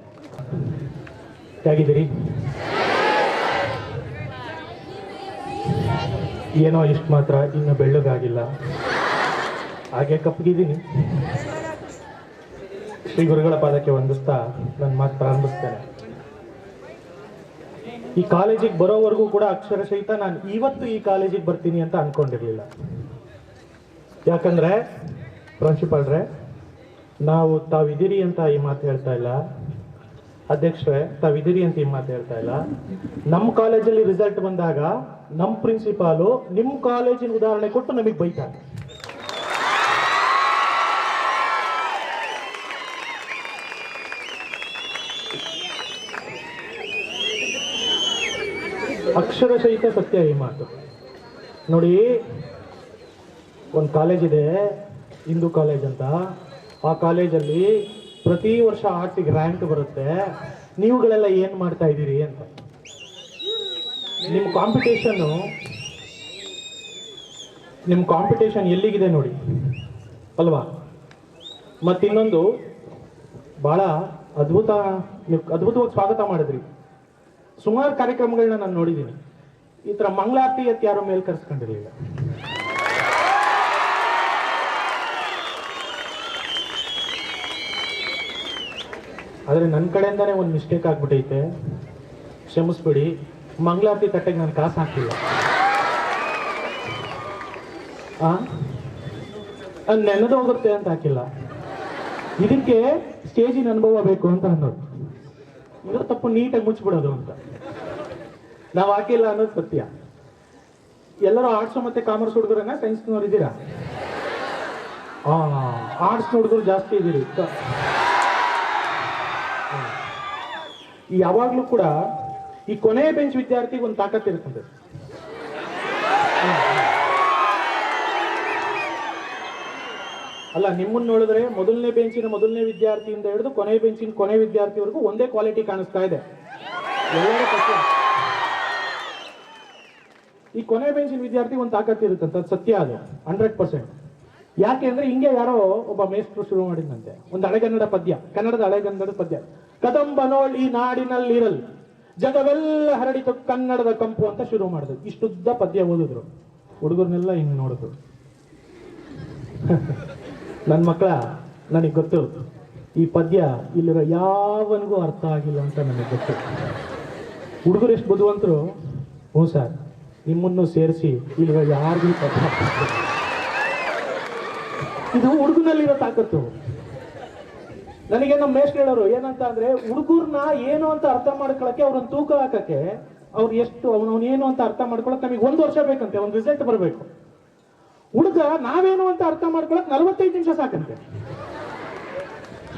ಹೇಗಿದ್ದೀರಿ? ಏನೋ ಇಷ್ಟು ಮಾತ್ರ, ಇನ್ನು ಬೆಳ್ಳಗಾಗಿಲ್ಲ, ಹಾಗೆ ಕಪ್ಪಗಿದ್ದೀನಿ. ಶ್ರೀ ಗುರುಗಳ ಪಾದಕ್ಕೆ ವಂದಿಸ್ತಾ ನನ್ನ ಮಾತು ಪ್ರಾರಂಭಿಸ್ತೇನೆ. ಈ ಕಾಲೇಜಿಗೆ ಬರೋವರೆಗೂ ಕೂಡ ಅಕ್ಷರಸಹಿತ ನಾನು ಇವತ್ತು ಈ ಕಾಲೇಜಿಗೆ ಬರ್ತೀನಿ ಅಂತ ಅನ್ಕೊಂಡಿರ್ಲಿಲ್ಲ. ಯಾಕಂದ್ರೆ ಪ್ರಿನ್ಸಿಪಾಲ್ರೆ, ನಾವು ತಾವಿದ್ದೀರಿ ಅಂತ ಈ ಮಾತು ಹೇಳ್ತಾ ಇಲ್ಲ, ಅಧ್ಯಕ್ಷರೇ ತಾವಿದ್ದೀರಿ ಅಂತ ಈ ಮಾತು ಹೇಳ್ತಾ ಇಲ್ಲ. ನಮ್ಮ ಕಾಲೇಜಲ್ಲಿ ರಿಸಲ್ಟ್ ಬಂದಾಗ ನಮ್ಮ ಪ್ರಿನ್ಸಿಪಾಲು ನಿಮ್ಮ ಕಾಲೇಜಿನ ಉದಾಹರಣೆ ಕೊಟ್ಟು ನಮಗೆ ಬೈತಾರೆ. ಅಕ್ಷರ ಸಹಿತ ಸತ್ಯ ಈ ಮಾತು. ನೋಡಿ, ಒಂದು ಕಾಲೇಜ್ ಇದೆ, ಹಿಂದೂ ಕಾಲೇಜ್ ಅಂತ. ಆ ಕಾಲೇಜಲ್ಲಿ ಪ್ರತಿ ವರ್ಷ ಆರ್ಟ್ಸಿಗೆ ರ್ಯಾಂಕ್ ಬರುತ್ತೆ. ನೀವುಗಳೆಲ್ಲ ಏನು ಮಾಡ್ತಾ ಇದ್ದೀರಿ ಅಂತ. ನಿಮ್ಮ ಕಾಂಪಿಟೇಷನ್ ಎಲ್ಲಿಗಿದೆ ನೋಡಿ ಅಲ್ವಾ? ಮತ್ತಿನ್ನೊಂದು ಭಾಳ ಅದ್ಭುತವಾಗಿ ಸ್ವಾಗತ ಮಾಡಿದ್ರಿ. ಸುಮಾರು ಕಾರ್ಯಕ್ರಮಗಳನ್ನ ನಾನು ನೋಡಿದ್ದೀನಿ. ಈ ಥರ ಮಂಗಳಾರತಿ ಎತ್ತು ಯಾರೋ ಮೇಲೆ ಕರ್ಸ್ಕೊಂಡಿರಲಿಲ್ಲ. ಆದರೆ ನನ್ನ ಕಡೆಯಿಂದಾನೇ ಒಂದು ಮಿಸ್ಟೇಕ್ ಆಗ್ಬಿಟ್ಟೈತೆ, ಕ್ಷಮಿಸ್ಬಿಡಿ. ಮಂಗಳಾರತಿ ತಟ್ಟೆಗೆ ನಾನು ಕಾಸು ಹಾಕಿಲ್ಲ, ನೆನೆದು ಹೋಗುತ್ತೆ ಅಂತ ಹಾಕಿಲ್ಲ. ಇದಕ್ಕೆ ಸ್ಟೇಜಿನ ಅನುಭವ ಬೇಕು ಅಂತ ಅನ್ನೋದು. ಇದು ತಪ್ಪು ನೀಟಾಗಿ ಮುಚ್ಚಿಬಿಡೋದು ಅಂತ ನಾವು ಹಾಕಿಲ್ಲ ಅನ್ನೋದು ಸತ್ಯ. ಎಲ್ಲರೂ ಆರ್ಟ್ಸ್ ಮತ್ತೆ ಕಾಮರ್ಸ್ ಹುಡುಗರನ್ನ ಸೈನ್ಸ್ನವ್ರು ಇದ್ದೀರಾ? ಆರ್ಟ್ಸ್ ಹುಡುಗರು ಜಾಸ್ತಿ ಇದ್ದೀರಿ. ಯಾವಾಗ್ಲೂ ಕೂಡ ಈ ಕೊನೆಯ ಬೆಂಚ್ ವಿದ್ಯಾರ್ಥಿಗೆ ಒಂದು ತಾಕತ್ ಇರ್ತದೆ. ಅಲ್ಲ, ನಿಮ್ಮನ್ನ ನೋಡಿದ್ರೆ ಮೊದಲನೇ ಬೆಂಚಿನ ಮೊದಲನೇ ವಿದ್ಯಾರ್ಥಿಯಿಂದ ಹಿಡಿದು ಕೊನೆಯ ಬೆಂಚಿನ ಕೊನೆ ವಿದ್ಯಾರ್ಥಿವರೆಗೂ ಒಂದೇ ಕ್ವಾಲಿಟಿ ಕಾಣಿಸ್ತಾ ಇದೆ. ಎಲ್ಲರೂ ಸತ್ಯ. ಈ ಕೊನೆ ಬೆಂಚಿನ ವಿದ್ಯಾರ್ಥಿ ಒಂದು ತಾಕತ್ ಇರುತ್ತಂತ, ಅದು ಸತ್ಯ. ಅದು 100%. ಯಾಕೆ ಅಂದ್ರೆ ಹಿಂಗೆ ಯಾರೋ ಒಬ್ಬ ಮೇಷ್ಟ್ರು ಶುರು ಮಾಡಿದಂತೆ ಒಂದು ಹಳೆಗನ್ನಡ ಪದ್ಯ, ಕನ್ನಡದ ಹಳೆಗನ್ನಡ ಪದ್ಯ. ಕದಂಬನೋಳ್ ಈ ನಾಡಿನಲ್ಲಿರಲ್ ಜಗವೆಲ್ಲ ಹರಡಿತು ಕನ್ನಡದ ಕಂಪು ಅಂತ ಶುರು ಮಾಡಿದ್ರು. ಇಷ್ಟುದ್ದ ಪದ್ಯ ಓದಿದ್ರು. ಹುಡುಗರನ್ನೆಲ್ಲ ಹಿಂಗೆ ನೋಡಿದ್ರು. ನನ್ನ ಮಕ್ಕಳ, ನನಗೆ ಗೊತ್ತು ಈ ಪದ್ಯ ಇಲ್ಲಿರೋ ಯಾವನಿಗೂ ಅರ್ಥ ಆಗಿಲ್ಲ ಅಂತ ನನಗೆ ಗೊತ್ತು. ಹುಡುಗರು ಎಷ್ಟು ಬುದ್ಧಿವಂತರು. ಹ್ಞೂ ಸರ್, ನಿಮ್ಮನ್ನು ಸೇರಿಸಿ ಇಲ್ಲಿರೋ ಯಾರಿಗೂ ಪದ್ಯ. ಇದು ಹುಡುಗನಲ್ಲಿರೋ ತಾಕತ್ತು. ನನಗೆ ನಮ್ಮ ಮೇಷ್ಟ್ರು ಹೇಳೋರು ಏನಂತ ಅಂದ್ರೆ, ಹುಡುಗರ್ನ ಏನು ಅಂತ ಅರ್ಥ ಮಾಡ್ಕೊಳಕ್ಕೆ, ಅವ್ರನ್ನ ತೂಕ ಹಾಕಕ್ಕೆ, ಅವ್ರು ಎಷ್ಟು ಅವನೇನು ಅಂತ ಅರ್ಥ ಮಾಡ್ಕೊಳಕ್ ನಮಗೆ 1 ವರ್ಷ ಬೇಕಂತೆ, ಒಂದು ರಿಸಲ್ಟ್ ಬರಬೇಕು. ಹುಡುಗ ನಾವೇನು ಅಂತ ಅರ್ಥ ಮಾಡ್ಕೊಳಕ್ 45 ನಿಮಿಷ ಸಾಕಂತೆ.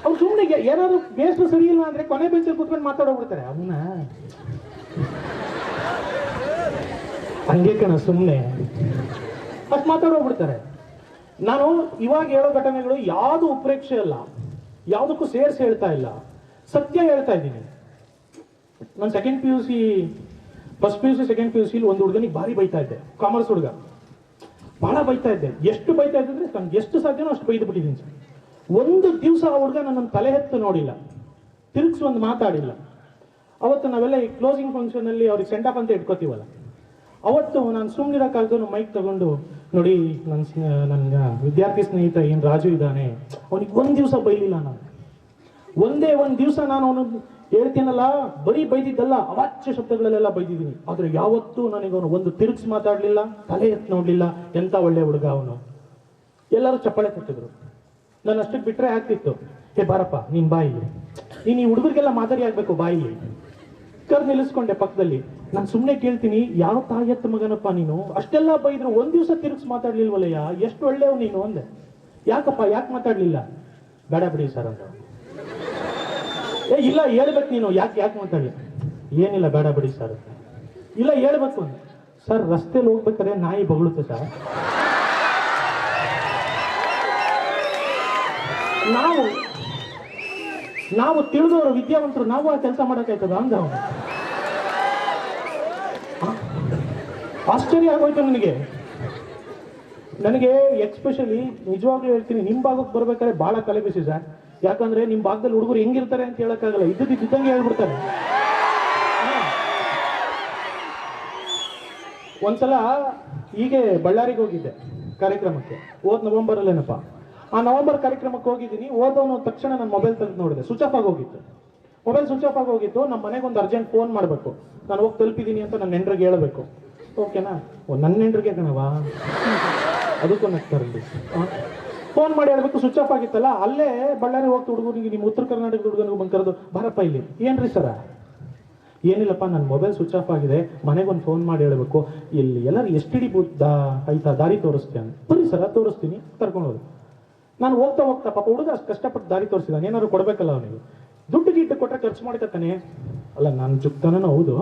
ಅವ್ರು ಸುಮ್ಮನೆ ಏನಾದ್ರು ಮೇಷ್ಟ್ರು ಸರಿ ಇಲ್ಲ ಅಂದ್ರೆ ಕೊನೆ ಬೆಂಚಲ್ಲಿ ಕೂತ್ಕೊಂಡು ಮಾತಾಡೋಗ್ಬಿಡ್ತಾರೆ. ಅವನ್ನ ಹಂಗೆ ಕಣ, ಸುಮ್ಮನೆ ಅಷ್ಟು ಮಾತಾಡೋಗ್ಬಿಡ್ತಾರೆ. ನಾನು ಇವಾಗ ಹೇಳೋ ಘಟನೆಗಳು ಯಾವುದು ಉತ್ಪ್ರೇಕ್ಷೆ ಅಲ್ಲ, ಯಾವುದಕ್ಕೂ ಸೇರಿಸಿ ಹೇಳ್ತಾ ಇಲ್ಲ, ಸತ್ಯ ಹೇಳ್ತಾ ಇದ್ದೀನಿ. ನಾನು second PUC, first PUC second PUC ಒಂದು ಹುಡುಗನಿಗೆ ಭಾರಿ ಬೈತಾ ಇದ್ದೆ. ಕಾಮರ್ಸ್ ಹುಡುಗ, ಬಹಳ ಬೈತಾ ಇದ್ದೆ. ಎಷ್ಟು ಬೈತಾ ಇದ್ದೆ ಅಂದ್ರೆ ನನ್ಗೆ ಎಷ್ಟು ಸಾಧ್ಯನೋ ಅಷ್ಟು ಬೈದು ಬಿಟ್ಟಿದ್ದೀನಿ ಸರ್. ಒಂದು ದಿವಸ ಆ ಹುಡುಗ ನನ್ನ ತಲೆ ಎತ್ತು ನೋಡಿಲ್ಲ, ತಿರುಗಿಸಿ ಒಂದು ಮಾತಾಡಿಲ್ಲ. ಅವತ್ತು ನಾವೆಲ್ಲ ಈ ಕ್ಲೋಸಿಂಗ್ ಫಂಕ್ಷನ್ ಅಲ್ಲಿ ಅವ್ರಿಗೆ ಸೆಂಡ್ ಆಫ್ ಅಂತ ಇಟ್ಕೋತೀವಲ್ಲ, ಅವತ್ತು ನಾನು ಸುಮ್ಮನಿರೋಕ್ಕಾಗ್ದು ಮೈಕ್ ತಗೊಂಡು, ನೋಡಿ ನನ್ನ ವಿದ್ಯಾರ್ಥಿ ಸ್ನೇಹಿತ ಏನು ರಾಜು ಇದ್ದಾನೆ, ಅವನಿಗೆ ಒಂದು ದಿವಸ ಬೈಲಿಲ್ಲ ನಾನು. ಒಂದೇ ಒಂದು ದಿವಸ ನಾನು ಅವನು ಹೇಳ್ತೀನಲ್ಲ, ಬರೀ ಬೈದಿದ್ದಲ್ಲ, ಅವಾಚ್ಯ ಶಬ್ದಗಳಲ್ಲೆಲ್ಲ ಬೈದಿದ್ದೀನಿ. ಆದ್ರೆ ಯಾವತ್ತೂ ನನಗೆ ಅವನು ಒಂದು ತಿರುಗಿಸಿ ಮಾತಾಡ್ಲಿಲ್ಲ, ತಲೆ ಎತ್ತು ನೋಡ್ಲಿಲ್ಲ. ಎಂತ ಒಳ್ಳೆ ಹುಡುಗ ಅವನು. ಎಲ್ಲರೂ ಚಪ್ಪಾಳೆ ಕೊಟ್ಟಿದ್ರು. ನಾನು ಅಷ್ಟಕ್ಕೆ ಬಿಟ್ರೆ ಆಗ್ತಿತ್ತು. ಹೇ ಬಾರಪ್ಪ ನೀನ್ ಬಾಯಿಲಿ, ನೀನು ಈ ಹುಡುಗರಿಗೆಲ್ಲ ಮಾದರಿ ಆಗ್ಬೇಕು, ಬಾಯಿಲಿ ಕರ್ ನಿಲ್ಲಿಸ್ಕೊಂಡೆ ಪಕ್ಕದಲ್ಲಿ. ನಾನು ಸುಮ್ಮನೆ ಕೇಳ್ತೀನಿ, ಯಾವ ತಾಯತ್ತ ಮಗನಪ್ಪ ನೀನು, ಅಷ್ಟೆಲ್ಲ ಬೈದ್ರು ಒಂದು ದಿವಸ ತಿರುಗಿಸಿ ಮಾತಾಡ್ಲಿಲ್ವಲ್ಲಯ್ಯ, ಎಷ್ಟು ಒಳ್ಳೆಯವ್ ನೀನು ಅಂದೆ. ಯಾಕಪ್ಪ, ಯಾಕೆ ಮಾತಾಡ್ಲಿಲ್ಲ? ಬೇಡ ಬಿಡಿ ಸರ್ ಅಂತ. ಇಲ್ಲ ಹೇಳ್ಬೇಕು ನೀನು, ಯಾಕೆ ಮಾತಾಡಲಿ? ಏನಿಲ್ಲ ಬೇಡ ಬಿಡಿ ಸರ್. ಇಲ್ಲ ಹೇಳ್ಬೇಕು ಸರ್, ರಸ್ತೆಯಲ್ಲಿ ಹೋಗ್ಬೇಕಾದ್ರೆ ನಾಯಿ ಬಗಳುತ್ತೆ ಸರ್. ನಾವು ತಿಳಿದವರು ವಿದ್ಯಾವಂತರು ನಾವು ಆ ಕೆಲಸ ಮಾಡೋಕ್ಕಾಯ್ತದ ಅಂದ ಅವನು. ಆಶ್ಚರ್ಯ ಆಗೋಯ್ತು ನನಗೆ ಎಕ್ಸ್ಪೆಷಲಿ ನಿಜವಾಗ್ಲೂ ಹೇಳ್ತೀನಿ, ನಿಮ್ಮ ಭಾಗಕ್ಕೆ ಬರ್ಬೇಕಾದ್ರೆ ಬಹಳ ತಲೆ ಬಿಸಿ ಸರ್. ಯಾಕಂದ್ರೆ ನಿಮ್ಮ ಭಾಗದಲ್ಲಿ ಹುಡುಗರು ಹೆಂಗಿರ್ತಾರೆ ಅಂತ ಹೇಳಕ್ಕಾಗಲ್ಲ, ಇದ್ದಂಗೆ ಹೇಳ್ಬಿಡ್ತಾರೆ. ಒಂದ್ಸಲ ಹೀಗೆ ಬಳ್ಳಾರಿಗೆ ಹೋಗಿದ್ದೆ ಕಾರ್ಯಕ್ರಮಕ್ಕೆ, ಹೋದ ನವೆಂಬರಲ್ಲೇನಪ್ಪ. ಆ ನವೆಂಬರ್ ಕಾರ್ಯಕ್ರಮಕ್ಕೆ ಹೋಗಿದ್ದೀನಿ. ಹೋದವನು ತಕ್ಷಣ ನನ್ನ ಮೊಬೈಲ್ ತೆಗೆದು ನೋಡಿದೆ, ಸ್ವಿಚ್ ಆಫ್ ಆಗೋಗಿತ್ತು. ಮೊಬೈಲ್ ಸ್ವಿಚ್ ಆಫ್ ಆಗೋಗಿತ್ತು. ನಮ್ಮ ಮನೆಗೆ ಒಂದು ಅರ್ಜೆಂಟ್ ಫೋನ್ ಮಾಡಬೇಕು, ನಾನು ಹೋಗಿ ತಲುಪಿದ್ದೀನಿ ಅಂತ ನನ್ನ ಹೆಂಡ್ರಿಗೆ ಹೇಳಬೇಕು. ಓಕೆನಾ? ನನ್ನ ಹೆಂಡ್ರಿಗೆ ಕಣವಾ, ಅದಕ್ಕೂ ನಗ್ತಾರಲ್ಲಿ. ಫೋನ್ ಮಾಡಿ ಹೇಳ್ಬೇಕು, ಸ್ವಿಚ್ ಆಫ್ ಆಗಿತ್ತಲ್ಲ. ಅಲ್ಲೇ ಬಳ್ಳಾರಿ ಹೋಗ್ತು ಹುಡುಗನಿಗೆ, ನಿಮ್ಮ ಉತ್ತರ ಕರ್ನಾಟಕದ ಹುಡುಗನಿಗೆ ಬಂದು ಕರೆದು, ಬಾರಪ್ಪ ಇಲ್ಲಿ. ಏನ್ರಿ ಸರ? ಏನಿಲ್ಲಪ್ಪ, ನನ್ನ ಮೊಬೈಲ್ ಸ್ವಿಚ್ ಆಫ್ ಆಗಿದೆ, ಮನೆಗೊಂದು ಫೋನ್ ಮಾಡಿ ಹೇಳಬೇಕು. ಇಲ್ಲಿ ಎಲ್ಲರೂ ಎಷ್ಟಿಡಿ ಆಯ್ತಾ ದಾರಿ ತೋರಿಸ್ತೀಯ ಅಂತ. ಬರೀ ಸರ ತೋರಿಸ್ತೀನಿ, ಕರ್ಕೊಂಡು ಹೋದ್ರು. ನಾನು ಹೋಗ್ತಾ ಪಾಪ ಹುಡುಗ ಅಷ್ಟು ಕಷ್ಟಪಟ್ಟು ದಾರಿ ತೋರಿಸಿದಾನೆ, ಏನಾದ್ರು ಕೊಡ್ಬೇಕಲ್ಲ ಅವನಿಗೆ. ದುಡ್ಡು ಗಿಟ್ಟು ಕೊಟ್ಟರೆ ಖರ್ಚು ಮಾಡ್ಕೊತಾನೆ. ಅಲ್ಲ, ನಾನು ಜುಕ್ತಾನೂ ಹೌದು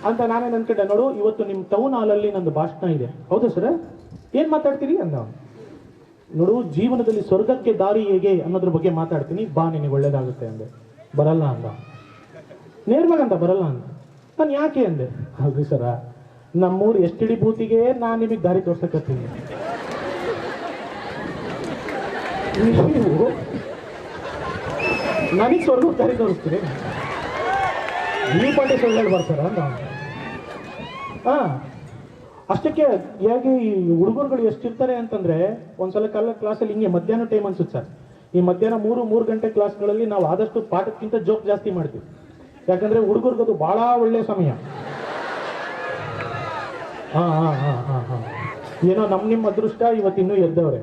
ಅಂತ ನಾನೇ ಅನ್ಕೊಂಡೆ. ನೋಡು, ಇವತ್ತು ನಿಮ್ಮ ಟೌನ್ ಹಾಲಲ್ಲಿ ನಂದು ಭಾಷಣ ಇದೆ. ಹೌದಾ ಸರ್? ಏನು ಮಾತಾಡ್ತೀರಿ ಅಂದ ಅವನು. ನೋಡು, ಜೀವನದಲ್ಲಿ ಸ್ವರ್ಗಕ್ಕೆ ದಾರಿ ಹೇಗೆ ಅನ್ನೋದ್ರ ಬಗ್ಗೆ ಮಾತಾಡ್ತೀನಿ, ಬಾ ನಿನಗೆ ಒಳ್ಳೇದಾಗುತ್ತೆ ಅಂದೆ. ಬರಲ್ಲ ಅಂದ. ನೇರ್ವಾಗಂತ ಬರಲ್ಲ ಅಂದ. ನಾನು ಯಾಕೆ ಅಂದೆ. ಹೌದು ಸರ, ನಮ್ಮೂರು ಎಷ್ಟಿಡಿ ಬೂತಿಗೆ ನಾನು ನಿಮಗೆ ದಾರಿ ತೋರ್ಸಕತ್ತೀನಿ. ನೀವು ನನಗೆ ಸ್ವರ್ಗಕ್ಕೆ ದಾರಿ ತೋರಿಸ್ತೀರಿ? ಈ ಪಾಟಿ ಸುಳ್ಳು ಬರ್ತಾರ ಅಂದ. ಅಷ್ಟಕ್ಕೆ ಹೇಗೆ ಈ ಹುಡುಗರುಗಳು ಎಷ್ಟಿರ್ತಾರೆ ಅಂತಂದ್ರೆ, ಒಂದ್ಸಲ ಕ್ಲಾಸಲ್ಲಿ ಹಿಂಗೆ ಮಧ್ಯಾಹ್ನ ಟೈಮ್ ಅನ್ಸುತ್ತೆ ಸರ್. ಈ ಮಧ್ಯಾಹ್ನ 3 ಗಂಟೆ ಕ್ಲಾಸ್ಗಳಲ್ಲಿ ನಾವು ಆದಷ್ಟು ಪಾಠಕ್ಕಿಂತ ಜೋಕ್ ಜಾಸ್ತಿ ಮಾಡ್ತೀವಿ. ಯಾಕಂದ್ರೆ ಹುಡುಗರಿಗದು ಬಹಳ ಒಳ್ಳೆ ಸಮಯ. ಏನೋ ನಿಮ್ಮ ಅದೃಷ್ಟ ಇವತ್ತಿನ್ನೂ ಎದ್ದವ್ರೆ.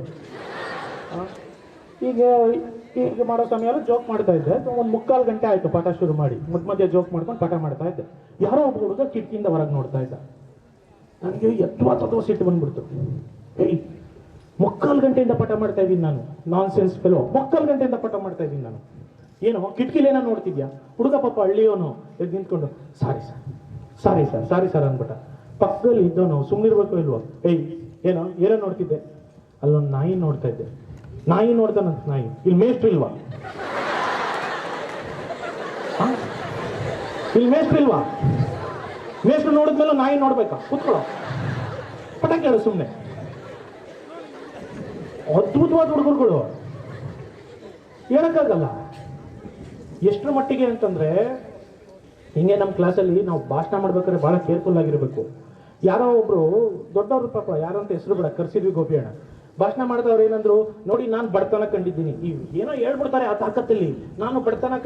ಈಗ ಮಾಡೋ ಸಮಯ ಜೋಕ್ ಮಾಡ್ತಾ ಇದ್ದೆ. ಒಂದು 3/4 ಗಂಟೆ ಆಯ್ತು ಪಾಠ ಶುರು ಮಾಡಿ. ಮಧ್ಯ ಜೋಕ್ ಮಾಡ್ಕೊಂಡು ಪಾಠ ಮಾಡ್ತಾ ಇದ್ದೆ. ಯಾರೋ ಒಬ್ಬ ಹುಡುಗ ಕಿಟಕಿಯಿಂದ ಹೊರಗೆ ನೋಡ್ತಾ ಇದ್ದ. ನನಗೆ ಎತ್ತುವ ಸಿಟ್ಟು ಬಂದ್ಬಿಡ್ತು. 3/4 ಗಂಟೆಯಿಂದ ಪಾಠ ಮಾಡ್ತಾ ಇದ್ದೀನಿ ನಾನು. ನಾನ್ ಸೆನ್ಸ್ ಫೆಲೋ. 3/4 ಗಂಟೆಯಿಂದ ಪಾಠ ಮಾಡ್ತಾ ಇದ್ದೀನಿ ನಾನು. ಏನೋ ಕಿಟಕಿಲೇನೋ ನೋಡ್ತಿದ್ಯಾ? ಹುಡುಗ ಪಾಪ ಹಳ್ಳಿಯವನು ಎದ್ದು ನಿಂತ್ಕೊಂಡು ಸಾರಿ ಸರ್ ಅಂದ್ಬಿಟ್ಟ. ಪಕ್ಕದಲ್ಲಿ ಇದ್ದವನು ಸುಮ್ಮನಿರ್ಬೇಕು ಇಲ್ವೋ? ಏನೋ ನೋಡ್ತಿದ್ದೆ. ಅಲ್ಲೊಂದು ನಾಯಿ ನೋಡ್ತಾ ಇದ್ದೆ. ನಾಯಿ ನೋಡ್ತಾನಂತ ನಾಯಿ. ಇಲ್ಲಿ ಮೇಷ್ಟ್ರು ಇಲ್ವಾ? ಮೇಷ್ಟ್ರು ನೋಡಿದ್ಮೇಲೆ ನಾಯಿ ನೋಡ್ಬೇಕಾ? ಕೂತ್ಕೊಳ್ಳೋ, ಪಟ ಕೇಳು ಸುಮ್ಮನೆ. ಅದ್ಭುತವಾದ ಹುಡುಗರುಗಳು, ಹೇಳಕ್ಕಾಗಲ್ಲ ಎಷ್ಟರ ಮಟ್ಟಿಗೆ ಅಂತಂದ್ರೆ. ಹಿಂಗೆ ನಮ್ಮ ಕ್ಲಾಸಲ್ಲಿ ನಾವು ಭಾಷಣ ಮಾಡ್ಬೇಕಾದ್ರೆ ಬಹಳ ಕೇರ್ಫುಲ್ ಆಗಿರ್ಬೇಕು. ಯಾರೋ ಒಬ್ರು ದೊಡ್ಡವರು, ಪಾಪ ಯಾರಂತ ಹೆಸರು ಬಿಡ, ಕರ್ಸಿದ್ವಿ ಗೋಪಿ ಅಣ್ಣ. ಭಾಷಣ ಮಾಡಿದವ್ರು ಏನಂದ್ರು, ನೋಡಿ ನಾನು ಬಡತನ ಕಂಡಿದ್ದೀನಿ. ಏನೋ ಹೇಳ್ಬಿಡ್ತಾರೆ ಆ ತಾಕತ್ತಲ್ಲಿ, ನಾನು ಬಡತನ